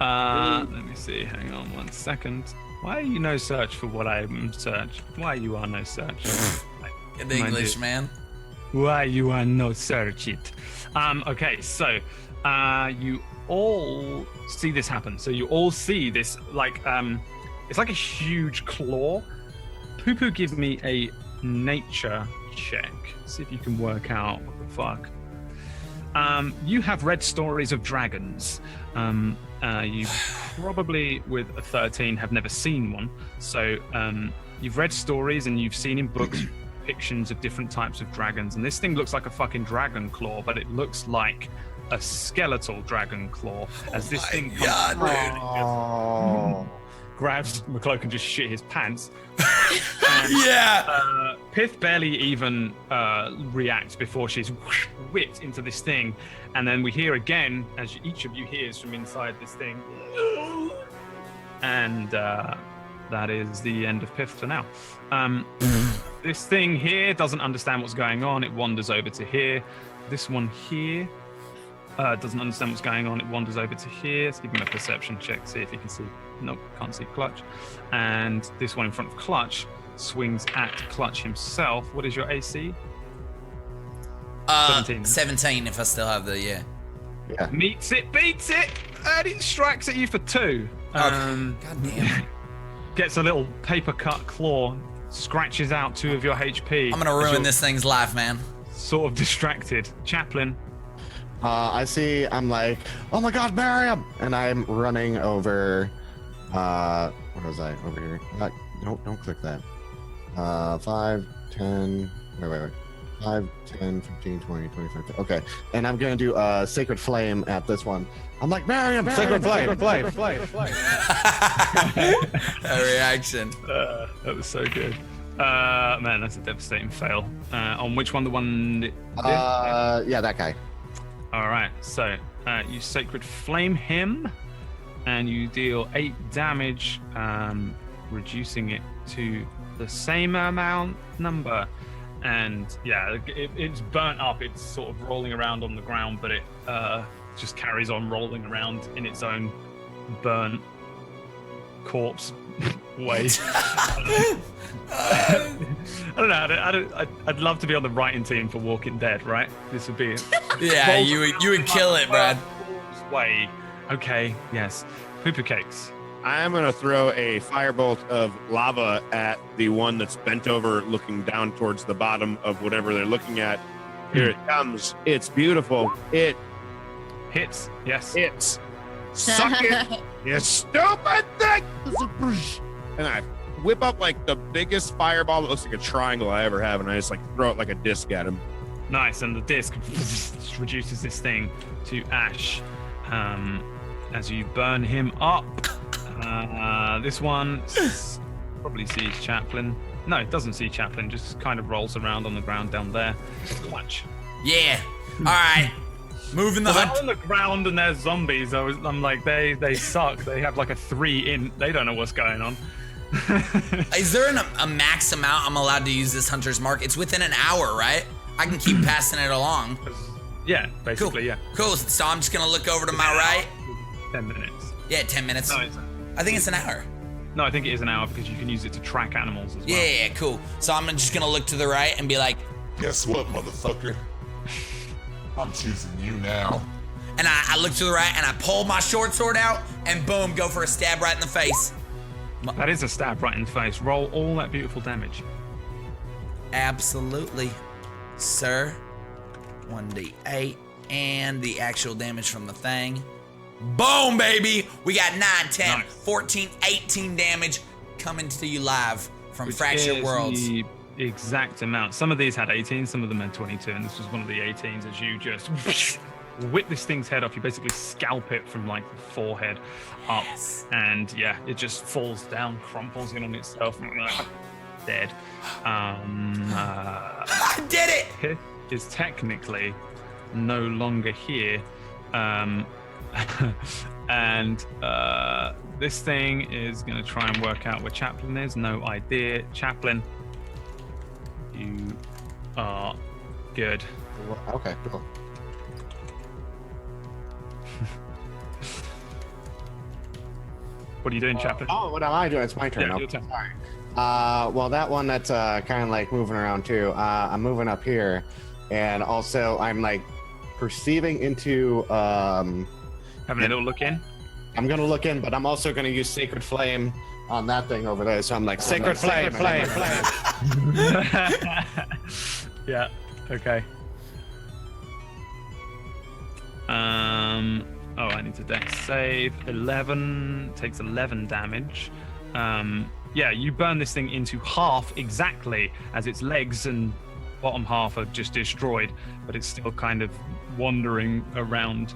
S4: Let me see. Hang on 1 second. Why are you no search for what I'm search? Why you are no search?
S2: Good English, man.
S4: Why you are no search it? Okay, so you all see this happen. So you all see this like it's like a huge claw. Poo Poo, give me a nature check. See if you can work out what the fuck. You have read stories of dragons. You probably, with a 13, have never seen one. So you've read stories and you've seen in books depictions of different types of dragons. And this thing looks like a fucking dragon claw, but it looks like a skeletal dragon claw. As this thing comes grabs McCloak and just shit his pants. And, Pith barely even reacts before she's whipped into this thing, and then we hear again, as each of you hears from inside this thing, and that is the end of Pith for now. This thing here doesn't understand what's going on. It wanders over to here. This one here doesn't understand what's going on. It wanders over to here. Let's give him a perception check, see if he can see. Nope, can't see Clutch. And this one in front of Clutch swings at Clutch himself. What is your AC? 17.
S2: 17 if I still have the, yeah.
S4: Meets it, beats it, and it strikes at you for 2.
S2: God damn.
S4: Gets a little paper cut claw, scratches out 2 of your HP.
S2: I'm gonna ruin this thing's life, man.
S4: Sort of distracted. Chaplain.
S7: I see, I'm like, oh my god, Miriam! And I'm running over, where was I? Over here. No, don't click that. 5, 10, wait. 5, 10, 15, 20, 25, 30. Okay. And I'm going to do Sacred Flame at this one. I'm like, Miriam, Sacred Flame.
S2: That reaction.
S4: That was so good. Man, that's a devastating fail. On which one? The one...
S7: Yeah, that guy.
S4: All right. So you Sacred Flame him, and you deal 8 damage, reducing it to the same number. And yeah, it's burnt up. It's sort of rolling around on the ground, but it just carries on rolling around in its own burnt corpse way. I don't know. I'd love to be on the writing team for Walking Dead, right? This would be it.
S2: Yeah, you would kill it, Brad.
S4: Way. Okay. Yes. Pooper cakes.
S3: I'm going to throw a firebolt of lava at the one that's bent over looking down towards the bottom of whatever they're looking at. Here it comes. It's beautiful. It
S4: hits. Yes.
S3: Hits. Suck it, you stupid thing! And I whip up like the biggest fireball that looks like a triangle I ever have, and I just like throw it like a disc at him.
S4: Nice, and the disc reduces this thing to ash as you burn him up. This one probably sees Chaplain. No, it doesn't see Chaplain, just kind of rolls around on the ground down there. Clutch.
S2: Yeah. All right. Moving the hunt.
S4: They're on the ground and they're zombies. I'm like, they suck. They have like a 3 in. They don't know what's going on.
S2: Is there a max amount I'm allowed to use this Hunter's Mark? It's within an hour, right? I can keep passing it along.
S4: Yeah, basically,
S2: cool.
S4: Yeah.
S2: Cool. So I'm just gonna look over to my right.
S4: 10 minutes.
S2: Yeah, 10 minutes.
S4: No,
S2: I think it's an hour.
S4: No, I think it is an hour because you can use it to track animals as well.
S2: Yeah, cool. So I'm just gonna look to the right and be like,
S8: guess what, motherfucker? I'm choosing you now.
S2: And I look to the right and I pull my short sword out and boom, go for a stab right in the face.
S4: That is a stab right in the face. Roll all that beautiful damage.
S2: Absolutely, sir. 1d8 and the actual damage from the thing. Boom, baby! We got 9, 10, 14, 18 damage coming to you live from Fractured Worlds.
S4: The exact amount. Some of these had 18, some of them had 22, and this was one of the 18s as you just whip this thing's head off. You basically scalp it from like the forehead up, and yeah, it just falls down, crumples in on itself, dead.
S2: I did it!
S4: Pith is technically no longer here. And this thing is going to try and work out where Chaplain is. No idea. Chaplain, you are good.
S7: Okay, cool.
S4: What are you doing, Chaplain?
S7: Oh, what am I doing? It's my turn.
S4: Yeah, your turn.
S7: Sorry. Well, that one that's kind of like moving around too. I'm moving up here, and also I'm like perceiving into
S4: having a little look in.
S7: I'm gonna look in, but I'm also gonna use Sacred Flame on that thing over there. So I'm like
S6: Sacred Flame.
S4: Yeah. Okay. Oh, I need to dex save. 11 takes 11 damage. Yeah, you burn this thing into half exactly as its legs and bottom half are just destroyed, but it's still kind of wandering around.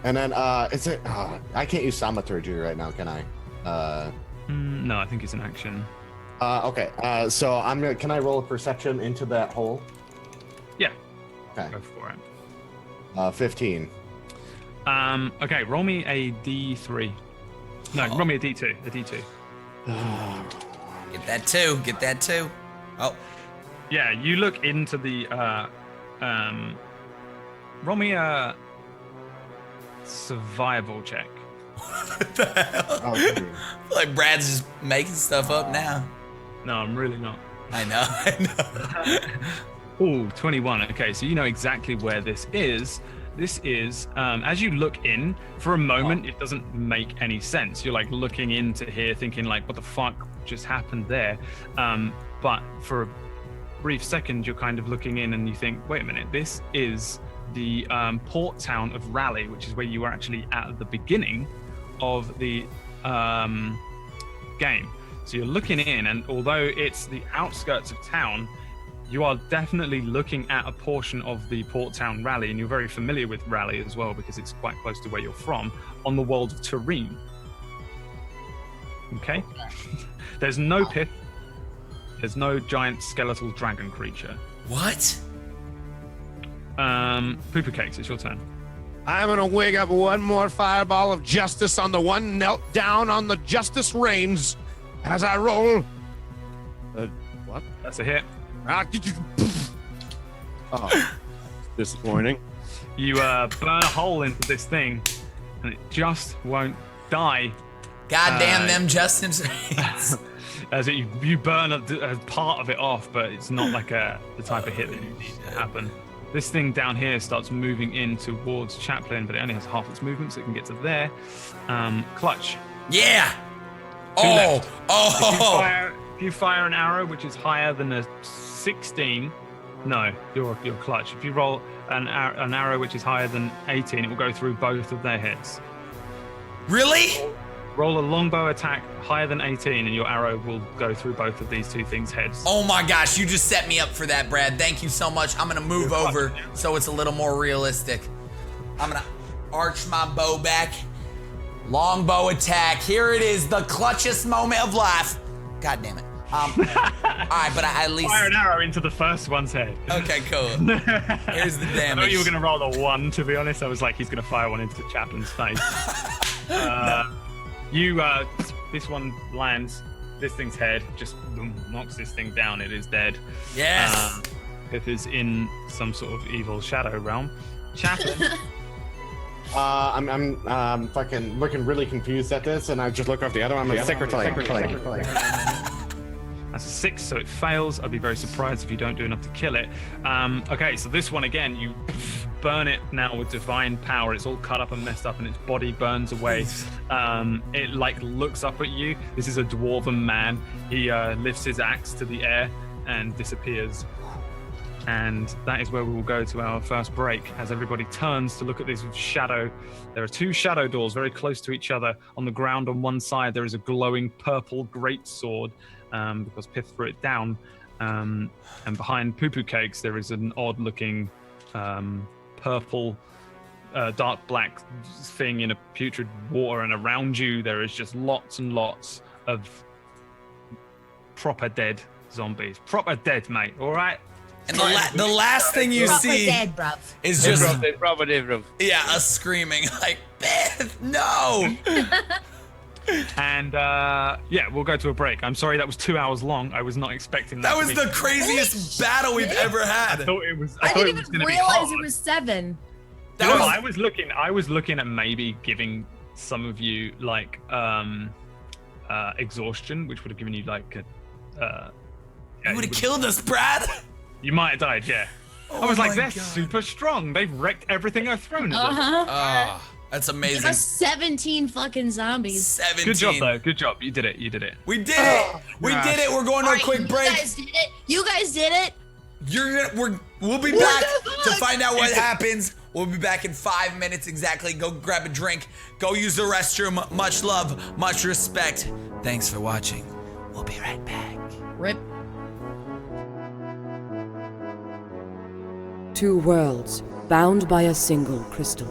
S7: And then, is it? I can't use thaumaturgy right now, can I?
S4: No, I think it's an action.
S7: Okay. So I'm gonna. Can I roll a perception into that hole?
S4: Yeah.
S7: Okay.
S4: Go for it.
S7: 15.
S4: Okay, roll me a D3. No, roll me a D2. A D2.
S2: Get that too. Get that too. Oh.
S4: Yeah, you look into the. Roll me a survival check.
S2: What the hell?
S7: Oh,
S2: like Brad's just making stuff up now.
S4: No, I'm really not.
S2: I know.
S4: Ooh, 21. Okay, so you know exactly where this is. This is, as you look in, for a moment, it doesn't make any sense. You're like looking into here thinking like, what the fuck just happened there? But for a brief second, you're kind of looking in and you think, wait a minute, this is the port town of Raleigh, which is where you were actually at the beginning of the game. So you're looking in, and although it's the outskirts of town, you are definitely looking at a portion of the port town Raleigh, and you're very familiar with Raleigh as well because it's quite close to where you're from, on the world of Terrene. Okay? There's no Pith. There's no giant skeletal dragon creature.
S2: What?
S4: Pooper Cakes, it's your turn.
S6: I'm gonna wig up one more fireball of justice on the one knelt down on the justice reins as I roll. What?
S4: That's a hit.
S6: Oh, disappointing.
S4: You burn a hole into this thing, and it just won't die.
S2: God damn them Justin's.
S4: As you burn a part of it off, but it's not like the type of hit that needs to happen. This thing down here starts moving in towards Chaplin, but it only has half its movement, so it can get to there. Clutch.
S2: Yeah.
S4: Two
S2: Oh.
S4: left.
S2: Oh.
S4: If you fire an arrow which is higher than a 16, no, you're clutch. If you roll an arrow which is higher than 18, it will go through both of their heads.
S2: Really?
S4: Roll a longbow attack higher than 18, and your arrow will go through both of these two things' heads.
S2: Oh my gosh, you just set me up for that, Brad. Thank you so much. I'm gonna move over so it's a little more realistic. I'm gonna arch my bow back. Longbow attack. Here it is, the clutchest moment of life. God damn it. All right, but I at least
S4: fire an arrow into the first one's head.
S2: Okay, cool. Here's the damage.
S4: I thought you were gonna roll a 1, to be honest. I was like, he's gonna fire one into Chaplin's face. This one lands. This thing's head just knocks this thing down. It is dead.
S2: Yes.
S4: Pith is in some sort of evil shadow realm. Chaplin.
S7: I'm fucking looking really confused at this, and I just look off the other one. I'm a secretary.
S4: That's a 6, so it fails. I'd be very surprised if you don't do enough to kill it. Okay, so this one again, you burn it now with divine power. It's all cut up and messed up, and its body burns away. It like looks up at you. This is a dwarven man. He lifts his axe to the air and disappears. And that is where we will go to our first break as everybody turns to look at this shadow. There are two shadow doors very close to each other. On the ground on one side, there is a glowing purple greatsword because Pith threw it down. And behind Poo Poo Cakes, there is an odd-looking purple, dark black thing in a putrid water. And around you, there is just lots and lots of proper dead zombies. Proper dead, mate, all right?
S2: And the last thing you see
S5: dead, bruv.
S2: is just
S6: us
S2: screaming like, Beth, no.
S4: And yeah, we'll go to a break. I'm sorry that was 2 hours long. I was not expecting that.
S2: That was the craziest battle we've ever had.
S4: I thought it was.
S5: I didn't
S4: it was
S5: even
S4: going to be
S5: realize
S4: hard.
S5: it was 7.
S4: I was looking at maybe giving some of you like exhaustion, which would have given you like a.
S2: You would have killed us, Brad.
S4: You might have died, yeah.
S2: Oh
S4: I was like,
S2: my
S4: they're
S2: God.
S4: super strong. They've wrecked everything I've thrown at them.
S2: That's
S5: There
S2: amazing.
S5: were 17 fucking zombies.
S2: 17.
S4: Good job, though. Good job. You did it. You did it.
S2: We did it. We did it. We're going to a quick break.
S5: You guys did it. You guys did it.
S2: We'll be back
S5: the
S2: to
S5: fuck?
S2: find out what happens We'll be back in 5 minutes exactly. Go grab a drink. Go use the restroom. Much love, much respect. Thanks for watching. We'll be right back.
S5: Rip.
S1: Two worlds bound by a single crystal.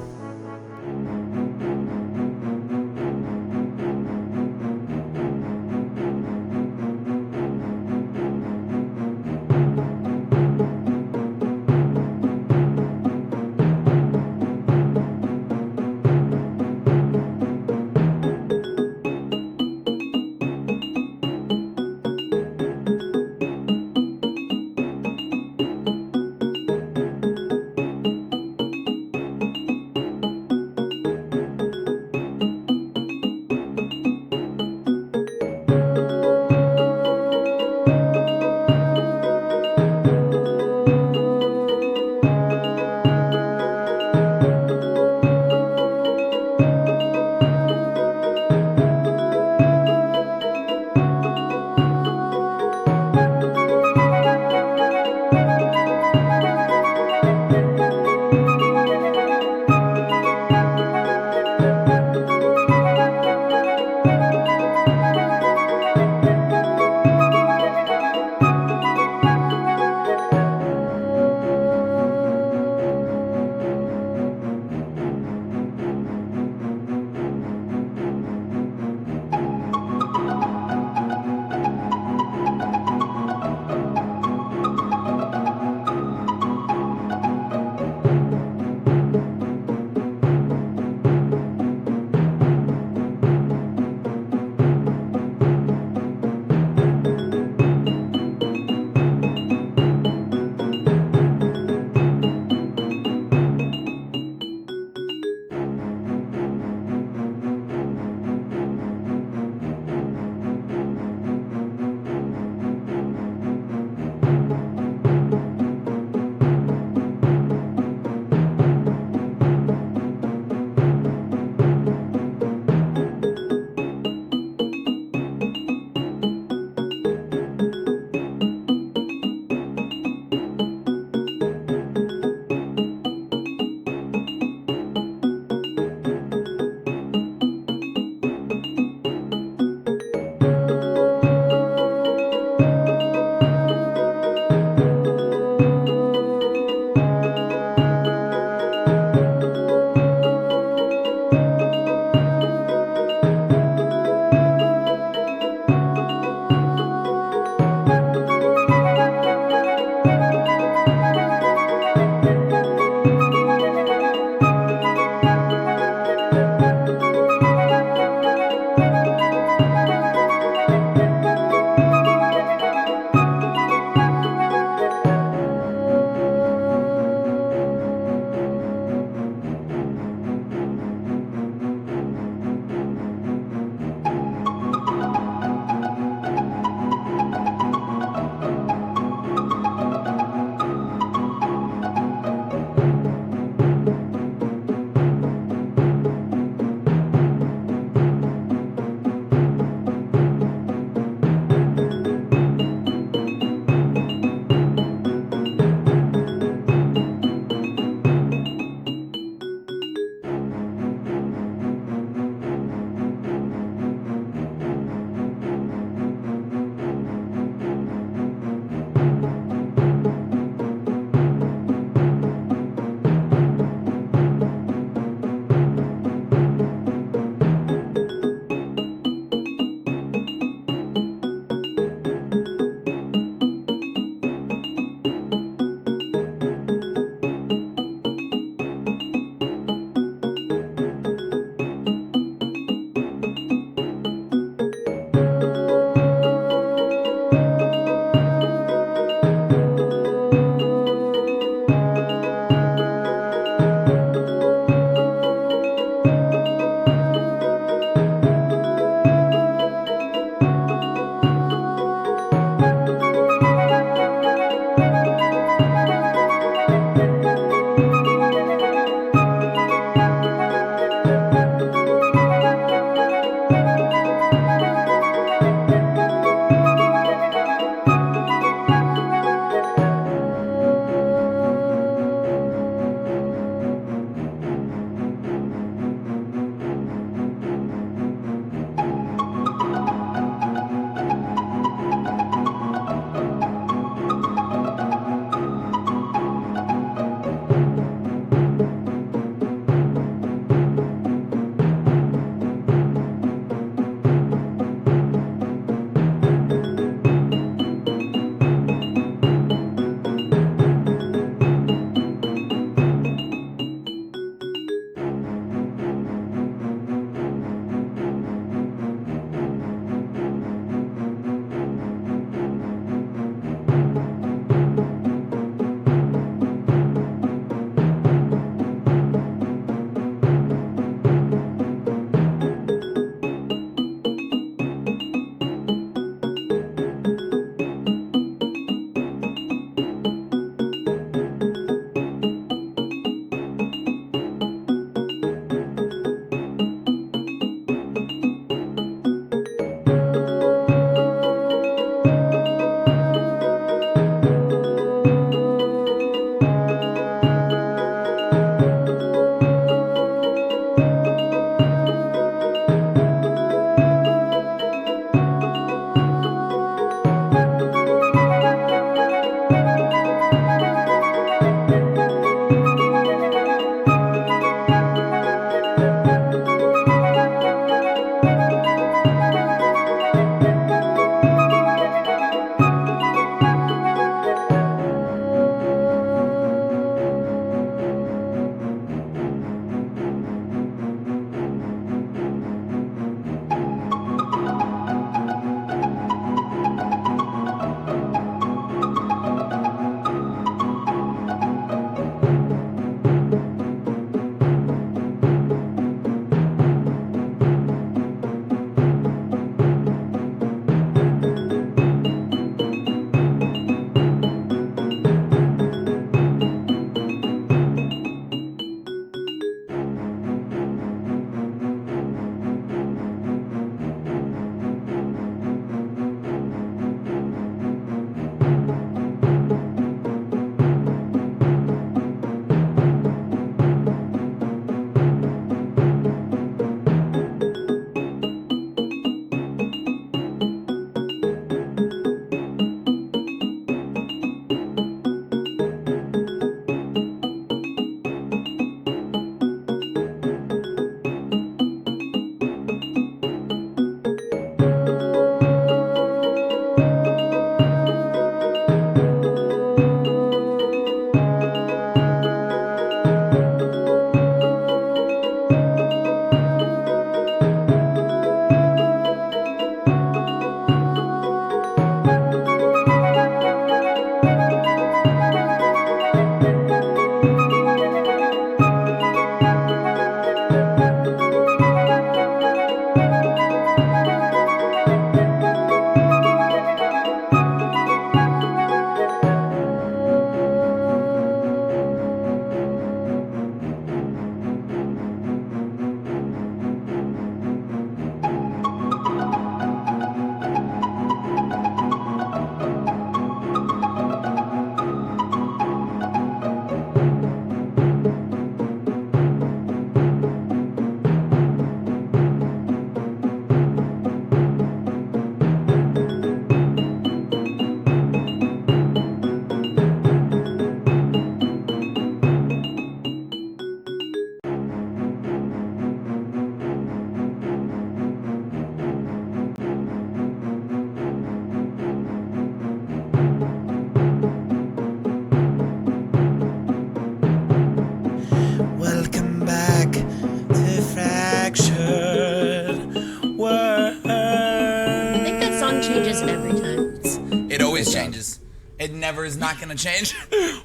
S2: always changes. It never is not gonna change.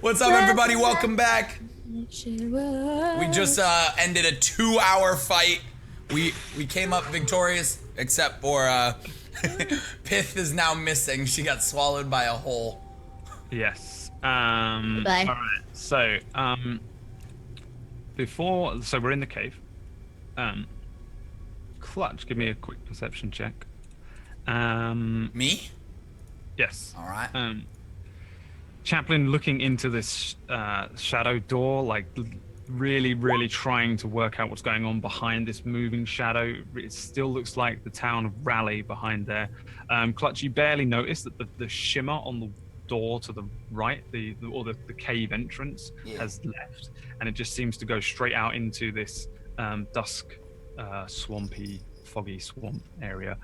S2: What's up, everybody? Welcome back. We just ended a 2-hour fight. We came up victorious, except for Pith is now missing. She got swallowed by a hole.
S4: Yes.
S5: Bye.
S4: All right. So, so we're in the cave. Clutch, give me a quick perception check.
S2: Me?
S4: Yes.
S2: All right.
S4: Chaplain looking into this shadow door, like really, really trying to work out what's going on behind this moving shadow. It still looks like the town of Raleigh behind there. Clutch, you barely notice that the shimmer on the door to the right, the cave entrance has left, and it just seems to go straight out into this dusk, swampy, foggy swamp area.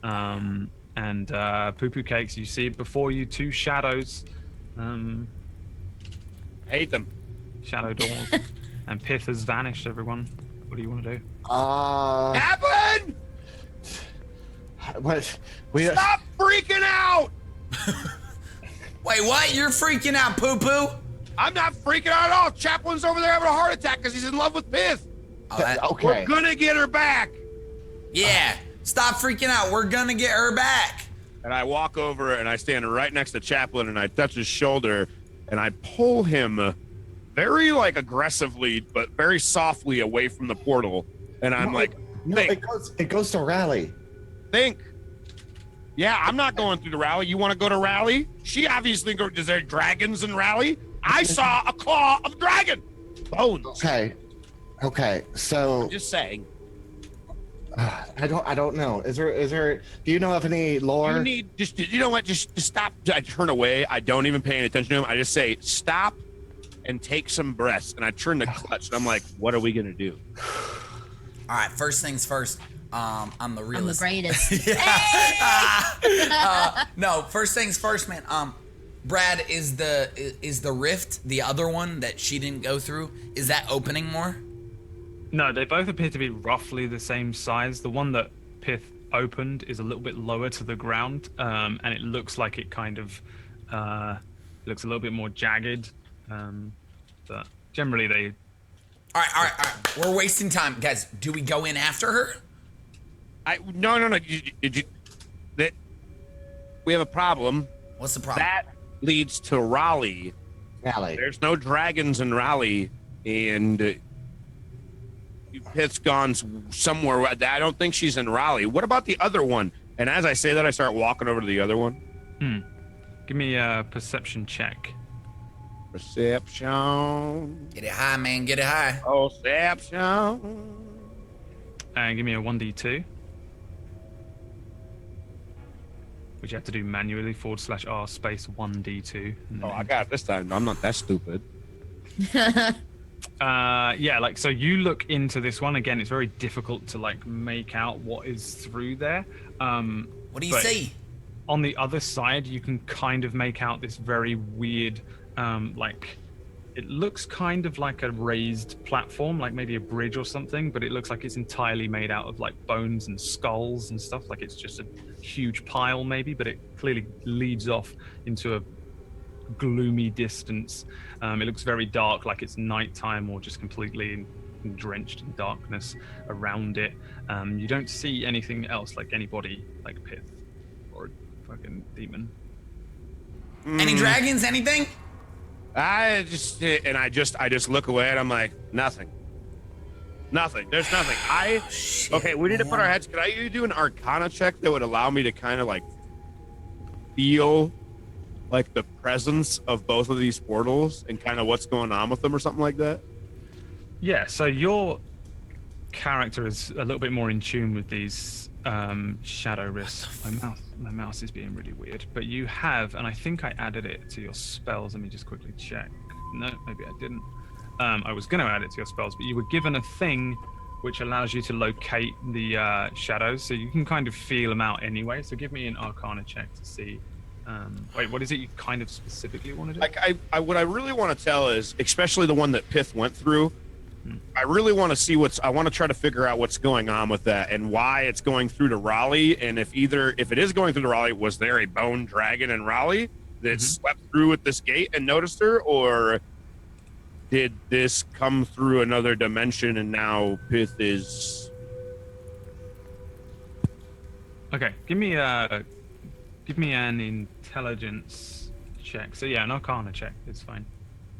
S4: And Poo Poo Cakes, you see before you 2 shadows.
S3: Hate them.
S4: Shadow doors. And Pith has vanished, everyone. What do you want to do?
S3: Chaplain!
S7: What?
S3: Stop freaking out!
S2: Wait, what? You're freaking out, Poo Poo?
S3: I'm not freaking out at all. Chaplain's over there having a heart attack because he's in love with Pith.
S7: Okay.
S3: We're gonna get her back.
S2: Yeah. Stop freaking out. We're gonna get her back.
S3: And I walk over and I stand right next to Chaplain and I touch his shoulder and I pull him very aggressively but very softly away from the portal. And I'm
S7: it goes to Raleigh.
S3: Think. Yeah, I'm not going through the Raleigh. You want to go to Raleigh? She obviously goes. Is there dragons in Raleigh? I saw a claw of a dragon. Bones.
S7: Okay. So
S3: I'm just saying.
S7: I don't know. Is there? Do you know of any lore?
S3: You know what? Just stop. I turn away. I don't even pay any attention to him. I just say stop and take some breaths. And I turn to Clutch and I'm like, what are we gonna do?
S2: All right. First things first. I'm the realist.
S5: I'm the greatest.
S2: No, first things first, man. Brad, is the rift, the other one that she didn't go through, is that opening more?
S4: No, they both appear to be roughly the same size. The one that Pith opened is a little bit lower to the ground, and it looks like it kind of looks a little bit more jagged. But generally, they.
S2: All right. We're wasting time, guys. Do we go in after her?
S3: No. We have a problem.
S2: What's the problem?
S3: That leads to Raleigh. There's no dragons in Raleigh, and Pith's gone somewhere. I don't think she's in Raleigh. What about the other one? And as I say that, I start walking over to the other one.
S4: Give me a perception check.
S3: Perception.
S2: Get it high, man. Get it high.
S3: Perception.
S4: And give me a 1d2. Which you have to do manually, /R space 1d2.
S3: Oh, I got it this time. I'm not that stupid.
S4: So you look into this one. Again, it's very difficult to make out what is through there.
S2: What do you see?
S4: On the other side, you can kind of make out this very weird, it looks kind of like a raised platform, like maybe a bridge or something, but it looks like it's entirely made out of bones and skulls and stuff. Like it's just a huge pile maybe, but it clearly leads off into a gloomy distance. It looks very dark, like it's nighttime or just completely drenched in darkness around it. You don't see anything else, like anybody, like Pith or a fucking demon.
S2: Any dragons? Anything?
S3: I just look away and I'm like, nothing. There's nothing. Okay, we need to put our heads. Could I do an Arcana check that would allow me to kind of feel the presence of both of these portals and kind of what's going on with them or something like that?
S4: Yeah, so your character is a little bit more in tune with these shadow risks. My mouse is being really weird. But you have, and I think I added it to your spells. Let me just quickly check. No, maybe I didn't. I was going to add it to your spells, but you were given a thing which allows you to locate the shadows, so you can kind of feel them out anyway. So give me an Arcana check to see. Wait, what is it you kind of specifically want to do?
S3: What I really want to tell is, especially the one that Pith went through, I really want to see I want to try to figure out what's going on with that and why it's going through to Raleigh. And if it is going through to Raleigh, was there a bone dragon in Raleigh that swept through at this gate and noticed her? Or did this come through another dimension and now Pith is...
S4: Okay, give me an intelligence check. So yeah, an Arcana check. It's fine.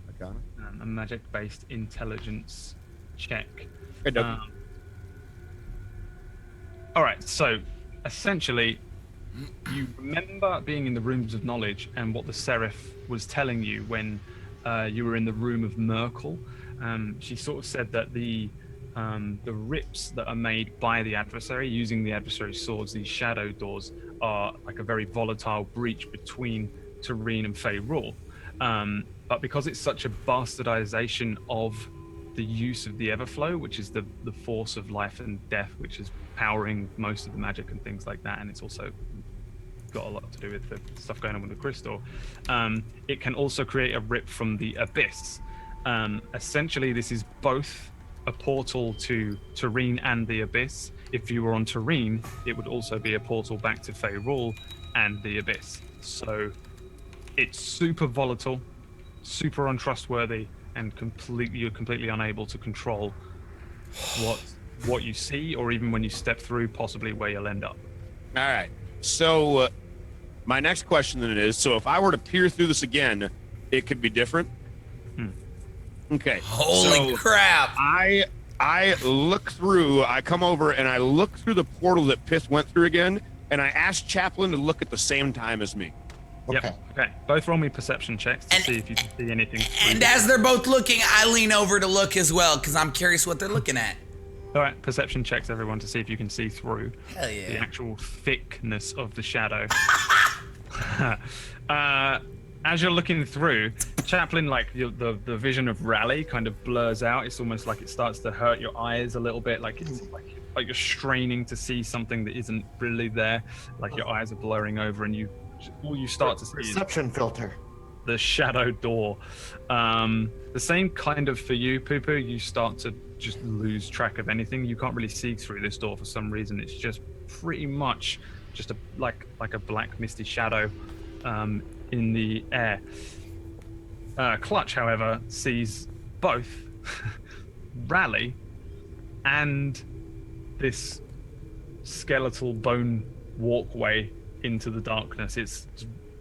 S3: Arcana?
S4: A magic-based intelligence check.
S3: Okay,
S4: all right. So essentially, you remember being in the rooms of knowledge and what the Seraph was telling you when you were in the room of Merkel. She sort of said that the rips that are made by the adversary using the adversary's swords, these shadow doors, are like a very volatile breach between Terrene and Faerul. But because it's such a bastardization of the use of the Everflow, which is the force of life and death, which is powering most of the magic and things like that, and it's also got a lot to do with the stuff going on with the crystal, it can also create a rip from the abyss. Essentially, this is both a portal to Terrene and the abyss. If you were on Terrene, it would also be a portal back to Faerul and the abyss. So it's super volatile, super untrustworthy, and you're completely unable to control what you see, or even when you step through, possibly where you'll end up.
S3: All right. So my next question then is, so if I were to peer through this again, it could be different? Okay.
S2: Holy crap!
S3: I look through, I come over and I look through the portal that Pith went through again, and I ask Chaplain to look at the same time as me.
S4: Yep. Okay. Both roll me perception checks to see if you can see anything.
S2: And as they're both looking, I lean over to look as well because I'm curious what they're looking at.
S4: All right, perception checks, everyone, to see if you can see through the actual thickness of the shadow. As you're looking through, Chaplain, like the vision of Raleigh kind of blurs out. It's almost like it starts to hurt your eyes a little bit, like it's like you're straining to see something that isn't really there. Like your eyes are blurring over, and all you start to see
S7: perception filter.
S4: The shadow door. The same kind of for you, Poo-Poo. You start to just lose track of anything. You can't really see through this door for some reason. It's just pretty much just like a black misty shadow in the air. Clutch, however, sees both Raleigh and this skeletal bone walkway into the darkness. It's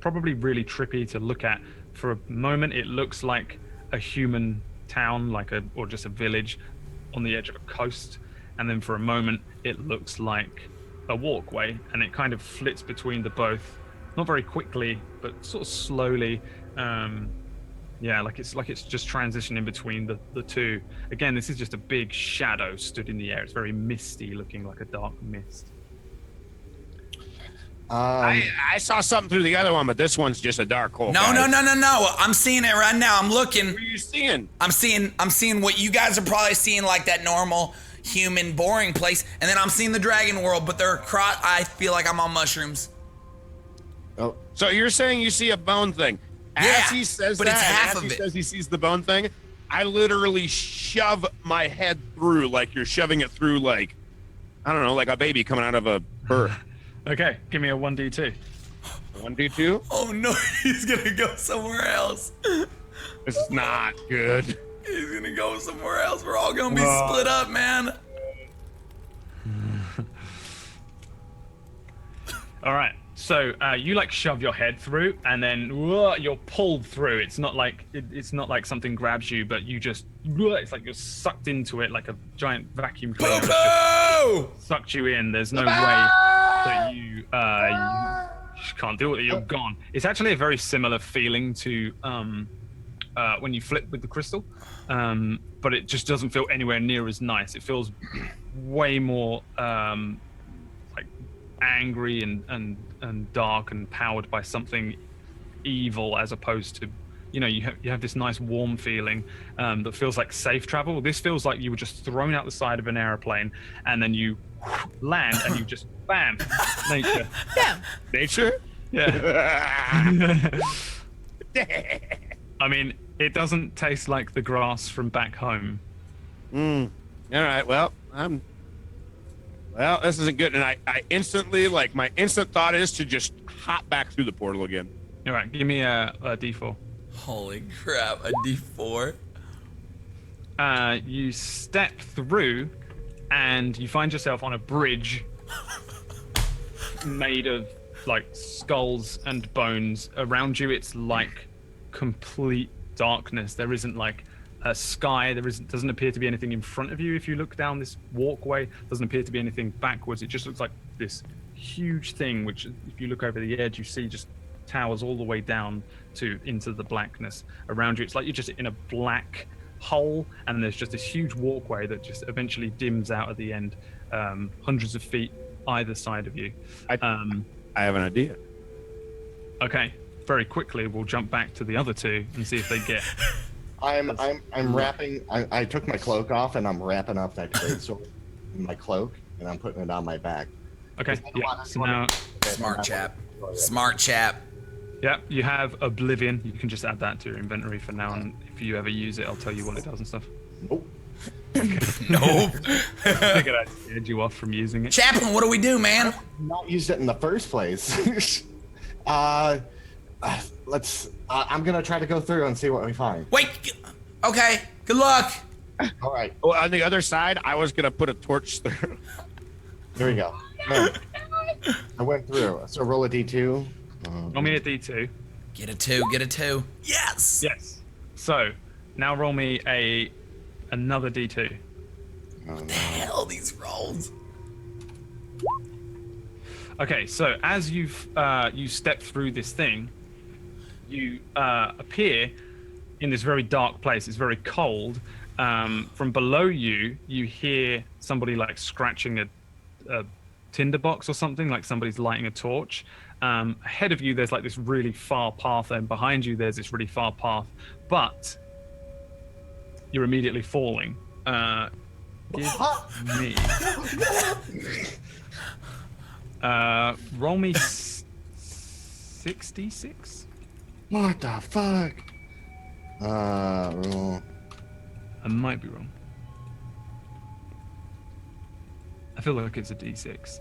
S4: probably really trippy to look at. For a moment, it looks like a human town, or just a village on the edge of a coast, and then for a moment, it looks like a walkway, and it kind of flits between the both, not very quickly, but sort of slowly. Like it's just transitioning between the two. Again, this is just a big shadow stood in the air. It's very misty, looking like a dark mist.
S3: I saw something through the other one, but this one's just a dark hole.
S2: No. I'm seeing it right now. I'm looking.
S3: What are you seeing?
S2: I'm seeing what you guys are probably seeing, like that normal human boring place, and then I'm seeing the dragon world, but I feel like I'm on mushrooms.
S3: Oh, so you're saying you see a bone thing? As he says
S2: but
S3: that,
S2: it's half
S3: as
S2: of
S3: he
S2: it.
S3: says he sees the bone thing, I literally shove my head through, like you're shoving it through, like, I don't know, like a baby coming out of a birth.
S4: Okay, give me a 1d2.
S3: 1d2?
S2: Oh no, he's gonna go somewhere else.
S3: This is not good.
S2: He's gonna go somewhere else. We're all gonna be split up, man.
S4: All right. So you shove your head through, and then you're pulled through. It's not like something grabs you, but you just it's like you're sucked into it like a giant vacuum cleaner. Sucked you in. There's no way that you just can't do it. You're gone. It's actually a very similar feeling to when you flip with the crystal, but it just doesn't feel anywhere near as nice. It feels way more angry and dark and powered by something evil, as opposed to, you have this nice warm feeling that feels like safe travel. This feels like you were just thrown out the side of an airplane, and then you land and you just bam, nature.
S5: Yeah.
S3: Nature?
S4: Yeah. I mean, it doesn't taste like the grass from back home.
S6: All right. Well, Well, this isn't good. And I instantly, like, my instant thought is to just hop back through the portal again.
S4: All right, give me a D4.
S2: Holy crap, a D4?
S4: You step through, and you find yourself on a bridge made of, like, skulls and bones. Around you, it's like complete darkness. There isn't, like, a sky. Doesn't appear to be anything in front of you if you look down this walkway. Doesn't appear to be anything backwards. It just looks like this huge thing, which, if you look over the edge, you see just towers all the way down into the blackness around you. It's like you're just in a black hole, and there's just this huge walkway that just eventually dims out at the end, hundreds of feet either side of you.
S6: I have an idea.
S4: Okay, very quickly we'll jump back to the other two and see if they get.
S7: I'm wrapping. I took my cloak off and I'm wrapping up that greatsword in my cloak and I'm putting it on my back.
S4: Okay. Yeah. So now,
S2: Smart chap. Smart chap.
S4: yeah, you have Oblivion. You can just add that to your inventory for now, and if you ever use it, I'll tell you what it does and stuff.
S7: Nope.
S2: Nope.
S4: I figured I'd scared you off from using it.
S2: Chaplain, what do we do, man?
S7: Not used it in the first place. Let's. I'm gonna try to go through and see what we find.
S2: Wait. Okay. Good luck.
S7: All right.
S6: Well, on the other side, I was gonna put a torch through.
S7: Here we go. I went through. So roll a d2.
S4: Roll me a D2.
S2: Get a 2. Get a 2. Yes.
S4: Yes. So now roll me another D2.
S2: What the hell, these rolls?
S4: Okay, so as you step through this thing, you appear in this very dark place. It's very cold. From below you, you hear somebody like scratching a tinderbox or something, like somebody's lighting a torch. Ahead of you, there's like this really far path, and behind you, there's this really far path. But you're immediately falling. Give me. Roll me 66.
S7: What the fuck? Roll.
S4: I might be wrong. I feel like it's a D6.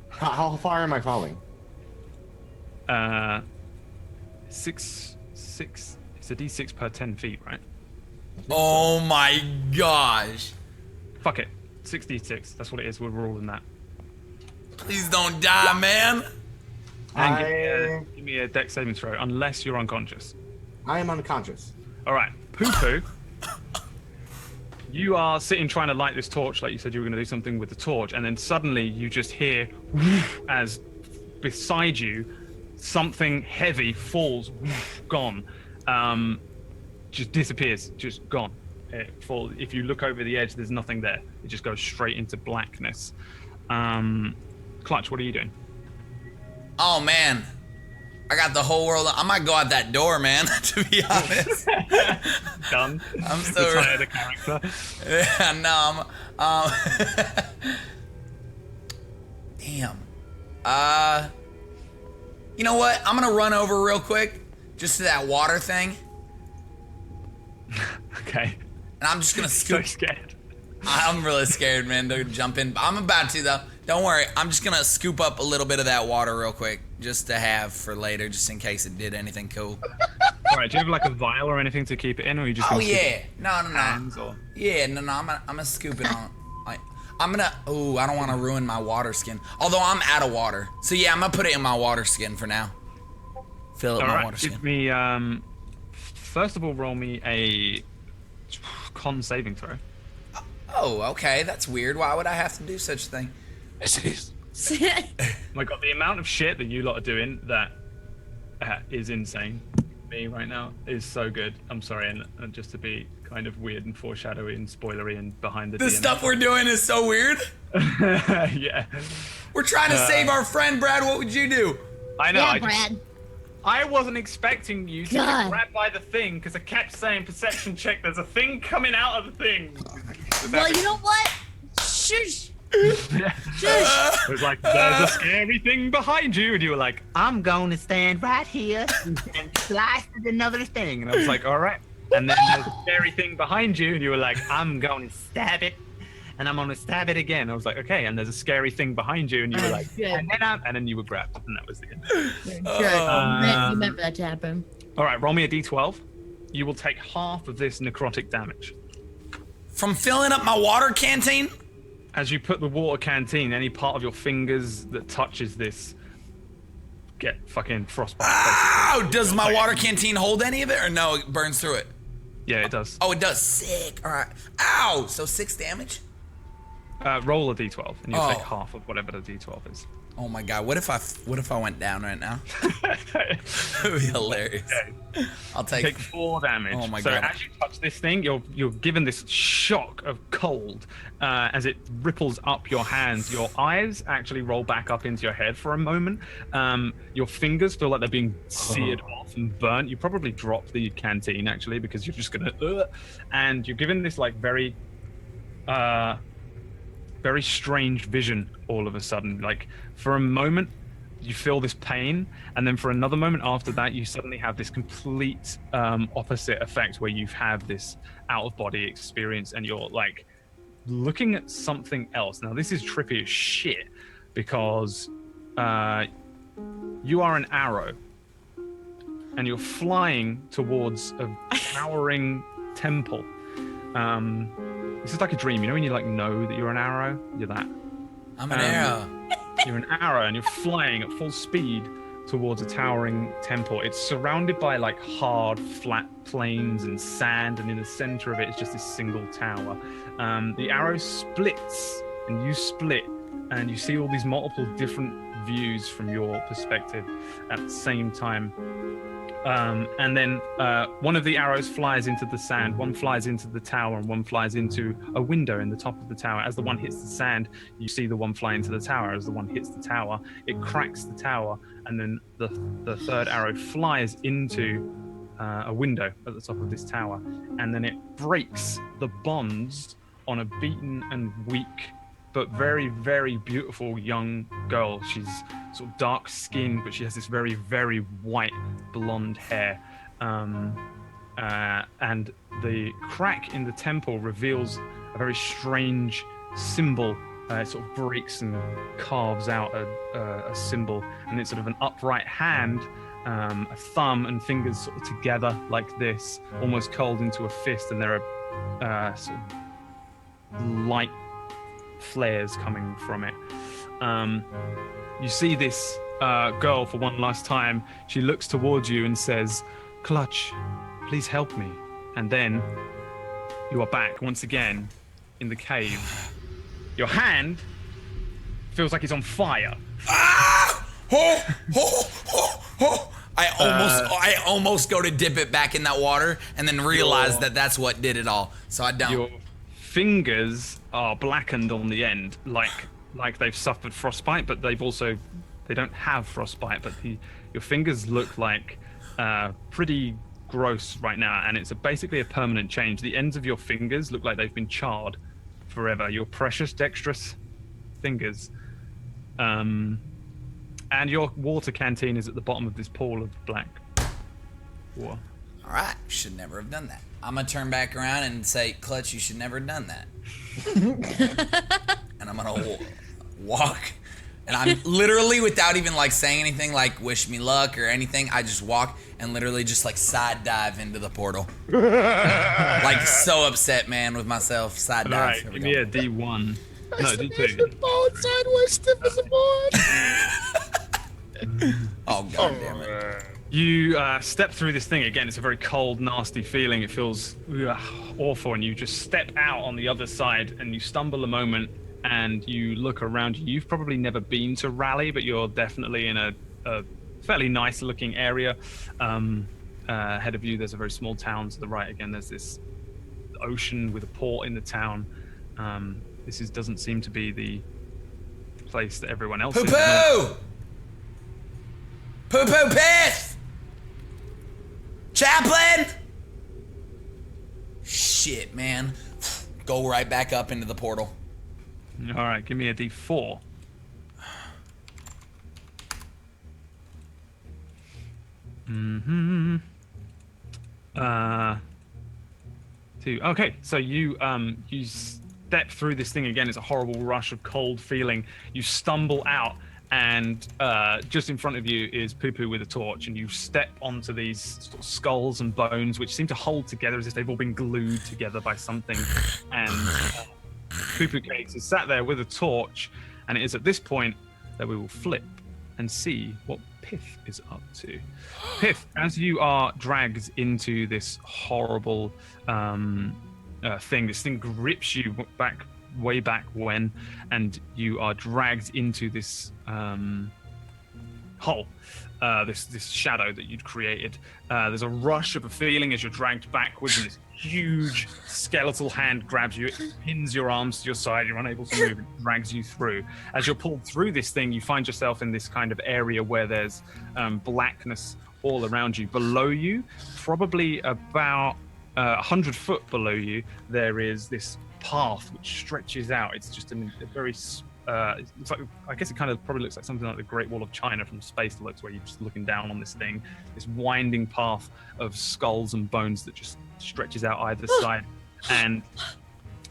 S7: How far am I falling?
S4: 6. It's a D6 per 10 feet, right?
S2: Oh my gosh.
S4: Fuck it. 66. That's what it is. We're rolling that.
S2: Please don't die, man.
S4: And give me a dex saving throw, unless you're unconscious.
S7: I am unconscious.
S4: All right, Poo-Poo. You are sitting trying to light this torch, like you said you were going to do something with the torch, and then suddenly you just hear, as beside you, something heavy falls, gone, just disappears, just gone. If you look over the edge, there's nothing there. It just goes straight into blackness. Clutch, what are you doing?
S2: Oh man, I got the whole world. I might go out that door, man. To be honest.
S4: Done.
S2: I'm so
S4: tired of character.
S2: Yeah, no, damn. You know what? I'm gonna run over real quick, just to that water thing.
S4: Okay.
S2: And I'm just gonna scoop.
S4: So scared.
S2: I'm really scared, man, to jump in. I'm about to, though. Don't worry. I'm just going to scoop up a little bit of that water real quick, just to have for later, just in case it did anything cool.
S4: All right, do you have like a vial or anything to keep it in, or are you just
S2: Oh,
S4: gonna scoop
S2: yeah.
S4: it
S2: No.
S4: hands, or?
S2: Yeah, no. I'm gonna scoop it on. I'm going to... Ooh, I don't want to ruin my water skin. Although I'm out of water. So, yeah, I'm going to put it in my water skin for now. Fill up my water skin.
S4: Give me... first of all, roll me a con saving throw.
S2: Oh, okay. That's weird. Why would I have to do such a thing?
S4: Oh my god, the amount of shit that you lot are doing that is insane. Me right now is so good. I'm sorry, and just to be kind of weird and foreshadowy and spoilery and behind the
S2: The stuff we're doing is so weird.
S4: Yeah.
S2: We're trying to save our friend, Brad. What would you do?
S4: I know.
S5: Yeah, Brad.
S4: I wasn't expecting you to
S5: God.
S4: get grabbed by the thing because I kept saying perception check. There's a thing coming out of the thing.
S5: Well, you know what? Shush.
S4: It was like, there's a scary thing behind you, and you were like,
S9: I'm going to stand right here and slice at another thing.
S4: and I was like, all right. And then there's a scary thing behind you, and you were like, I'm going to stab it. And I'm going to stab it again. I was like, okay. And there's a scary thing behind you, and you were like, and then you were grabbed, and that was the end.
S5: You remember that to happen.
S4: All right, roll me a d12. You will take half of this necrotic damage.
S2: From filling up my water canteen?
S4: As you put the water canteen, any part of your fingers that touches this get fucking frostbite.
S2: Oh, does my water canteen hold any of it, or no, it burns through it?
S4: Yeah, it does.
S2: Oh, it does. Sick. All right. Ow. So 6 damage?
S4: Roll a d12, and you'll take half of whatever the d12 is.
S2: Oh my god, what if I went down right now? That would be hilarious.
S4: Okay.
S2: I'll take
S4: 4 damage.
S2: Oh my
S4: so
S2: god.
S4: as you touch this thing, you're given this shock of cold as it ripples up your hands. Your eyes actually roll back up into your head for a moment. Your fingers feel like they're being seared off and burnt. You probably dropped the canteen actually because you're just gonna and you're given this like very strange vision all of a sudden. Like for a moment you feel this pain, and then for another moment after that you suddenly have this complete opposite effect where you have this out-of-body experience and you're like looking at something else. Now this is trippy as shit because you are an arrow and you're flying towards a towering temple. This is like a dream, you know when you like know that you're an arrow? You're that.
S2: I'm an arrow.
S4: You're an arrow and you're flying at full speed towards a towering temple. It's surrounded by like hard, flat plains and sand, and in the center of it is just this single tower. The arrow splits and you split, and you see all these multiple different views from your perspective at the same time. And then one of the arrows flies into the sand, one flies into the tower, and one flies into a window in the top of the tower. As the one hits the sand, you see the one fly into the tower. As the one hits the tower, it cracks the tower, and then the third arrow flies into a window at the top of this tower, and then it breaks the bonds on a beaten and weak but very, very beautiful young girl. She's sort of dark skinned, but she has this very, very white blonde hair. And the crack in the temple reveals a very strange symbol. It sort of breaks and carves out a symbol, and it's sort of an upright hand, a thumb and fingers sort of together like this, almost curled into a fist, and there are sort of light flares coming from it. You see this girl for one last time. She looks towards you and says, "Clutch, please help me." And then you are back once again in the cave. Your hand feels like it's on fire.
S2: Ah! I almost go to dip it back in that water and then realize that that's what did it all. So I don't.
S4: Your fingers are blackened on the end, like they've suffered frostbite, but they don't have frostbite, but your fingers look like pretty gross right now, and it's basically a permanent change. The ends of your fingers look like they've been charred forever. Your precious dexterous fingers. And your water canteen is at the bottom of this pool of black water.
S2: All right, should never have done that. I'm gonna turn back around and say, "Clutch, you should never have done that." And I'm gonna walk, and I'm literally, without even like saying anything, like wish me luck or anything, I just walk and literally just like side dive into the portal. Like so upset, man, with myself. Side dive.
S4: All right, give me a D1. No, D2.
S6: Both sideways stiff as a board.
S2: Oh god damn it.
S4: You step through this thing again. It's a very cold, nasty feeling. It feels awful, and you just step out on the other side, and you stumble a moment, and you look around you. You've probably never been to Raleigh, but you're definitely in a fairly nice-looking area. Ahead of you, there's a very small town. To the right, again, there's this ocean with a port in the town. This doesn't seem to be the place that everyone else is.
S2: Poo-poo! Poo-poo Pith! Chaplain! Shit, man. Go right back up into the portal.
S4: All right, give me a D4. 2. Okay, so you step through this thing again. It's a horrible rush of cold feeling. You stumble out, and just in front of you is Poo-Poo with a torch, and you step onto these sort of skulls and bones, which seem to hold together as if they've all been glued together by something. And Poo-Poo Cakes is sat there with a torch, and it is at this point that we will flip and see what Pith is up to. Pith, as you are dragged into this horrible thing, this thing grips you way back when, and you are dragged into this hole, this shadow that you'd created. There's a rush of a feeling as you're dragged backwards, and this huge skeletal hand grabs you. It pins your arms to your side. You're unable to move. It drags you through. As you're pulled through this thing, you find yourself in this kind of area where there's blackness all around you. Below you, probably about 100 foot below you, there is this path which stretches out. It's just a very it's like, I guess it kind of probably looks like something like the Great Wall of China from space looks, where you're just looking down on this thing, this winding path of skulls and bones that just stretches out either side. And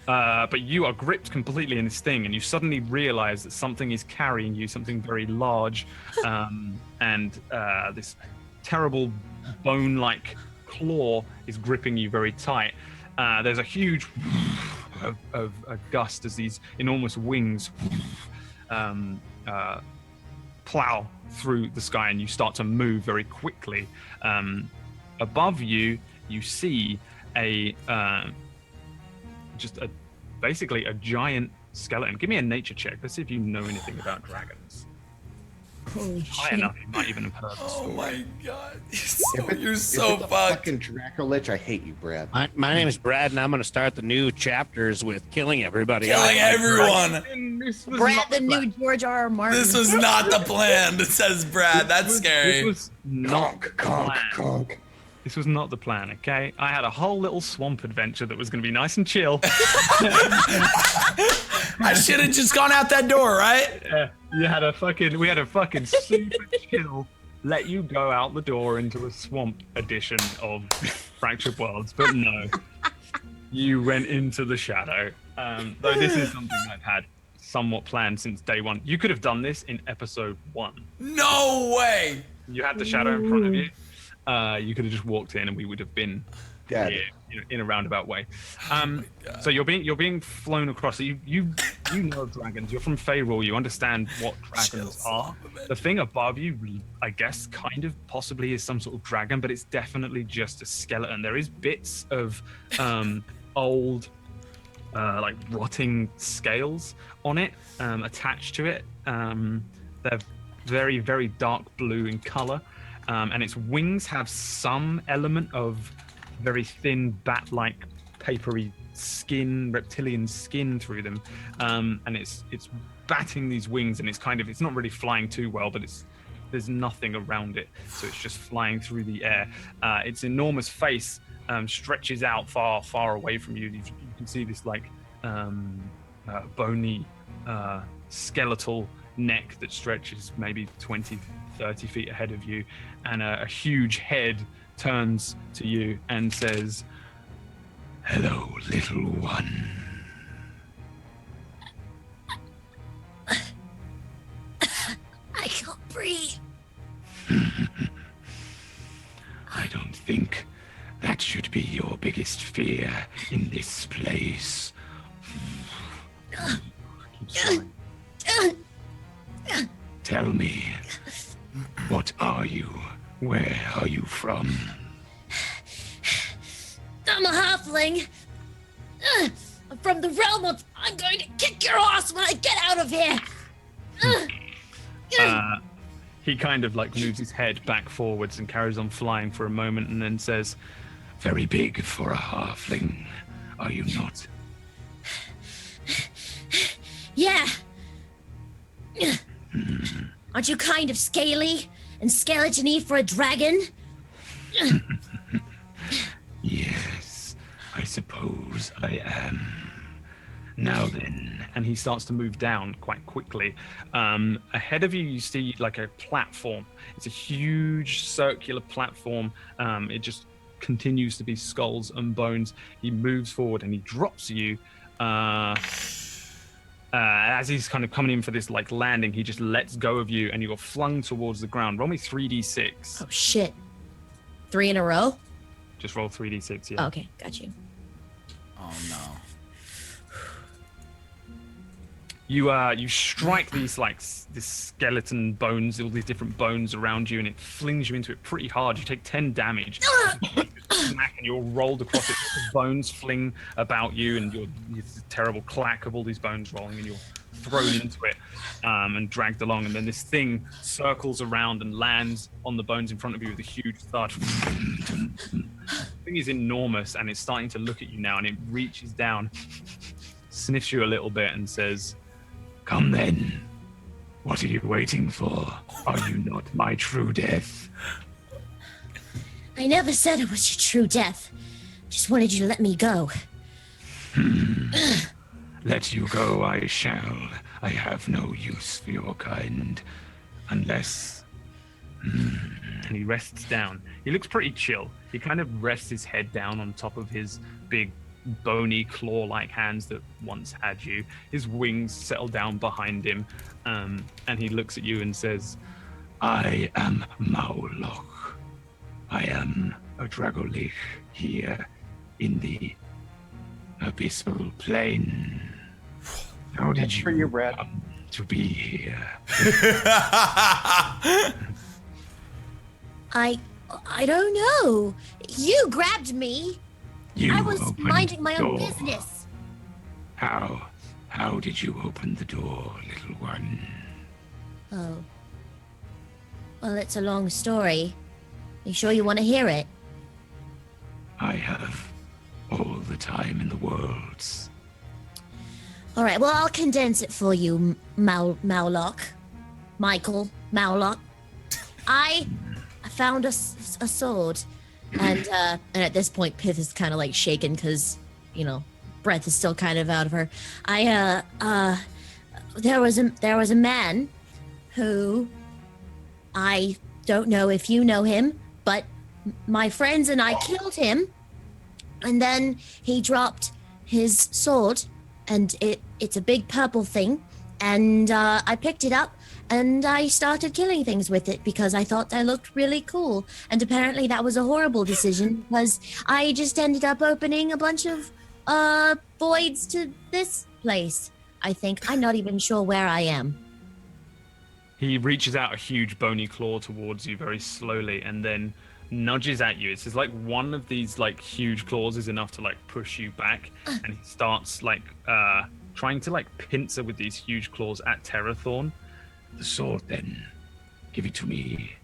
S4: but you are gripped completely in this thing, and you suddenly realize that something is carrying you, something very large, and this terrible bone-like claw is gripping you very tight. There's a huge of a gust as these enormous wings plow through the sky, and you start to move very quickly. Above you, you see basically a giant skeleton. Give me a nature check. Let's see if you know anything about dragons. High enough, you might even have heard the story.
S2: Oh my god, you're so fucked.
S7: Fucking Dracolich, I hate you, Brad.
S6: My name is Brad, and I'm going to start the new chapters with killing everybody.
S2: Killing everyone.
S5: Brad, the new George R. R. Martin.
S2: This was not the plan. It says Brad. That's scary.
S4: This was not the plan. This was not the plan, okay? I had a whole little swamp adventure that was going to be nice and chill.
S2: I should have just gone out that door, right?
S4: Yeah, we had a fucking super chill, let you go out the door into a swamp edition of Fractured Worlds, but no. You went into the shadow. Though this is something I've had somewhat planned since day one. You could have done this in episode 1.
S2: No way!
S4: You had the shadow in front of you. You could have just walked in, and we would have been
S7: Dead.
S4: in a roundabout way. So you're being flown across. You know dragons. You're from Faerul. You understand what dragons are. The thing above you, I guess, kind of possibly is some sort of dragon, but it's definitely just a skeleton. There is bits of old, like rotting scales on it, attached to it. They're very, very dark blue in color. And its wings have some element of very thin bat-like papery skin, reptilian skin through them. And it's batting these wings, and it's not really flying too well, but there's nothing around it, so it's just flying through the air. Its enormous face stretches out far away from you. You can see this like bony skeletal neck that stretches maybe 20-30 feet ahead of you, and a huge head turns to you and says, "Hello, little one."
S5: I can't breathe.
S9: I don't think that should be your biggest fear in this place. Tell me, what are you? Where are you from?
S5: I'm a halfling. I'm from the realm of I'm going to kick your ass when I get out of here.
S4: He kind of like moves his head back forwards and carries on flying for a moment, and then says,
S9: Very big for a halfling, are you not?
S5: Yeah. Aren't you kind of scaly and skeleton-y for a dragon?
S9: Yes, I suppose I am. Now then.
S4: and he starts to move down quite quickly. Ahead of you, you see like a platform. It's a huge circular platform. It just continues to be skulls and bones. He moves forward and he drops you. As he's kind of coming in for this like landing, he just lets go of you and you are flung towards the ground. Roll me 3d6.
S5: Oh shit! 3 in a row.
S4: Just roll 3d6. Yeah.
S5: Oh, okay, got you.
S2: Oh no.
S4: You strike these this skeleton bones, all these different bones around you, and it flings you into it pretty hard. You take 10 damage. Smack, and you're rolled across it. Bones fling about you, and you're this terrible clack of all these bones rolling, and you're thrown into it and dragged along. And then this thing circles around and lands on the bones in front of you with a huge thud. The thing is enormous, and it's starting to look at you now, and it reaches down, sniffs you a little bit, and says,
S9: "Come then. What are you waiting for? Are you not my true death?"
S5: I never said it was your true death. Just wanted you to let me go.
S9: Let you go I shall. I have no use for your kind. Unless...
S4: And he rests down. He looks pretty chill. He kind of rests his head down on top of his big, bony, claw-like hands that once had you. His wings settle down behind him, and he looks at you and says,
S9: I am Maulok. I am a Dragolich here in the abyssal plane. How did you come to be here?
S5: I don't know. You grabbed me. I was minding my own business.
S9: How did you open the door, little one?
S5: Oh. Well, it's a long story. You sure you want to hear it?
S9: I have all the time in the world.
S5: All right, well, I'll condense it for you, Maulok. Michael Maulok. I found a sword, and at this point, Pith is kind of like shaken because, breath is still kind of out of her. There was a man who, I don't know if you know him, but my friends and I killed him, and then he dropped his sword, and it's a big purple thing, and I picked it up, and I started killing things with it because I thought they looked really cool, and apparently that was a horrible decision because I just ended up opening a bunch of voids to this place. I think I'm not even sure where I am.
S4: He reaches out a huge bony claw towards you very slowly and then nudges at you. It's like one of these huge claws is enough to push you back, and he starts trying to pincer with these huge claws at Terrathorn.
S9: The sword then. Give it to me.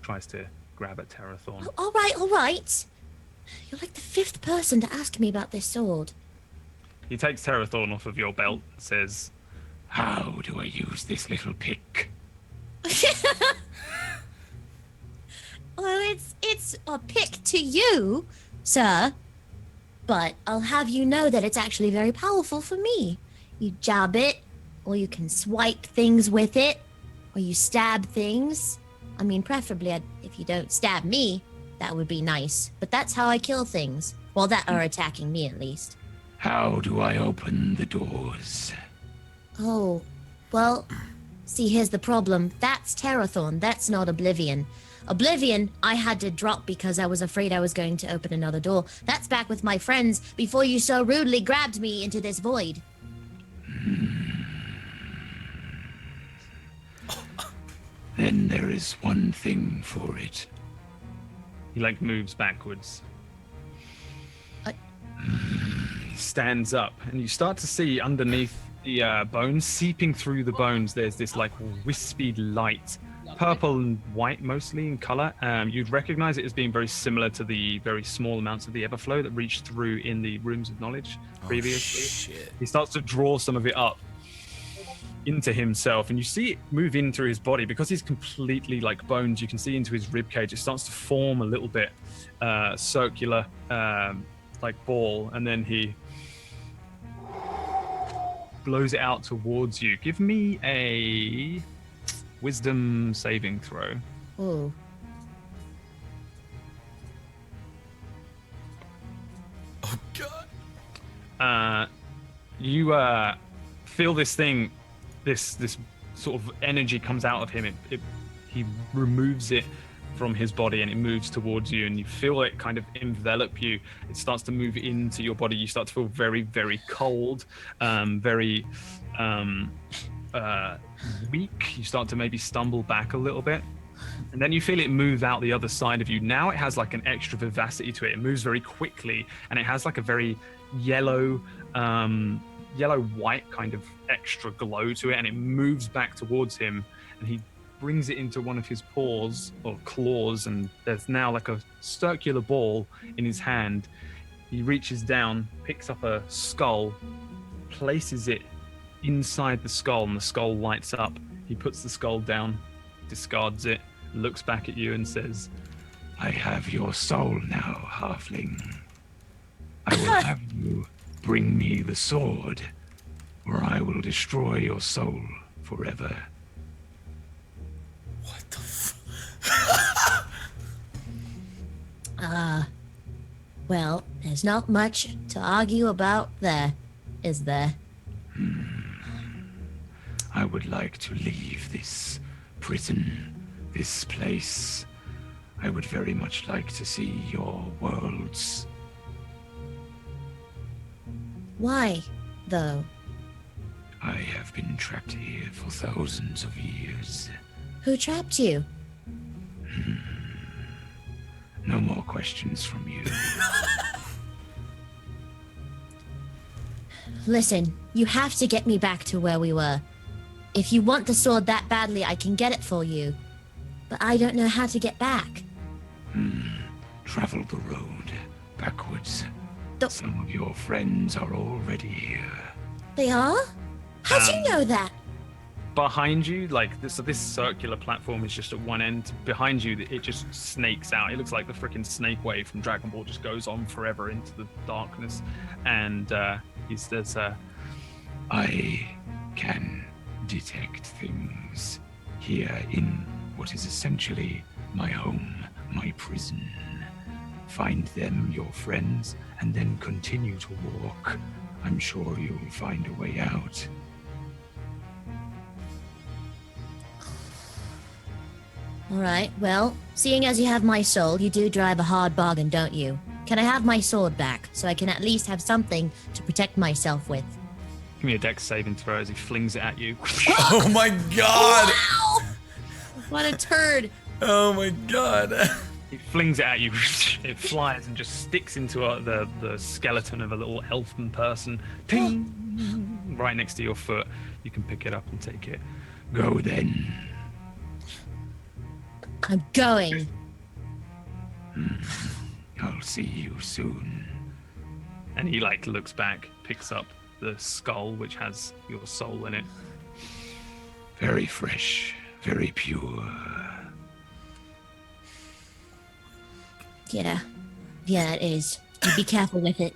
S4: Tries to grab at Terrathorn.
S5: Oh, all right. You're like the 5th person to ask me about this sword.
S4: He takes Terrathorn off of your belt and says,
S9: "How do I use this little pick?"
S5: Well, it's a pick to you, sir. But I'll have you know that it's actually very powerful for me. You jab it, or you can swipe things with it, or you stab things. I mean, preferably if you don't stab me, that would be nice. But that's how I kill things. Well, that are attacking me at least.
S9: How do I open the doors?
S5: Oh, well, see, here's the problem. That's Terrathorn. That's not Oblivion. Oblivion, I had to drop because I was afraid I was going to open another door. That's back with my friends before you so rudely grabbed me into this void.
S9: Then there is one thing for it.
S4: He moves backwards. Stands up, and you start to see underneath the bones, seeping through the bones, there's this wispy light, purple and white mostly in color. You'd recognize it as being very similar to the very small amounts of the Everflow that reached through in the Rooms of Knowledge previously.
S2: Shit.
S4: He starts to draw some of it up into himself, and you see it move in through his body because he's completely bones. You can see into his rib cage. It starts to form a little bit circular ball, and then he blows it out towards you. Give me a wisdom saving throw.
S5: Ooh.
S2: Oh God.
S4: You feel this thing, this sort of energy comes out of him. He removes it from his body and it moves towards you, and you feel it kind of envelop you. It starts to move into your body. You start to feel very, very cold, very weak. You start to maybe stumble back a little bit, and then you feel it move out the other side of you. Now it has like an extra vivacity to it. It moves very quickly, and it has like a very yellow white kind of extra glow to it, and it moves back towards him, and he brings it into one of his paws or claws, and there's now like a circular ball in his hand. He reaches down, picks up a skull, places it inside the skull, and the skull lights up. He puts the skull down, discards it, looks back at you and says,
S9: I have your soul now, halfling. I will have you bring me the sword, or I will destroy your soul forever.
S2: What the
S5: Well, there's not much to argue about there, is there?
S9: I would like to leave this prison, this place. I would very much like to see your worlds.
S5: Why, though?
S9: I have been trapped here for thousands of years.
S5: Who trapped you?
S9: No more questions from you.
S5: Listen, you have to get me back to where we were. If you want the sword that badly, I can get it for you. But I don't know how to get back.
S9: Travel the road backwards.
S5: The-
S9: Some of your friends are already here.
S5: They are? How'd you know that?
S4: behind you, like this, so this circular platform is just at one end. Behind you, it just snakes out. It looks like the freaking snake wave from Dragon Ball just goes on forever into the darkness. And he says,
S9: I can detect things here in what is essentially my home, my prison. Find them, your friends, and then continue to walk. I'm sure you'll find a way out.
S5: All right, well, seeing as you have my soul, you do drive a hard bargain, don't you? Can I have my sword back, so I can at least have something to protect myself with?
S4: give me a dex saving throw as he flings it at you.
S2: Oh my god!
S5: Wow! What a turd!
S2: Oh my god!
S4: He flings it at you. It flies and just sticks into the skeleton of a little elfin person. Ting! Right next to your foot. You can pick it up and take it.
S9: Go then.
S5: I'm going.
S9: I'll see you soon.
S4: And he looks back, picks up the skull which has your soul in it.
S9: Very fresh, very pure.
S5: Yeah, it is. You be careful with it.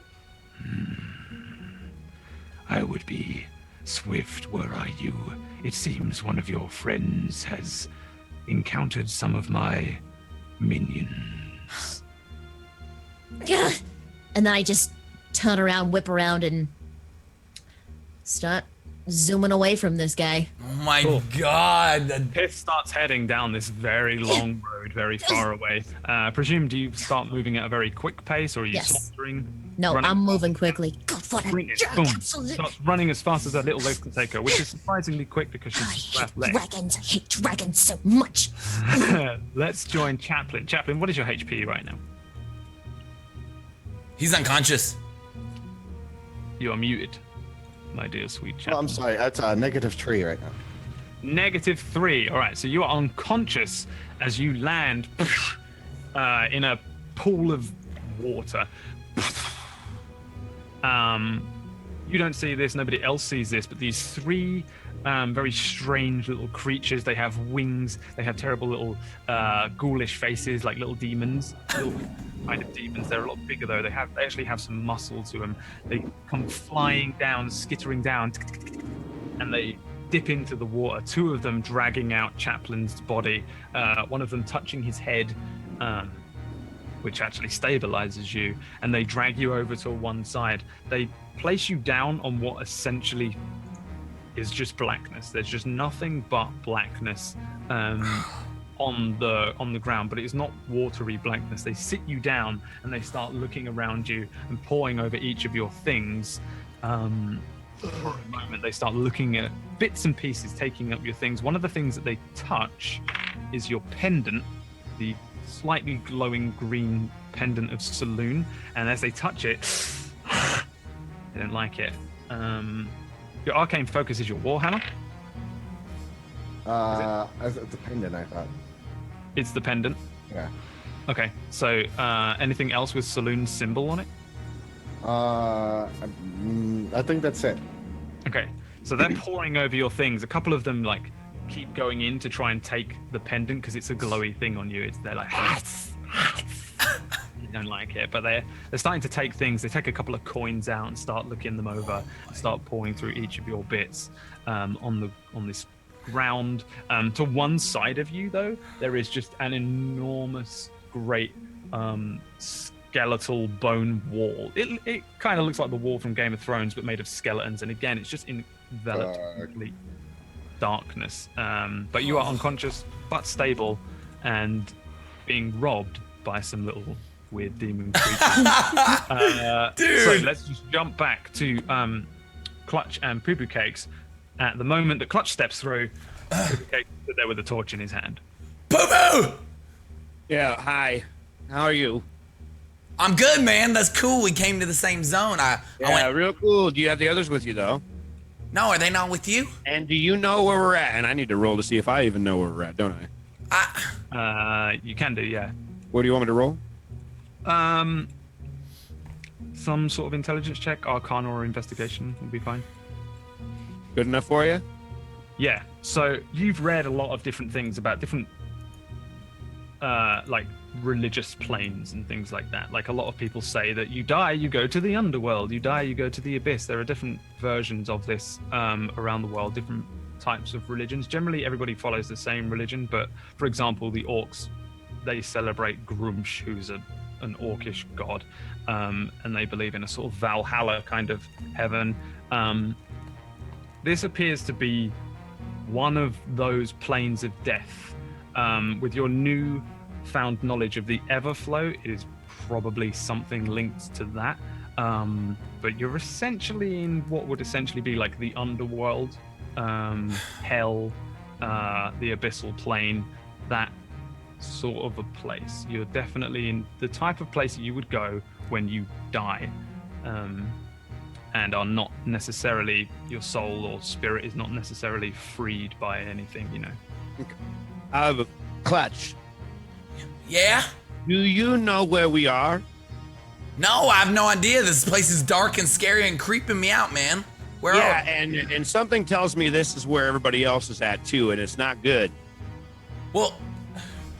S9: I would be swift were I you. It seems one of your friends has encountered some of my minions.
S5: And then I just turn around, whip around, and start zooming away from this guy.
S2: Oh my god!
S4: Pith starts heading down this very long road, very far away. Presume, do you start moving at a very quick pace, or are you
S5: Yes.
S4: sauntering?
S5: No,
S4: running?
S5: I'm moving quickly. God, what a
S4: Bring it,
S5: jerk,
S4: boom.
S5: absolute.
S4: Starts running as fast as that little leg can take her, which is surprisingly quick because
S5: I
S4: she's
S5: hate
S4: left.
S5: dragons. I hate dragons so much.
S4: Let's join Chaplin. Chaplin, what is your HP right now?
S2: He's unconscious.
S4: You are muted, my dear sweet
S7: Oh,
S4: Chaplin.
S7: I'm sorry. That's a -3 right now.
S4: -3. All right, so you are unconscious as you land in a pool of water. You don't see this, nobody else sees this, but these three very strange little creatures, they have wings, they have terrible little ghoulish faces like little demons, little kind of demons. They're a lot bigger though. They actually have some muscle to them. They come flying down, skittering down, and they dip into the water. Two of them dragging out Chaplin's body, one of them touching his head, which actually stabilizes you, and they drag you over to one side. They place you down on what essentially is just blackness. There's just nothing but blackness on the ground, but it's not watery blackness. They sit you down and they start looking around you and poring over each of your things. For a moment, they start looking at bits and pieces, taking up your things. One of the things that they touch is your pendant, the slightly glowing green pendant of Saloon, and as they touch it, they don't like it. Your arcane focus is your warhammer.
S7: As it's a pendant, I thought.
S4: It's the pendant.
S7: Yeah.
S4: Okay, so anything else with Saloon's symbol on it?
S7: I think that's it.
S4: Okay, so they're pouring over your things. A couple of them like keep going in to try and take the pendant because it's a glowy thing on you. They're like, you don't like it, but they're starting to take things. They take a couple of coins out and start looking them over and start pouring through each of your bits on this ground. To one side of you, though, there is just an enormous, great skeletal bone wall. It kind of looks like the wall from Game of Thrones, but made of skeletons. And again, it's just enveloped in complete darkness. But you are unconscious, but stable, and being robbed by some little weird demon creatures.
S2: Dude.
S4: So let's just jump back to Clutch and Poo Poo Cakes. At the moment that Clutch steps through, Poo Poo Cakes stood there with a torch in his hand.
S2: Poo Poo!
S6: Yeah, hi. How are you?
S2: I'm good, man. That's cool. We came to the same zone. I went,
S6: real cool. Do you have the others with you, though?
S2: no, are they not with you?
S6: And do you know where we're at? And I need to roll to see if I even know where we're at, don't I?
S4: You can do, yeah.
S6: What do you want me to roll?
S4: Some sort of intelligence check, arcana or investigation would be fine.
S6: Good enough for you?
S4: Yeah. So you've read a lot of different things about different, like religious planes and things like that. Like a lot of people say that you die, you go to the underworld. You die, you go to the abyss. There are different versions of this around the world, different types of religions. Generally, everybody follows the same religion, but for example, the orcs, they celebrate Grumsh, who's an orcish god, and they believe in a sort of Valhalla kind of heaven. This appears to be one of those planes of death. With your new found knowledge of the Everflow, it is probably something linked to that. But you're essentially in what would essentially be like the underworld, hell, the abyssal plane, that sort of a place. You're definitely in the type of place that you would go when you die, and are not necessarily, your soul or spirit is not necessarily freed by anything, you know.
S6: Clutch,
S2: Yeah?
S6: do you know where we are?
S2: No, I have no idea. This place is dark and scary and creeping me out, man. Where
S6: Yeah,
S2: are
S6: and something tells me this is where everybody else is at too, and it's not good.
S2: Well,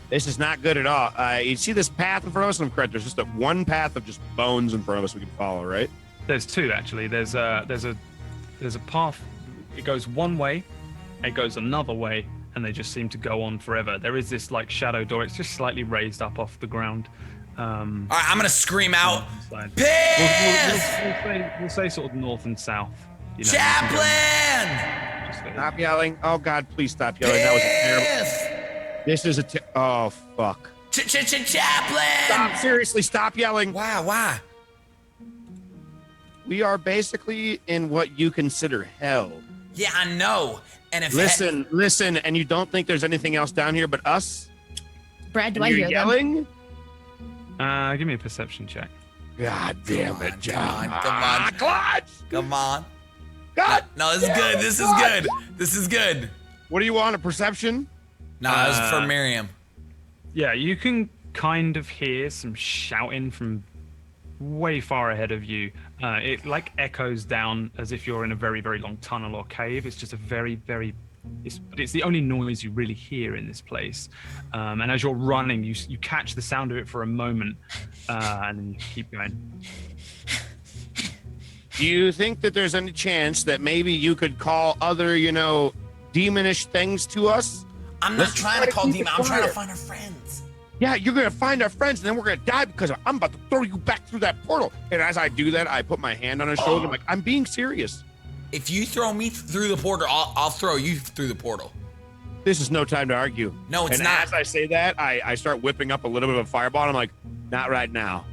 S6: This is not good at all. You see this path in front of us? I'm correct. There's just one path of just bones in front of us we can follow, right?
S4: There's two actually. There's a path. It goes one way, it goes another way, and they just seem to go on forever. There is this like shadow door. It's just slightly raised up off the ground.
S2: all right, I'm gonna scream out,
S4: Side.
S2: Pith!
S4: We'll say sort of north and south. You know,
S2: Chaplain!
S4: just go-
S6: Stop yelling. Oh, God, please stop yelling. That was a terrible.
S2: Pith!
S6: This is oh, fuck.
S2: Chaplain!
S6: Stop. Seriously, stop yelling.
S2: Why?
S6: We are basically in what you consider hell.
S2: Yeah, I know. And if
S6: Listen, and you don't think there's anything else down here but us?
S5: Brad, do
S6: And
S5: I
S6: you're
S5: hear them?
S6: yelling?
S4: Give me a perception check.
S6: God damn it, John.
S2: Come on.
S6: Clutch!
S2: Come on.
S6: God!
S2: No, this is good. This is good. This is good.
S6: What do you want, a perception?
S2: No, that was for Miriam.
S4: Yeah, you can kind of hear some shouting from way far ahead of you. It like echoes down as if you're in a very, very long tunnel or cave. It's just a very, very... It's the only noise you really hear in this place. And as you're running, you catch the sound of it for a moment, and then you keep going.
S6: Do you think that there's any chance that maybe you could call other, demonish things to us?
S2: I'm not trying to call
S6: keep
S2: demon.
S6: it
S2: I'm trying to
S6: quiet.
S2: find our friends.
S6: yeah, you're going to find our friends and then we're going to die because I'm about to throw you back through that portal. And as I do that, I put my hand on his shoulder. I'm like, I'm being serious.
S2: If you throw me through the portal, I'll throw you through the portal.
S6: This is no time to argue.
S2: No, it's
S6: and
S2: not.
S6: As I say that, I start whipping up a little bit of a fireball. And I'm like, not right now.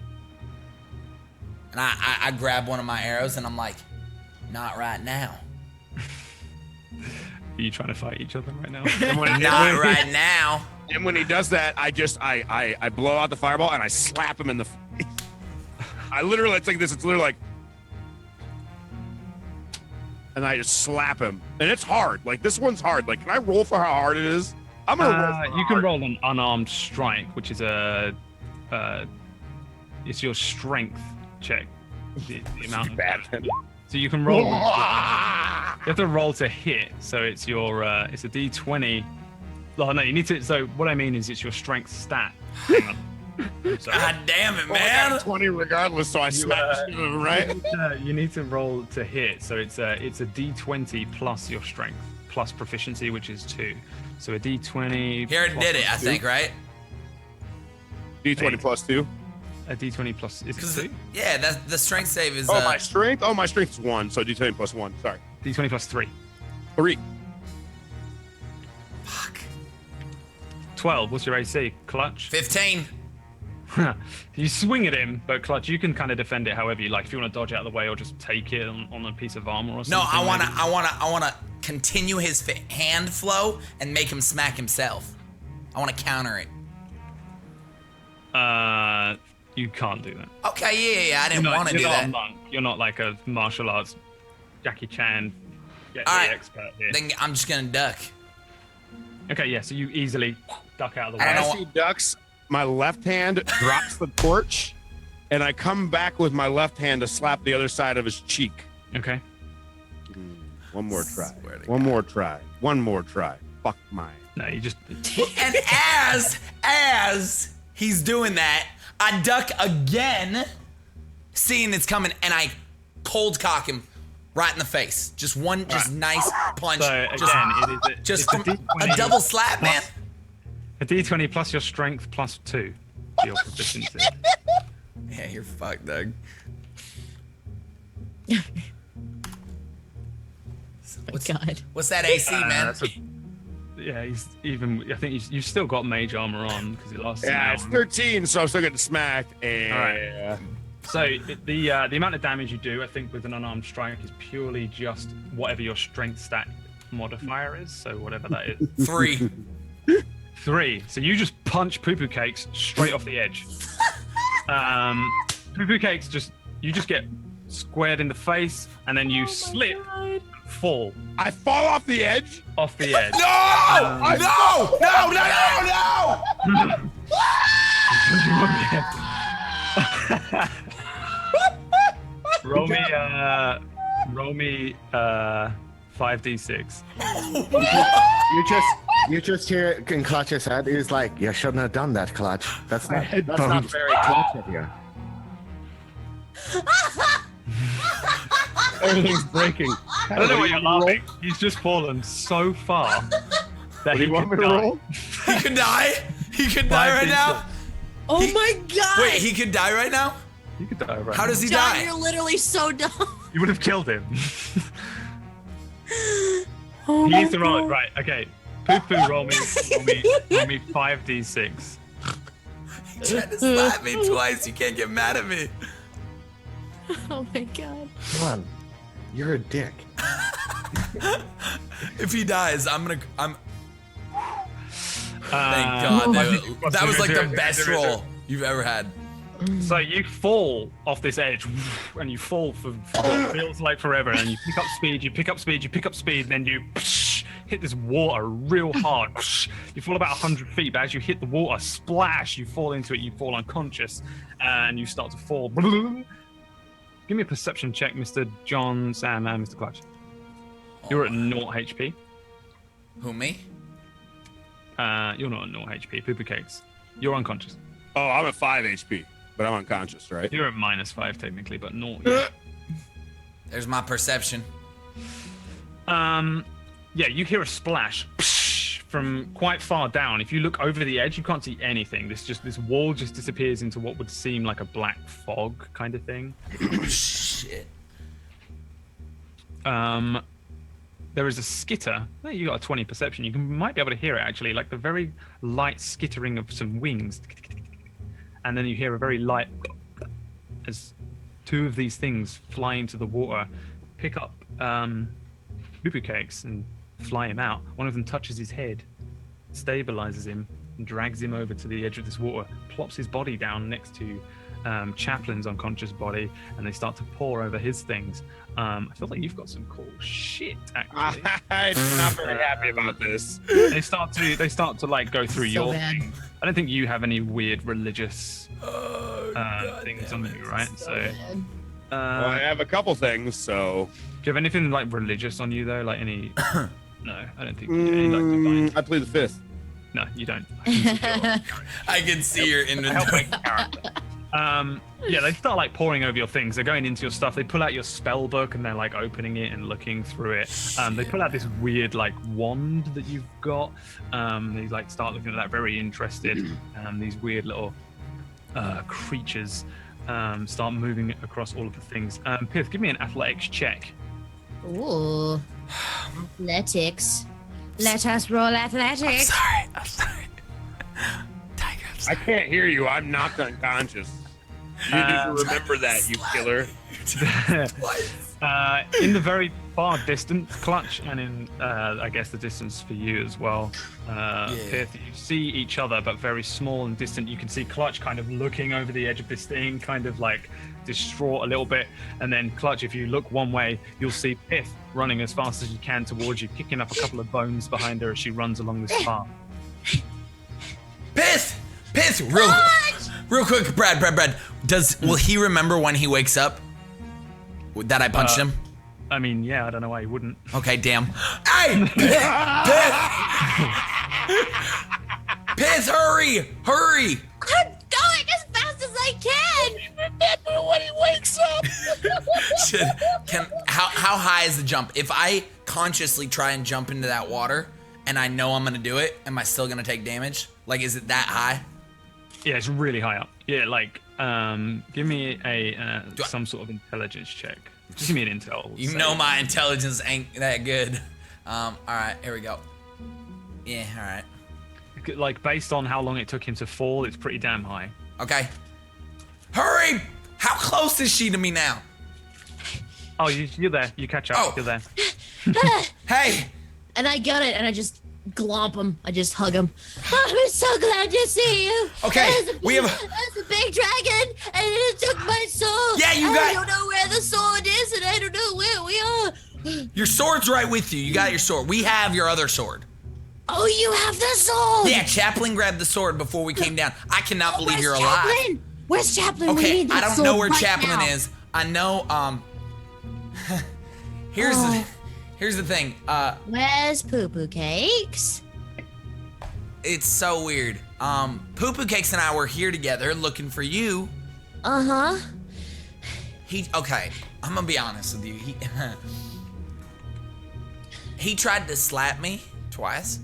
S2: And I grab one of my arrows and I'm like, not right now.
S4: Are you trying to fight each other right now?
S2: Not right now.
S6: And when he does that, I blow out the fireball and I slap him in the face. I literally, it's like this. It's literally like, and I just slap him. And it's hard. Like, this one's hard. Like, can I roll for how hard it is? I'm going to roll for
S4: You can roll an unarmed strike, which is it's your strength check. The amount of
S6: bad.
S4: So you can roll. You have to roll to hit. So it's your it's a D20. Oh no, you need to. So what I mean is it's your strength stat.
S2: God damn it,
S6: I
S2: man!
S6: got 20 regardless, so I smacked him, right?
S4: You need to roll to hit. So it's a D20 plus your strength plus proficiency, which is 2. So a D20.
S2: He already did it, I think, right?
S6: D20 plus 2.
S4: A D20 plus is it 2?
S2: Yeah, that's the strength save is.
S6: Oh, my strength. Oh, my strength is 1. So D20 plus 1. Sorry.
S4: D20 plus 3.
S6: 3.
S2: Fuck.
S4: 12. What's your AC? Clutch.
S2: 15.
S4: You swing at him, but Clutch, you can kind of defend it however you like. If you want to dodge out of the way or just take it on a piece of armor or something.
S2: No, I wanna continue his hand flow and make him smack himself. I wanna counter it.
S4: You can't do that.
S2: Okay, yeah. I didn't want to do that.
S4: You're not a monk. You're not like a martial arts Jackie Chan expert here.
S2: Then I'm just gonna duck.
S4: Okay, yeah. So you easily duck out of the way.
S6: As he ducks, my left hand drops the torch, and I come back with my left hand to slap the other side of his cheek.
S4: Okay.
S6: One more try. One more try. One more try. Fuck mine.
S4: No, you just.
S2: And as he's doing that, I duck again, seeing it's coming, and I cold cock him right in the face. Just one, nice punch.
S4: So again,
S2: just a double slap, man.
S4: A D20 plus your strength plus 2 for your proficiency.
S2: Yeah, you're fucked, Doug. What's that AC, man?
S4: Yeah, he's even. I think you've still got mage armor on because it lasts.
S6: Yeah, it's 13, so I'm still getting smacked. And
S4: right. So the amount of damage you do, I think, with an unarmed strike is purely just whatever your strength stat modifier is. So whatever that is.
S2: 3.
S4: 3. So you just punch Poo Poo Cakes straight off the edge. Poo Poo Cakes you just get squared in the face, and then you slip. Fall.
S6: I fall off the edge?
S4: Off the edge.
S2: No! No!
S4: Roll me 5d6.
S7: You just hear in Clutch's head. He's like, "You shouldn't have done that, Clutch. That's not very Clutch of you."
S6: Everything's breaking.
S4: I don't know what you're laughing. He's just fallen so far that
S6: he want me to roll?
S2: He could die. He could die right now.
S5: Oh my god!
S2: Wait, he could die right now?
S4: He could die right now.
S2: How does he
S5: John,
S2: die?
S5: you're literally so dumb.
S4: You would have killed him.
S5: Oh
S4: He
S5: my
S4: needs to roll it.
S5: God.
S4: Right, okay. Poo Poo, roll me 5d6.
S2: He tried to slap me twice. You can't get mad at me.
S5: Oh my god.
S7: Come on, you're a dick.
S2: If he dies, I'm. Thank
S4: Uh,
S2: God, dude. That was like the best roll you've ever had.
S4: So you fall off this edge, and you fall for what feels like forever, and you pick up speed, you pick up speed, you pick up speed, and then you hit this water real hard. You fall about 100 feet, but as you hit the water, splash, you fall into it, you fall unconscious, and you start to fall. Give me a perception check, Mr. John, Sam, and Mr. Clutch. You're at 0 HP.
S2: Who, me?
S4: You're not at 0 HP. Poo Poo Cakes. You're unconscious.
S6: Oh, I'm at 5 HP, but I'm unconscious, right?
S4: You're at -5 technically, but 0. Yeah.
S2: There's my perception.
S4: Yeah, you hear a splash from quite far down, if you look over the edge, you can't see anything. This wall just disappears into what would seem like a black fog kind of thing.
S2: Shit.
S4: There is a skitter. Oh, you got a 20 perception. You might be able to hear it actually, like the very light skittering of some wings. And then you hear a very light as two of these things fly into the water, pick up poo-poo cakes and fly him out. One of them touches his head, stabilizes him, and drags him over to the edge of this water, plops his body down next to Chaplin's unconscious body, and they start to pour over his things. I feel like you've got some cool shit, actually.
S3: I'm not very happy about this.
S4: They start to like go through
S5: So
S4: your
S5: bad.
S4: thing. I don't think you have any weird religious things on you, right? So,
S3: Well, I have a couple things, so.
S4: do you have anything like religious on you though? Like any? No, I don't think. Any, like, divine?
S3: I plead the fifth.
S4: No, you don't.
S2: I can see your inventory.
S4: Yeah, they start like pouring over your things. They're going into your stuff. They pull out your spell book and they're like opening it and looking through it. They pull out this weird like wand that you've got. They like start looking at that, very interested. These weird little creatures start moving across all of the things. Pith, give me an athletics check.
S5: Ooh. Athletics. Let us roll athletics.
S2: I'm sorry. Tiger, I'm
S3: I
S2: sorry.
S3: can't hear you. I'm knocked unconscious. You need to remember that, you killer.
S4: In the very far distance, Clutch, and in I guess the distance for you as well, Pith, you see each other, but very small and distant. You can see Clutch kind of looking over the edge of this thing, kind of like distraught a little bit. And then Clutch, if you look one way, you'll see Pith running as fast as you can towards you, kicking up a couple of bones behind her as she runs along this path.
S2: Pith, real quick, Brad. Will he remember when he wakes up that I punched him?
S4: I mean, yeah, I don't know why he wouldn't.
S2: Okay, damn. Hey, Pith, hurry!
S5: I'm going as fast as I can. Remember when he wakes up.
S2: How high is the jump? If I consciously try and jump into that water and I know I'm gonna do it, am I still gonna take damage? Like, is it that high?
S4: Yeah, it's really high up. Yeah, like, give me a some sort of intelligence check. Just give me an intel.
S2: You know my intelligence ain't that good. All right, here we go. Yeah, all right.
S4: Like, based on how long it took him to fall, it's pretty damn high.
S2: Okay. Hurry! How close is she to me now?
S4: Oh, you're there. You catch up.
S2: Oh.
S4: You're there.
S2: Hey!
S5: And I got it, and I just glomp him. I just hug him. Oh, I'm so glad to see you.
S2: Okay, we have
S5: There's a big dragon, and it took my sword.
S2: Yeah, you
S5: I
S2: got-
S5: don't know where the sword is, and I don't know where we are.
S2: Your sword's right with you. You got your sword. We have your other sword.
S5: Oh, you have the sword.
S2: Yeah, Chaplin grabbed the sword before we came down. I cannot believe
S5: Where's
S2: you're alive.
S5: Chaplin? Where's Chaplin? We
S2: Okay,
S5: need that
S2: I don't
S5: sword
S2: know where
S5: right
S2: Chaplin
S5: now.
S2: is. I know, here's the thing.
S5: Where's Poo Poo Cakes?
S2: It's so weird. Poo Poo Cakes and I were here together looking for you.
S5: Uh-huh.
S2: Okay, I'm gonna be honest with you. He tried to slap me twice.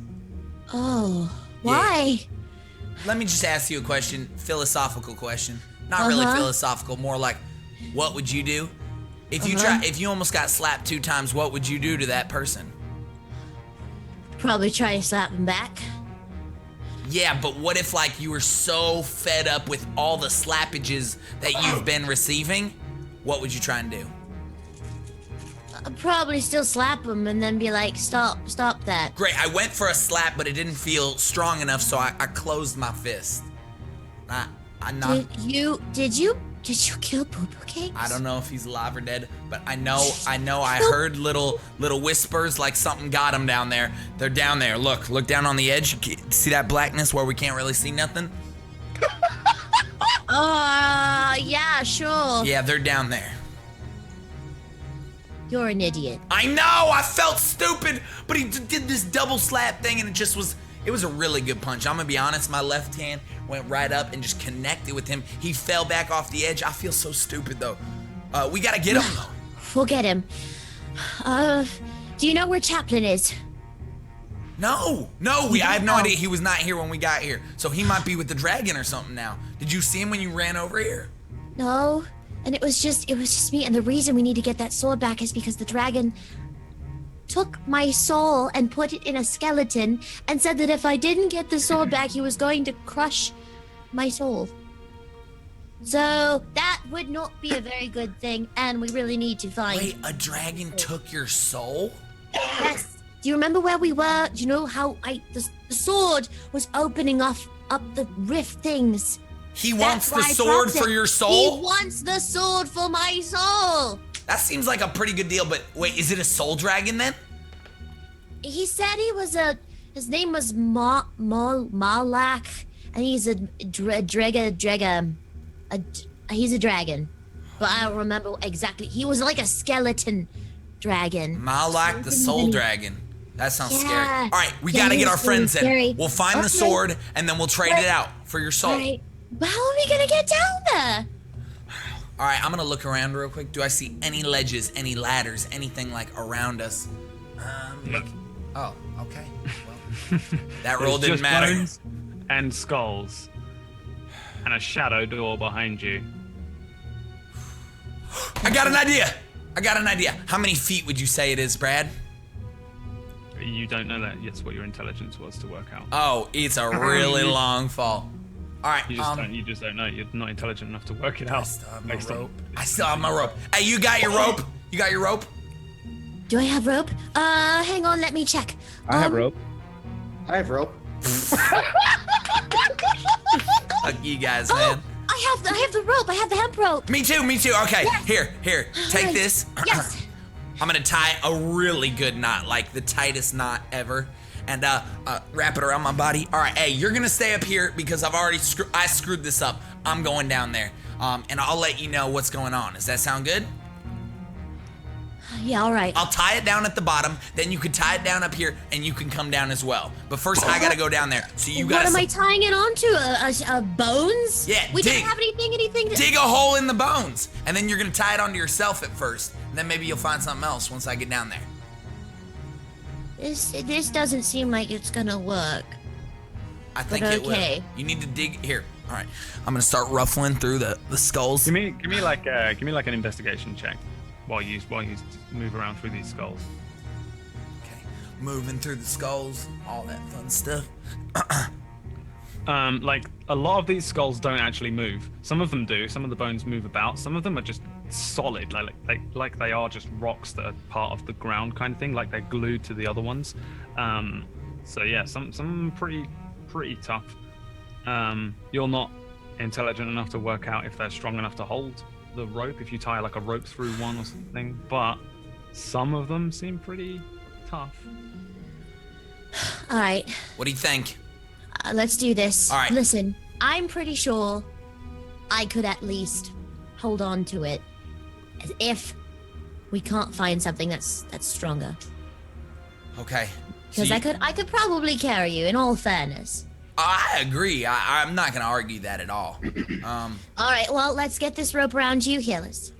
S5: Oh, why?
S2: Let me just ask you a question, philosophical question. Not really philosophical, more like, what would you do? If you almost got slapped 2 times, what would you do to that person?
S5: Probably try to slap him back.
S2: Yeah, but what if like you were so fed up with all the slappages that you've been receiving? What would you try and do?
S5: I'd probably still slap him and then be like, stop that.
S2: Great, I went for a slap, but it didn't feel strong enough, so I closed my fist. I'm not.
S5: Did you kill Poo Poo Cakes?
S2: I don't know if he's alive or dead, but I know I heard little whispers like something got him down there. They're down there. Look down on the edge. See that blackness where we can't really see nothing?
S5: Yeah, sure.
S2: Yeah, they're down there.
S5: You're an idiot.
S2: I know, I felt stupid, but he did this double slap thing and it was a really good punch. I'm gonna be honest, my left hand went right up and just connected with him. He fell back off the edge. I feel so stupid though. We gotta get him though.
S5: We'll get him. Do you know where Chaplin is?
S2: No, I have no idea. He was not here when we got here. So he might be with the dragon or something now. Did you see him when you ran over here?
S5: No, and it was just me. And the reason we need to get that sword back is because the dragon took my soul and put it in a skeleton and said that if I didn't get the sword back, he was going to crush my soul. So that would not be a very good thing, and we really need to find...
S2: Wait, a dragon took your soul?
S5: Yes. Do you remember where we were? Do you know how the sword was opening up the rift things?
S2: He wants the sword for your soul?
S5: He wants the sword for my soul.
S2: That seems like a pretty good deal, but wait, is it a soul dragon then?
S5: He said his name was Malak, and he's a he's a dragon. But I don't remember exactly. He was like a skeleton dragon.
S2: Malak the soul dragon. That sounds scary. All right, we gotta get our friends in. We'll find the sword, and then we'll trade it out for your soul.
S5: All right. But how are we gonna get down there?
S2: All right, I'm gonna look around real quick. Do I see any ledges, any ladders, anything like around us? Look. Oh, okay. Well, that roll didn't matter.
S4: Bones and skulls, and a shadow door behind you.
S2: I got an idea. How many feet would you say it is, Brad?
S4: You don't know that. That's what your intelligence was to work out.
S2: Oh, it's a really long fall. All right.
S4: You just don't know. You're not intelligent enough to work it out.
S2: I still have my rope. Hey, you got your rope?
S5: Do I have rope? Hang on, let me check.
S3: I have rope.
S7: I have rope.
S2: Fuck you guys, man.
S5: I have the rope. I have the hemp rope.
S2: Me too. Okay,
S5: Yes.
S2: here. Take this.
S5: Yes.
S2: I'm gonna tie a really good knot, like the tightest knot ever, and wrap it around my body. All right, hey, you're gonna stay up here because I screwed this up. I'm going down there, and I'll let you know what's going on. Does that sound good?
S5: Yeah, all right.
S2: I'll tie it down at the bottom, then you can tie it down up here, and you can come down as well. But first, I gotta go down there. So you gotta.
S5: What am I tying it onto? Bones?
S2: Yeah,
S5: We don't have anything.
S2: Dig a hole in the bones, and then you're gonna tie it onto yourself at first, and then maybe you'll find something else once I get down there.
S5: This doesn't seem like it's gonna work.
S2: I think it will. You need to dig here. All right, I'm gonna start ruffling through the skulls.
S4: Give me like an investigation check while you move around through these skulls.
S2: Okay, moving through the skulls, all that fun stuff.
S4: Like a lot of these skulls don't actually move. Some of them do. Some of the bones move about. Some of them are just solid, like they are just rocks that are part of the ground kind of thing, like they're glued to the other ones. So yeah, some pretty tough. You're not intelligent enough to work out if they're strong enough to hold the rope if you tie like a rope through one or something, but some of them seem pretty tough.
S5: All right.
S2: What do you think?
S5: Let's do this.
S2: All right.
S5: Listen, I'm pretty sure I could at least hold on to it if we can't find something that's stronger.
S2: Okay.
S5: Because I could probably carry you, in all fairness.
S2: I agree. I'm not gonna argue that at all.
S5: All right. Well, let's get this rope around you. Here, let's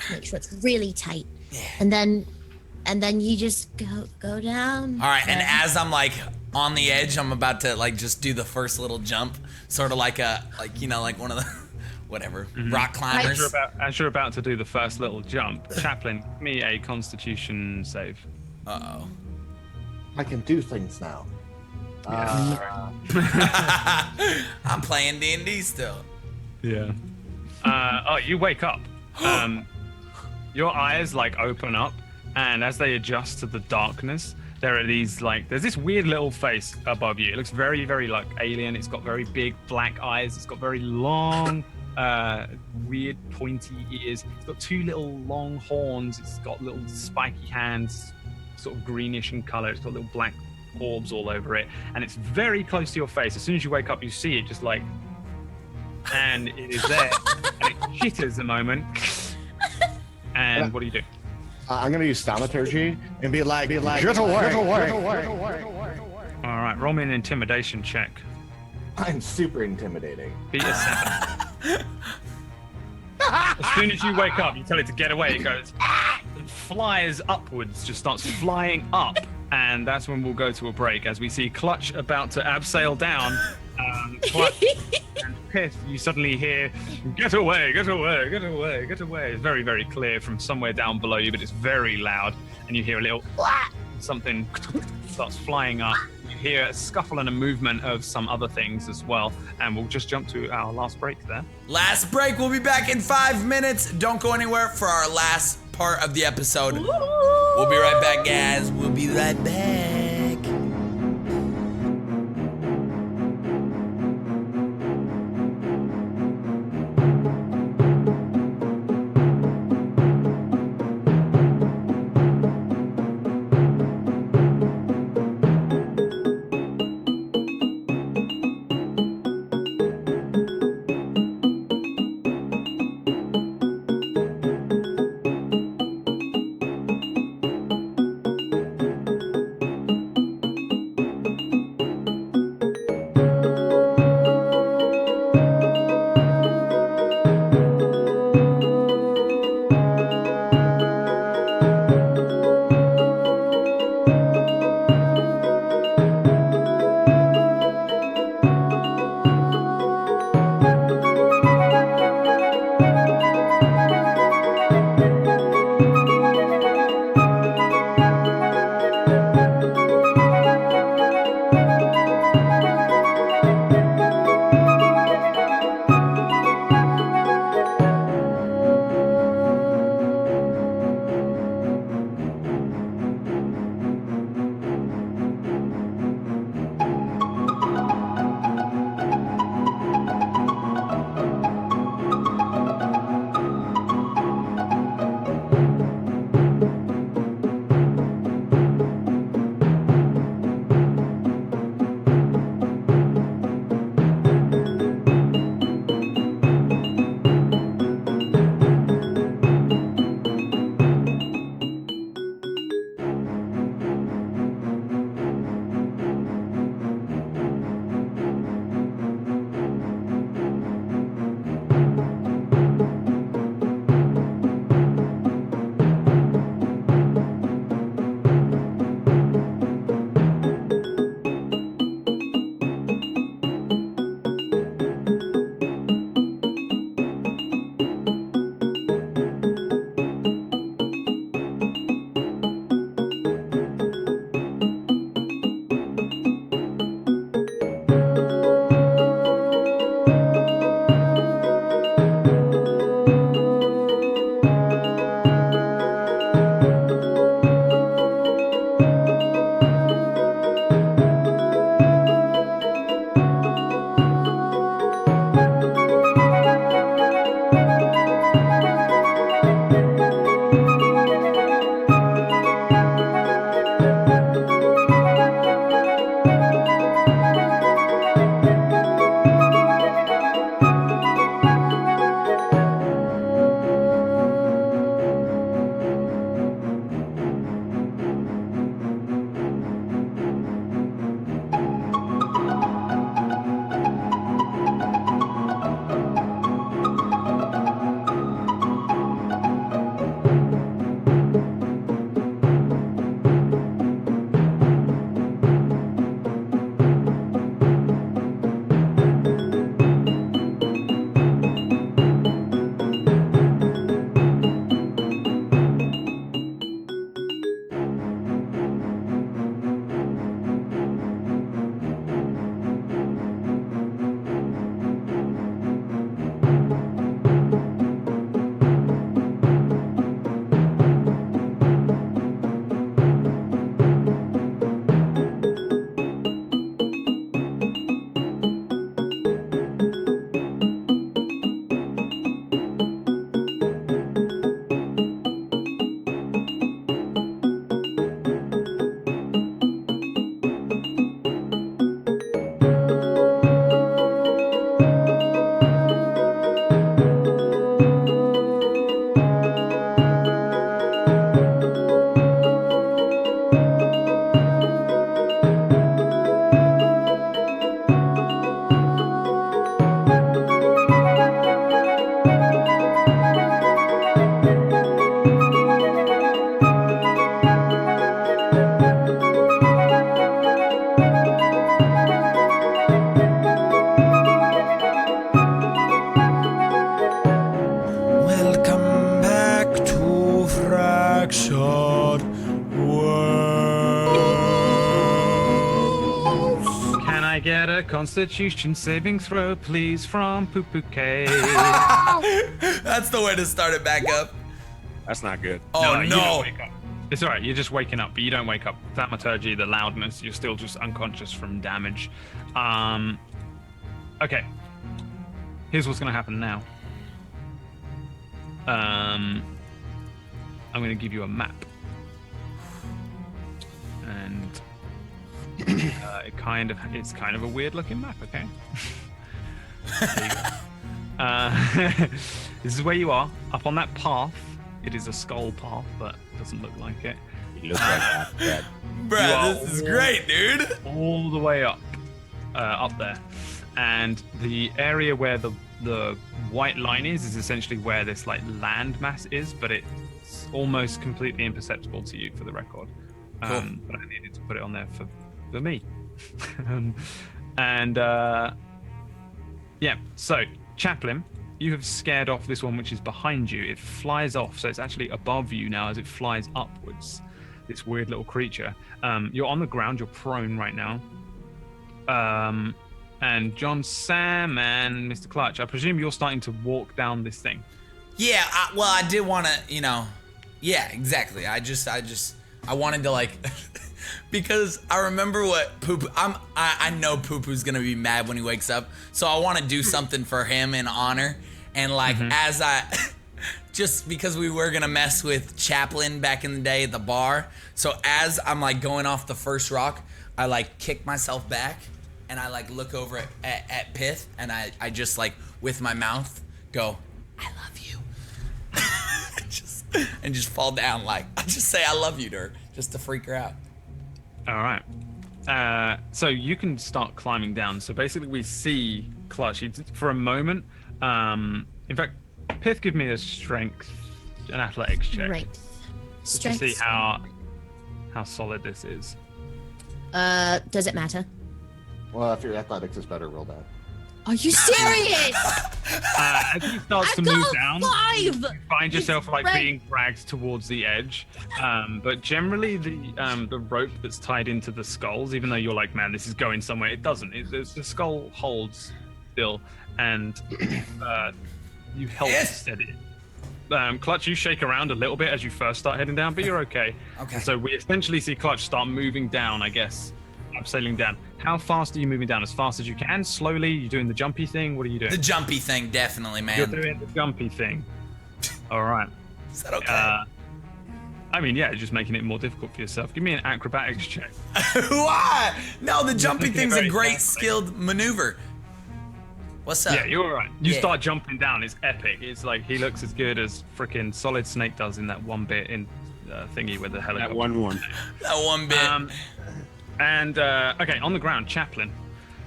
S5: make sure it's really tight. Yeah. And then you just go down.
S2: All right. And as I'm like on the edge, I'm about to like just do the first little jump, sort of like one of the whatever rock climbers.
S4: As you're about to do the first little jump, Chaplain, give me a Constitution save.
S2: Uh-oh.
S7: I can do things now.
S2: I'm playing D&D still.
S4: Yeah. You wake up. Your eyes like open up, and as they adjust to the darkness, there are these there's this weird little face above you. It looks very, very like alien. It's got very big black eyes. It's got very long, weird pointy ears. It's got two little long horns. It's got little spiky hands, sort of greenish in color. It's got little black orbs all over it, and it's very close to your face. As soon as you wake up, you see it just like, and it is there, and it jitters a moment. And what do you do?
S7: I'm gonna use thaumaturgy and be like, get away.
S4: All right, roll me an intimidation check.
S7: I'm super intimidating.
S4: Beat a 7. As soon as you wake up, you tell it to get away. It goes, it flies upwards, just starts flying up and that's when we'll go to a break as we see Clutch about to abseil down. Clutch and Pith, you suddenly hear, get away, get away, get away, get away. It's very, very clear from somewhere down below you, but it's very loud, and you hear a little something starts flying up. You hear a scuffle and a movement of some other things as well, and we'll just jump to our last break there.
S2: Last break. We'll be back in 5 minutes. Don't go anywhere for our last part of the episode. We'll be right back, guys. We'll be right back. action.
S4: Can I get a Constitution saving throw, please, from Poo Cake?
S2: That's the way to start it back up.
S3: That's not good.
S2: Oh
S4: You
S2: no!
S4: don't wake up. It's all right. You're just waking up, but you don't wake up. Thaumaturgy, the loudness, you're still just unconscious from damage. Okay. Here's what's gonna happen now. I'm gonna give you a map, and it's kind of a weird looking map. Okay. There you go. This is where you are. Up on that path. It is a skull path, but doesn't look like it.
S3: You look like that.
S2: Bruh, this is great, dude.
S4: All the way up there, and the area where the white line is essentially where this like land mass is, but it's almost completely imperceptible to you for the record.
S2: Cool.
S4: But I needed to put it on there for me. Yeah. So Chaplain, you have scared off this one which is behind you. It flies off, so it's actually above you now as it flies upwards. This weird little creature. You're on the ground. You're prone right now. And John, Sam, and Mr. Clutch, I presume you're starting to walk down this thing.
S2: Yeah, I did want to, yeah, exactly. I wanted to like, because I remember what I know Poo-Poo's gonna be mad when he wakes up, so I want to do something for him in honor, and like as I, just because we were gonna mess with Chaplain back in the day at the bar, so as I'm like going off the first rock, I like kick myself back, and I like look over at Pith, and I just like with my mouth go, I love you. And just fall down, like I just say I love you to her just to freak her out.
S4: All right. So you can start climbing down. So basically we see Clutch for a moment. In fact, Pith, give me an athletics check.
S5: Right.
S4: Just to see how solid this is.
S5: Does it matter?
S7: Well, if your athletics is better, roll that.
S5: Are you serious?
S4: As he starts to move down, you
S5: 5!
S4: find yourself
S5: It's
S4: like
S5: great.
S4: being dragged towards the edge. But generally, the rope that's tied into the skulls, even though you're like, man, this is going somewhere, it doesn't. The skull holds still, and you help steady it. Clutch, you shake around a little bit as you first start heading down, but you're okay.
S2: Okay.
S4: And so we essentially see Clutch start moving down, I guess. Sailing down. How fast are you moving down? As fast as you can? Slowly? You doing the jumpy thing? What are you doing?
S2: The jumpy thing, definitely, man.
S4: You're doing the jumpy thing. All right.
S2: Is that okay?
S4: I mean, yeah, just making it more difficult for yourself. Give me an acrobatics check.
S2: Why? No, the jumpy thing's a
S4: very
S2: great
S4: carefully.
S2: skilled maneuver. What's up?
S4: Yeah, you're all right. You
S2: Yeah.
S4: start jumping down. It's epic. It's like he looks as good as freaking Solid Snake does in that one bit in thingy with the helicopter.
S3: That one.
S2: That one bit.
S4: Okay, on the ground, Chaplain.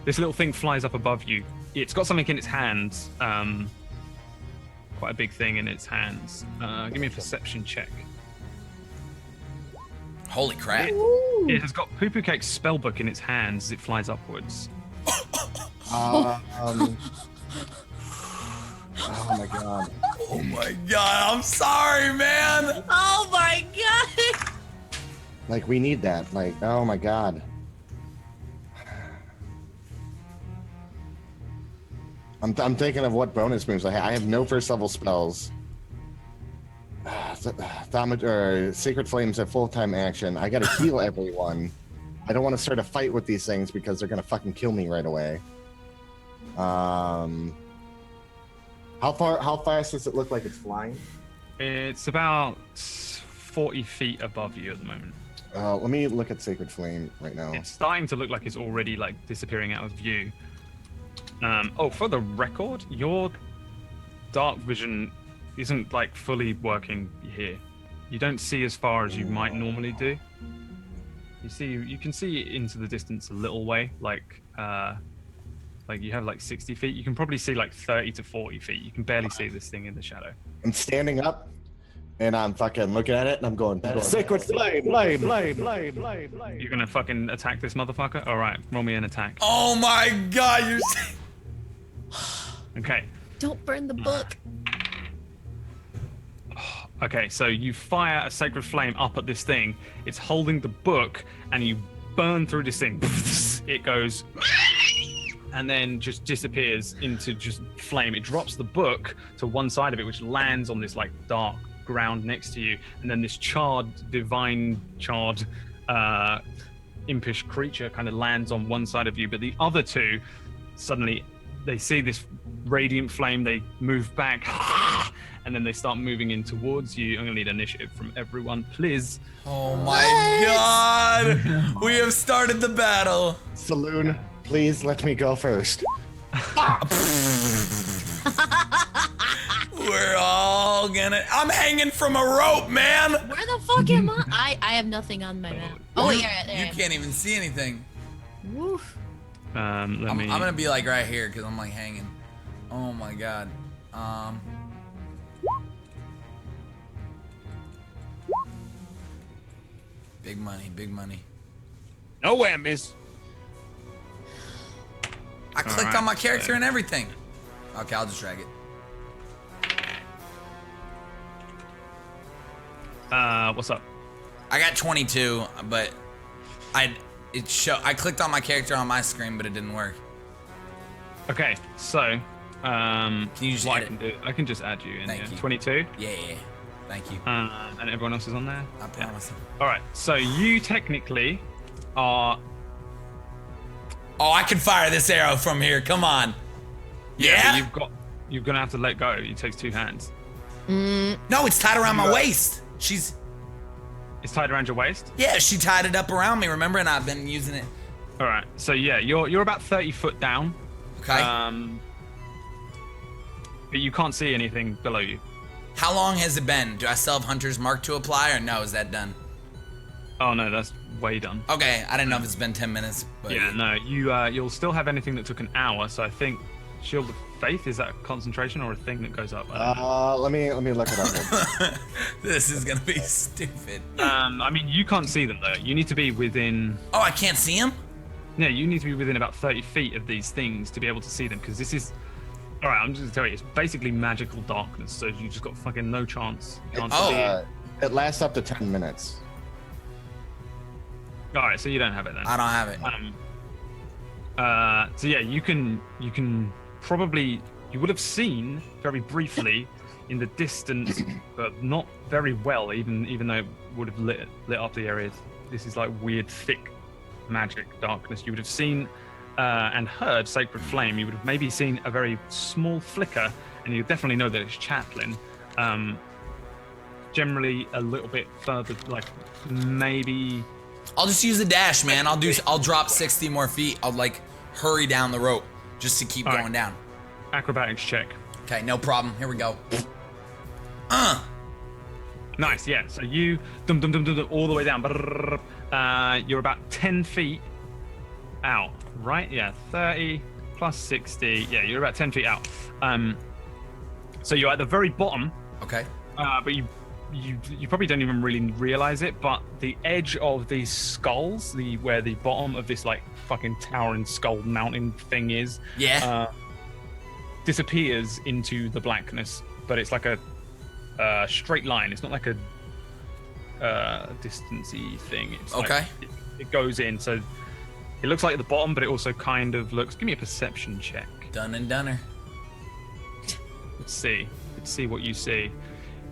S4: This little thing flies up above you. It's got something in its hands. Quite a big thing in its hands. Give me a perception check.
S2: Holy crap.
S4: It has got Poo Cake's spellbook in its hands as it flies upwards.
S7: Oh my god.
S2: Oh my god, I'm sorry, man.
S5: Oh my god!
S7: Like, we need that. Like, oh my god. I'm thinking of what bonus moves I have. I have no first level spells. Sacred Flames have full-time action. I gotta heal everyone. I don't want to start a fight with these things because they're gonna fucking kill me right away. How fast does it look like it's flying?
S4: It's about 40 feet above you at the moment.
S7: Let me look at Sacred Flame right now.
S4: It's starting to look like it's already like disappearing out of view. For the record, your dark vision isn't like fully working here. You don't see as far as you might normally do. You can see into the distance a little way, like you have like 60 feet. You can probably see like 30 to 40 feet. You can barely see this thing in the shadow.
S7: I'm standing up, and I'm fucking looking at it, and I'm going, Sacred Flame.
S4: You're gonna fucking attack this motherfucker? All right, roll me an attack.
S2: Oh my god, you're.
S4: Okay.
S5: Don't burn the book.
S4: Okay, so you fire a sacred flame up at this thing. It's holding the book, and you burn through this thing. It goes, and then just disappears into just flame. It drops the book to one side of it, which lands on this like dark ground next to you, and then this divine charred, impish creature kind of lands on one side of you. But the other two, suddenly, they see this radiant flame. They move back. And then they start moving in towards you. I'm gonna need initiative from everyone, please.
S2: Oh my God! We have started the battle.
S7: Saloon, please let me go first.
S2: We're all gonna. I'm hanging from a rope, man.
S5: Where the fuck am I? I have nothing on my map. Oh, yeah, there.
S2: You can't even see anything.
S5: Woof.
S2: I'm gonna be like right here because I'm like hanging. Oh my God. Big money, big money.
S6: No whammies.
S2: I clicked on my character and everything. Okay, I'll just drag it.
S4: What's up?
S2: I got 22, but I clicked on my character on my screen, but it didn't work.
S4: Okay, so
S2: Can you just add it?
S4: I can just add you in.
S2: Thank you.
S4: 22.
S2: Yeah. Thank you.
S4: And everyone else is on there.
S2: I promise.
S4: All right, so you technically are.
S2: Oh, I can fire this arrow from here. Come on. Yeah.
S4: You're gonna have to let go. It takes 2 hands.
S2: No, it's tied around my waist.
S4: It's tied around your waist?
S2: Yeah, she tied it up around me, remember? And I've been using it.
S4: All right, so yeah, you're about 30 foot down.
S2: Okay.
S4: But you can't see anything below you.
S2: How long has it been? Do I still have Hunter's Mark to apply, or no? Is that done?
S4: Oh no, that's way done.
S2: Okay, I didn't know if it's been 10 minutes. But
S4: Yeah, no, you'll still have anything that took an hour. So I think Shield of Faith, is that a concentration or a thing that goes up?
S7: Let me look it up.
S2: This is gonna be stupid.
S4: I mean, you can't see them though. You need to be within.
S2: Oh, I can't see him?
S4: Yeah, you need to be within about 30 feet of these things to be able to see them, because this is. All right, I'm just gonna tell you, it's basically magical darkness, so you just got fucking no chance. You can't see it.
S7: It lasts up to 10 minutes.
S4: All right, so you don't have it then.
S2: I don't have it.
S4: So yeah, you can probably, you would have seen very briefly in the distance, but not very well, even though it would have lit up the area. This is like weird, thick magic darkness. You would have seen and heard Sacred Flame. You would have maybe seen a very small flicker, and you definitely know that it's Chaplin. Generally a little bit further, like maybe.
S2: I'll just use a dash, man. I'll drop 60 more feet. I'll like hurry down the rope just to keep going down.
S4: Acrobatics check.
S2: Okay, no problem. Here we go.
S4: Nice, yeah. So you dum all the way down. You're about 10 feet out, right? Yeah, 30 plus 60. Yeah, you're about 10 feet out. So you're at the very bottom.
S2: Okay.
S4: But you probably don't even really realize it, but the edge of these skulls, where the bottom of this like fucking towering skull mountain thing is, disappears into the blackness. But it's like a straight line. It's not like a distancy thing. It's
S2: okay.
S4: Like, it goes in, so it looks like at the bottom, but it also kind of looks. Give me a perception check.
S2: Done and doneer.
S4: Let's see what you see.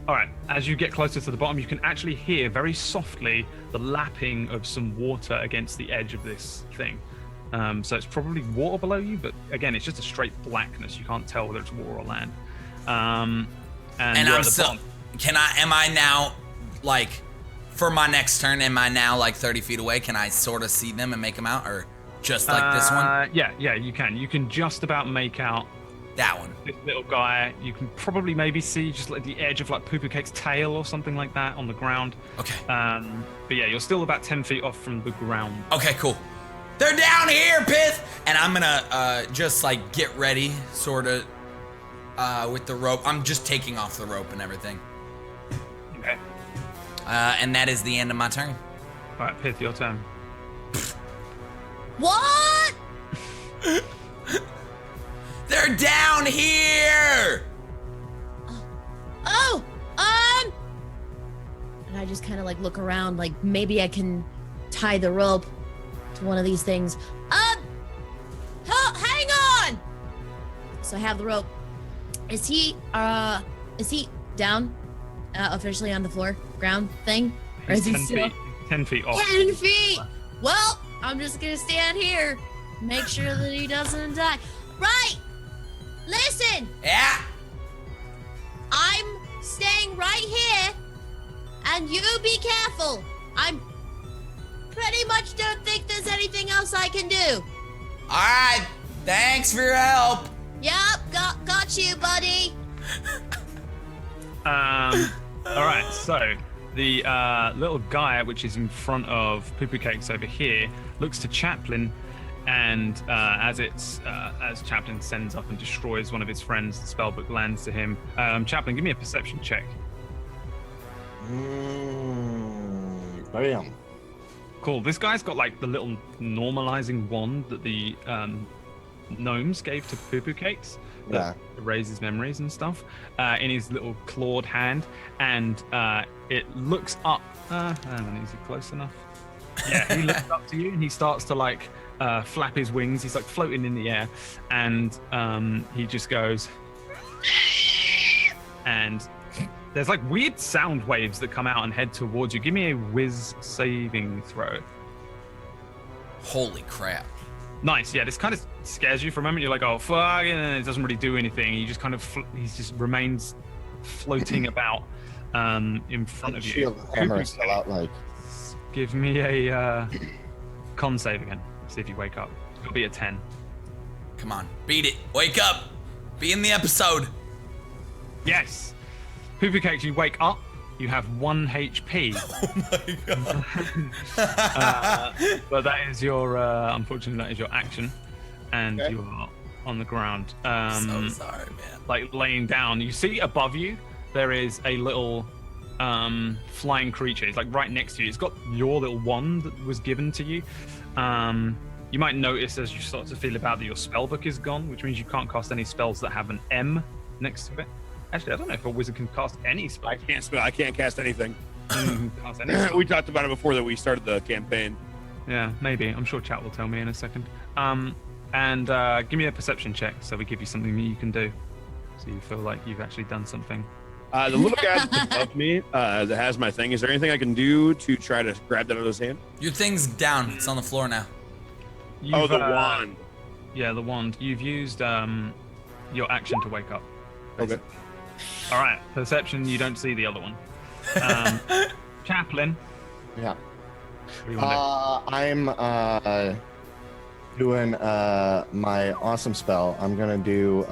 S4: All right, as you get closer to the bottom, you can actually hear very softly the lapping of some water against the edge of this thing. So it's probably water below you, but again, it's just a straight blackness. You can't tell whether it's water or land. And
S2: I'm still. Am I now, like, for my next turn, am I now like 30 feet away? Can I sort of see them and make them out, or just like this one?
S4: Yeah, you can. You can just about make out
S2: that one.
S4: This little guy. You can probably maybe see just like the edge of like Poo Poo Cake's tail or something like that on the ground.
S2: Okay.
S4: But yeah, you're still about 10 feet off from the ground.
S2: Okay, cool. They're down here, Pith! And I'm gonna just like get ready, sort of, with the rope. I'm just taking off the rope and everything.
S4: Okay.
S2: And that is the end of my turn.
S4: All right, Pith, your turn.
S5: What?
S2: They're down here!
S5: just kind of like look around, like maybe I can tie the rope to one of these things. Hang on! So I have the rope. Is he down? Officially on the floor, ground thing? Or is he still
S4: 10 feet off?
S5: 10 feet! Well, I'm just gonna stand here. Make sure that he doesn't die. Right! Listen!
S2: Yeah!
S5: I'm staying right here, and you be careful. I'm pretty much don't think there's anything else I can do.
S2: Alright, thanks for your help.
S5: Yep, got you, buddy.
S4: Alright, so the little guy which is in front of Poo Poo Cakes over here looks to Chaplin, and as Chaplin sends up and destroys one of his friends, the spellbook lands to him. Chaplin, give me a perception check.
S7: Bam.
S4: Cool. This guy's got like the little normalizing wand that the gnomes gave to Poo Poo Cakes that erases memories and stuff in his little clawed hand, and it looks up. Hang on, is he close enough? Yeah, he looks up to you and he starts to like flap his wings. He's like floating in the air, and he just goes, and there's like weird sound waves that come out and head towards you. Give me a whiz saving throw.
S2: Holy crap.
S4: Nice. Yeah, this kind of scares you for a moment. You're like, oh fuck, and it doesn't really do anything. He just kind of he just remains floating about in front of you.
S7: Shield hammer is still out, like.
S4: Give me a con save again. See if you wake up. It'll be a 10.
S2: Come on, beat it. Wake up. Be in the episode.
S4: Yes. Poo Poo Cakes, you wake up. You have 1 HP.
S2: Oh my god.
S4: But that is your, unfortunately, that is your action. And you are on the ground.
S2: So sorry, man.
S4: Like laying down. You see above you, there is a little flying creature. It's like right next to you. It's got your little wand that was given to you. You might notice as you start to feel about that your spellbook is gone, which means you can't cast any spells that have an M next to it. Actually, I don't know if a wizard can cast any spell.
S3: I can't cast anything.
S4: Cast any spell.
S3: We talked about it before that we started the campaign.
S4: Yeah, maybe. I'm sure chat will tell me in a second. And give me a perception check so we give you something that you can do. So you feel like you've actually done something.
S3: The little guy that's above me that has my thing, is there anything I can do to try to grab that out of his hand?
S2: Your thing's down. It's on the floor now.
S3: Oh, the wand.
S4: Yeah, the wand. You've used your action to wake up.
S3: Okay.
S4: All right, perception, you don't see the other one. Chaplin.
S7: Yeah.
S4: What do you want
S7: I'm doing my awesome spell. I'm gonna do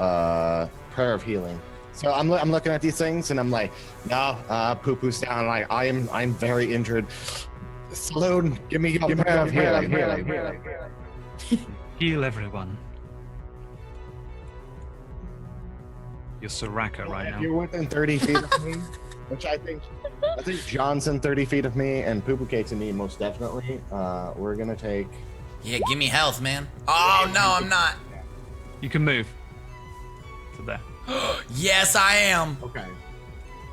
S7: Prayer of Healing. So I'm looking at these things and I'm like, no, Poo Poo's down. Like I'm very injured. Saloon, give me your Prayer of Healing.
S4: Heal everyone. You're Soraka right now.
S7: You're within 30 feet of me, which I think John's in 30 feet of me and Poo Poo Cake's in me most definitely. We're gonna take.
S2: Yeah, give me health, man. Oh no, I'm not.
S4: You can move to there.
S2: Yes, I am.
S7: Okay.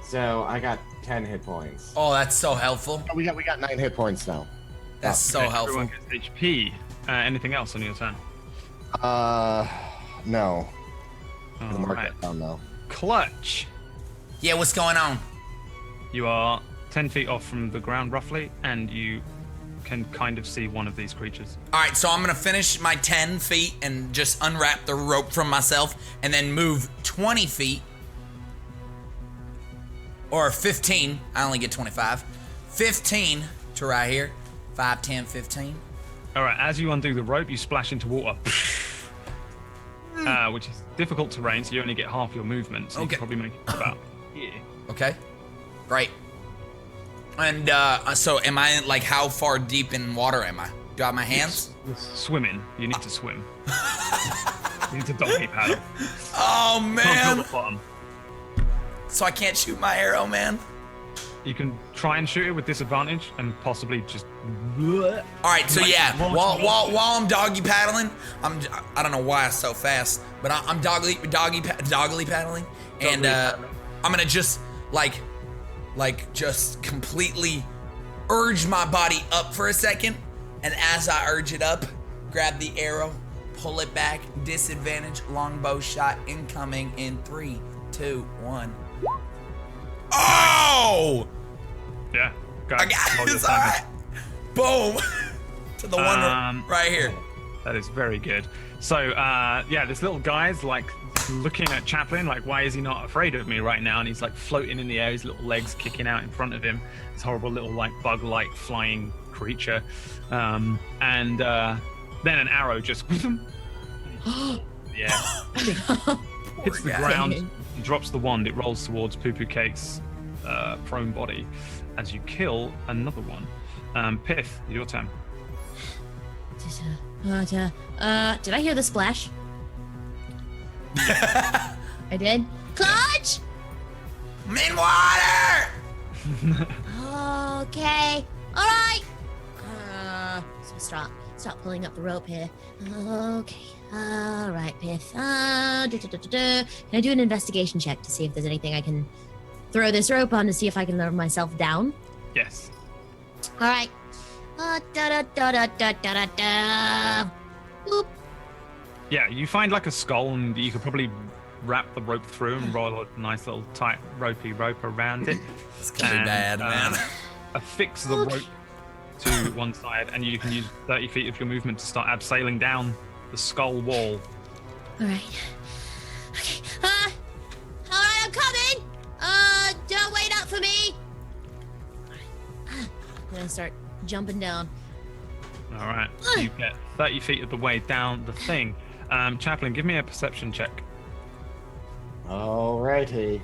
S7: So I got 10 hit points.
S2: Oh, that's so helpful.
S7: Oh, we got 9 hit points now.
S2: That's so helpful.
S4: Everyone gets HP. Anything else on your turn?
S7: No.
S4: All
S7: Mark
S4: right.
S7: that down now.
S4: Clutch.
S2: Yeah, what's going on?
S4: You are 10 feet off from the ground roughly, and you can kind of see one of these creatures.
S2: All right, so I'm gonna finish my 10 feet and just unwrap the rope from myself and then move 20 feet. Or 15, I only get 25. 15 to right here. 5, 10, 15.
S4: All right, as you undo the rope, you splash into water. Which is difficult terrain, so you only get half your movement, so you can probably make it about here.
S2: Okay, great. And so am I, like, how far deep in water am I? Do I have my hands?
S4: Swimming. You need to swim. You need to doggy paddle.
S2: Oh,
S4: Can't
S2: man.
S4: feel the bottom.
S2: So I can't shoot my arrow, man?
S4: You can try and shoot it with disadvantage and possibly just.
S2: All right, so yeah, while I'm doggy paddling, I don't know why it's so fast, but I'm doggy paddling, and I'm gonna just like like just completely urge my body up for a second, and as I urge it up, grab the arrow, pull it back, disadvantage, longbow shot incoming in 3, 2, 1. Oh!
S4: Yeah.
S2: I got this, all right. Boom. To the one right here.
S4: That is very good. So, yeah, this little guy's like looking at Chaplin, like, why is he not afraid of me right now? And he's like floating in the air, his little legs kicking out in front of him. This horrible little like bug-like flying creature. And then an arrow just yeah, hits the ground, drops the wand. It rolls towards Poo Poo Cake's prone body as you kill another one. Pith, your turn.
S5: Did I hear the splash? I did. Clutch!
S2: I'm in water!
S5: Okay. All right. So stop pulling up the rope here. Okay. All right, Pith. Can I do an investigation check to see if there's anything I can throw this rope on to see if I can lower myself down?
S4: Yes.
S5: All right. Boop.
S4: Yeah, you find like a skull, and you could probably wrap the rope through and roll a nice little tight ropey rope around it.
S2: It's gonna be bad, man.
S4: Affix the rope to one side, and you can use 30 feet of your movement to start abseiling down the skull wall.
S5: All right. Okay. All right, I'm coming. Don't wait up for me. I'm gonna start jumping down.
S4: All right. You get 30 feet of the way down the thing. Chaplain, give me a perception check.
S7: Alrighty.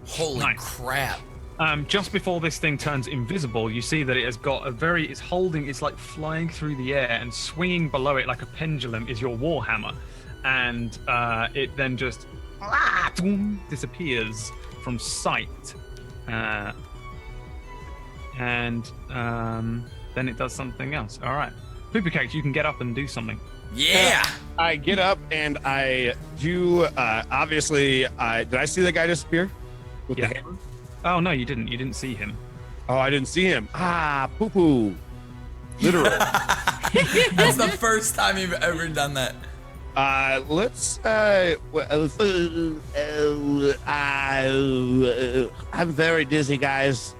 S2: Holy crap.
S4: Just before this thing turns invisible, you see that it has got it's like flying through the air, and swinging below it like a pendulum is your warhammer. And it then just disappears from sight. And then it does something else. All right. Poo Poo Cakes, you can get up and do something.
S2: Yeah.
S3: I get up and I do. Obviously, did I see the guy disappear with the hammer?
S4: Oh no, you didn't. You didn't see him.
S3: Oh, I didn't see him. Poo poo. Literal.
S2: That's the first time you've ever done that.
S6: I'm very dizzy, guys.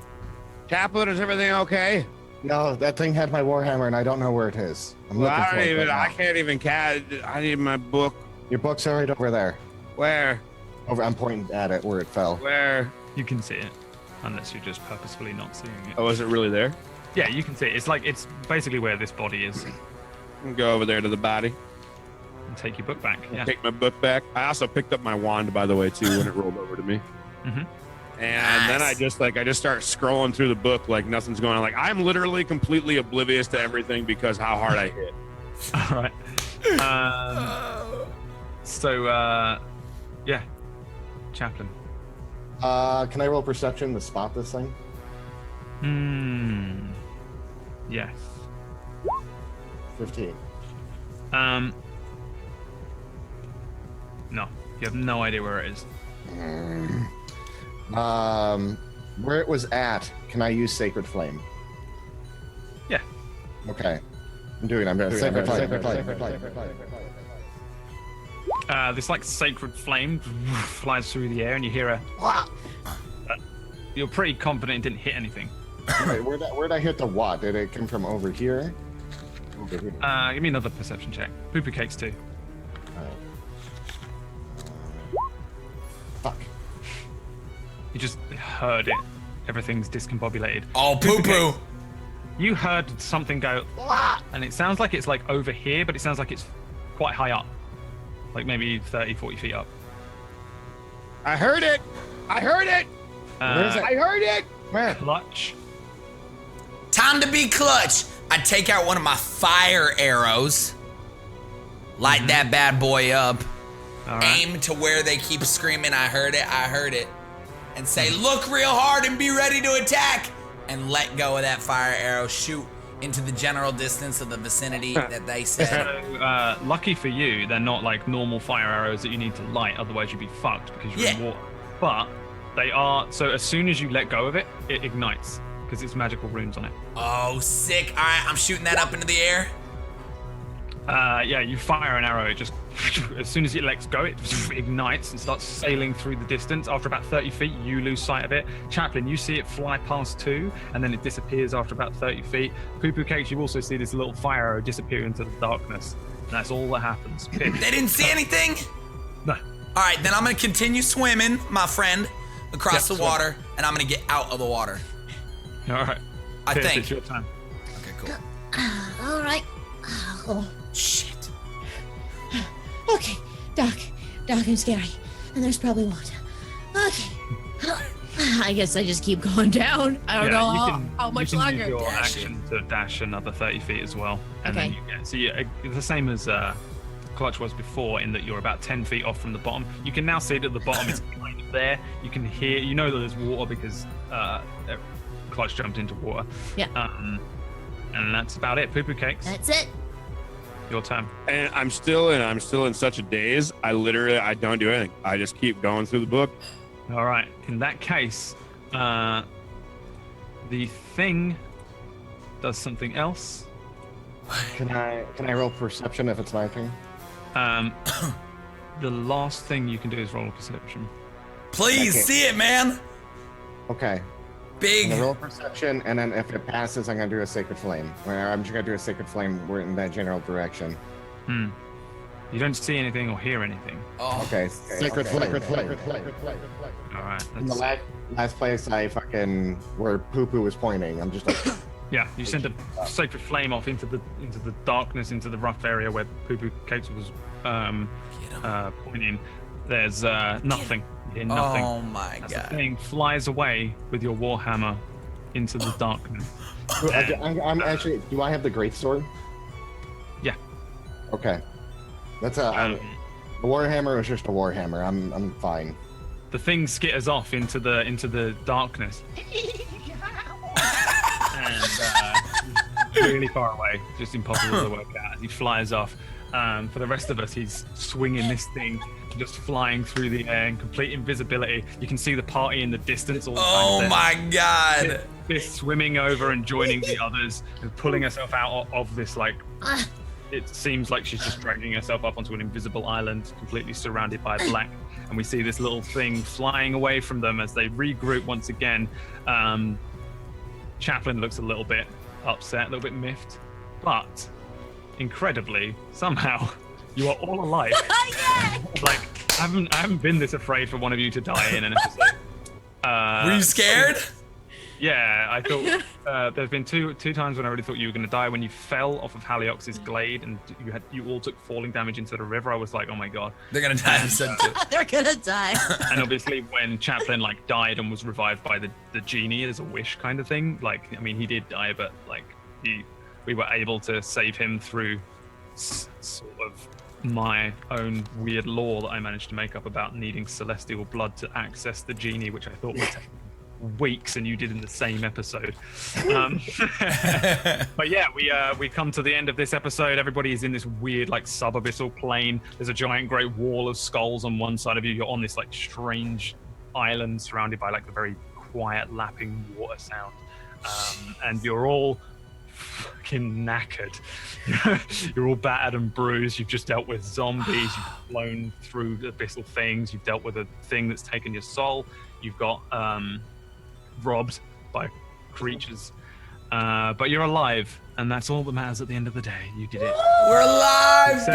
S6: Chaplain, is everything okay?
S7: No, that thing had my warhammer, and I don't know where it is. I'm looking for it right now.
S6: I can't even I need my book.
S7: Your book's right over there.
S6: Where?
S7: Over. I'm pointing at it where it fell.
S6: Where?
S4: You can see it, unless you're just purposefully not seeing it.
S3: Oh, is it really there?
S4: Yeah, you can see it. It's basically where this body is.
S3: Go over there to the body.
S4: And take your book back. Yeah.
S3: Take my book back. I also picked up my wand, by the way, too, when it rolled over to me.
S4: Mm-hmm.
S3: And then I just start scrolling through the book like nothing's going on. Like I'm literally completely oblivious to everything because how hard I hit.
S4: All right. Yeah, Chaplain.
S7: Can I roll perception to spot this thing?
S4: Yes.
S7: 15.
S4: No, you have no idea where it is.
S7: Where it was at, can I use Sacred Flame?
S4: Yeah.
S7: Okay. I'm doing Sacred Flame.
S4: This like sacred flame flies through the air, and you hear a. You're pretty confident it didn't hit anything.
S7: Wait, where'd I hit the what? Did it come from over here? Over here.
S4: Give me another perception check. Poo Poo Cakes too.
S7: Alright. Fuck.
S4: You just heard it. Everything's discombobulated.
S2: Oh, poo poo.
S4: You heard something go, and it sounds like it's like over here, but it sounds like it's quite high up. Like maybe 30, 40 feet up.
S6: I heard it. I heard it.
S7: Where is it?
S6: I heard it.
S7: Where?
S4: Clutch.
S2: Time to be clutch. I take out one of my fire arrows. Light that bad boy up.
S4: All right.
S2: Aim to where they keep screaming, I heard it. And say, look real hard and be ready to attack. And let go of that fire arrow. Shoot into the general distance of the vicinity that they said.
S4: So, lucky for you, they're not like normal fire arrows that you need to light, otherwise you'd be fucked because you're in water. But They are. So as soon as you let go of it, it ignites because it's magical runes on it.
S2: Oh, sick. All right, I'm shooting that up into the air.
S4: Yeah, you fire an arrow. It just as soon as it lets go, it ignites and starts sailing through the distance. After about 30 feet, you lose sight of it. Chaplain, you see it fly past 2, and then it disappears after about 30 feet. Poo Poo Cakes, you also see this little fire arrow disappear into the darkness. And that's all that happens.
S2: They didn't see anything?
S4: No.
S2: All right, then I'm gonna continue swimming, my friend, across the water, and I'm gonna get out of the water.
S4: All right.
S2: I think.
S4: It's your time.
S2: Okay, cool.
S5: All right. Oh.
S2: Shit.
S5: Okay, dark and scary, and there's probably water. Okay. I guess I just keep going down. I don't know how much
S4: you can
S5: longer.
S4: Use your action to dash another 30 feet as well, and then you get. So it's the same as Clutch was before, in that you're about 10 feet off from the bottom. You can now see that the bottom is kind of there. You can hear. You know that there's water because Clutch jumped into water.
S5: Yeah.
S4: And that's about it. Poo Poo Cakes.
S5: That's it.
S4: Your turn.
S3: And I'm still in such a daze. I don't do anything. I just keep going through the book.
S4: All right. In that case, the thing does something else.
S7: Can I roll perception if it's my turn?
S4: The last thing you can do is roll a perception.
S2: Please see it, man.
S7: Okay.
S2: Big.
S7: I'm gonna roll perception, and then if it passes, I'm gonna do a sacred flame. I'm just gonna do a sacred flame. We're in that general direction.
S4: You don't see anything or hear anything.
S2: Oh.
S7: Okay. Sacred flame.
S4: All right.
S7: In the last place where Poo Poo was pointing, I'm just like.
S4: Yeah, you sent a sacred flame off into the darkness, into the rough area where Poo Poo Cakes was pointing. There's nothing. You hear nothing.
S2: Oh my god.
S4: The thing flies away with your warhammer into the darkness.
S7: I'm actually. Do I have the greatsword?
S4: Yeah.
S7: Okay. That's a warhammer is just a warhammer. I'm fine.
S4: The thing skitters off into the darkness. And really far away, just impossible to work out as he flies off. For the rest of us, he's swinging this thing, just flying through the air in complete invisibility. You can see the party in the distance.
S2: Oh my god!
S4: Pith swimming over and joining the others and pulling herself out of this, like, it seems like she's just dragging herself up onto an invisible island, completely surrounded by black. And we see this little thing flying away from them as they regroup once again. Chaplain looks a little bit upset, a little bit miffed, but incredibly, somehow, you are all alive. Like, I haven't been this afraid for one of you to die in an episode.
S2: Were you scared?
S4: Yeah, I thought there's been two times when I really thought you were going to die. When you fell off of Haliox's glade and you all took falling damage into the river, I was like, oh my god,
S2: they're gonna die.
S5: They're gonna die.
S4: And obviously, when Chaplain died and was revived by the genie as a wish kind of thing, I mean, he did die, but we were able to save him through sort of my own weird law that I managed to make up about needing celestial blood to access the genie, which I thought would take weeks, and you did in the same episode. But yeah, we come to the end of this episode. Everybody is in this weird subabyssal plane. There's a giant great wall of skulls on one side of you. You're on this strange island surrounded by the very quiet lapping water sound, and you're all fucking knackered. You're all battered and bruised. You've just dealt with zombies. You've flown through abyssal things. You've dealt with a thing that's taken your soul. You've got robbed by creatures, but you're alive, and that's all that matters at the end of the day. You did it.
S2: We're alive,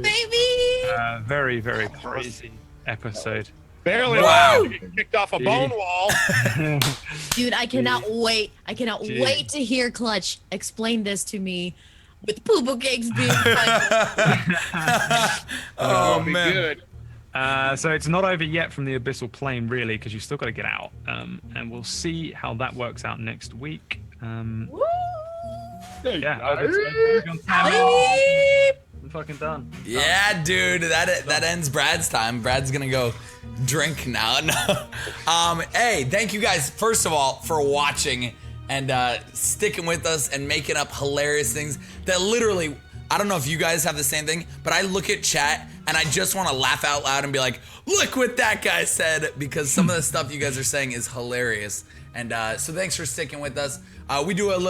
S5: baby!
S4: Very, very crazy episode.
S3: Barely.
S2: Wow.
S3: Kicked off a bone wall.
S5: Dude, I cannot wait. I cannot wait to hear Clutch explain this to me with Poo Poo Cakes being
S2: Oh man.
S3: Good.
S4: So it's not over yet from the abyssal plane, really, because you've still got to get out. And we'll see how that works out next week. I'm fucking done.
S2: Yeah, dude, that ends Brad's time. Brad's gonna go drink now. No. Hey, thank you guys, first of all, for watching and sticking with us and making up hilarious things that literally, I don't know if you guys have the same thing, but I look at chat and I just want to laugh out loud and be like, look what that guy said, because some of the stuff you guys are saying is hilarious. And so thanks for sticking with us. We do a little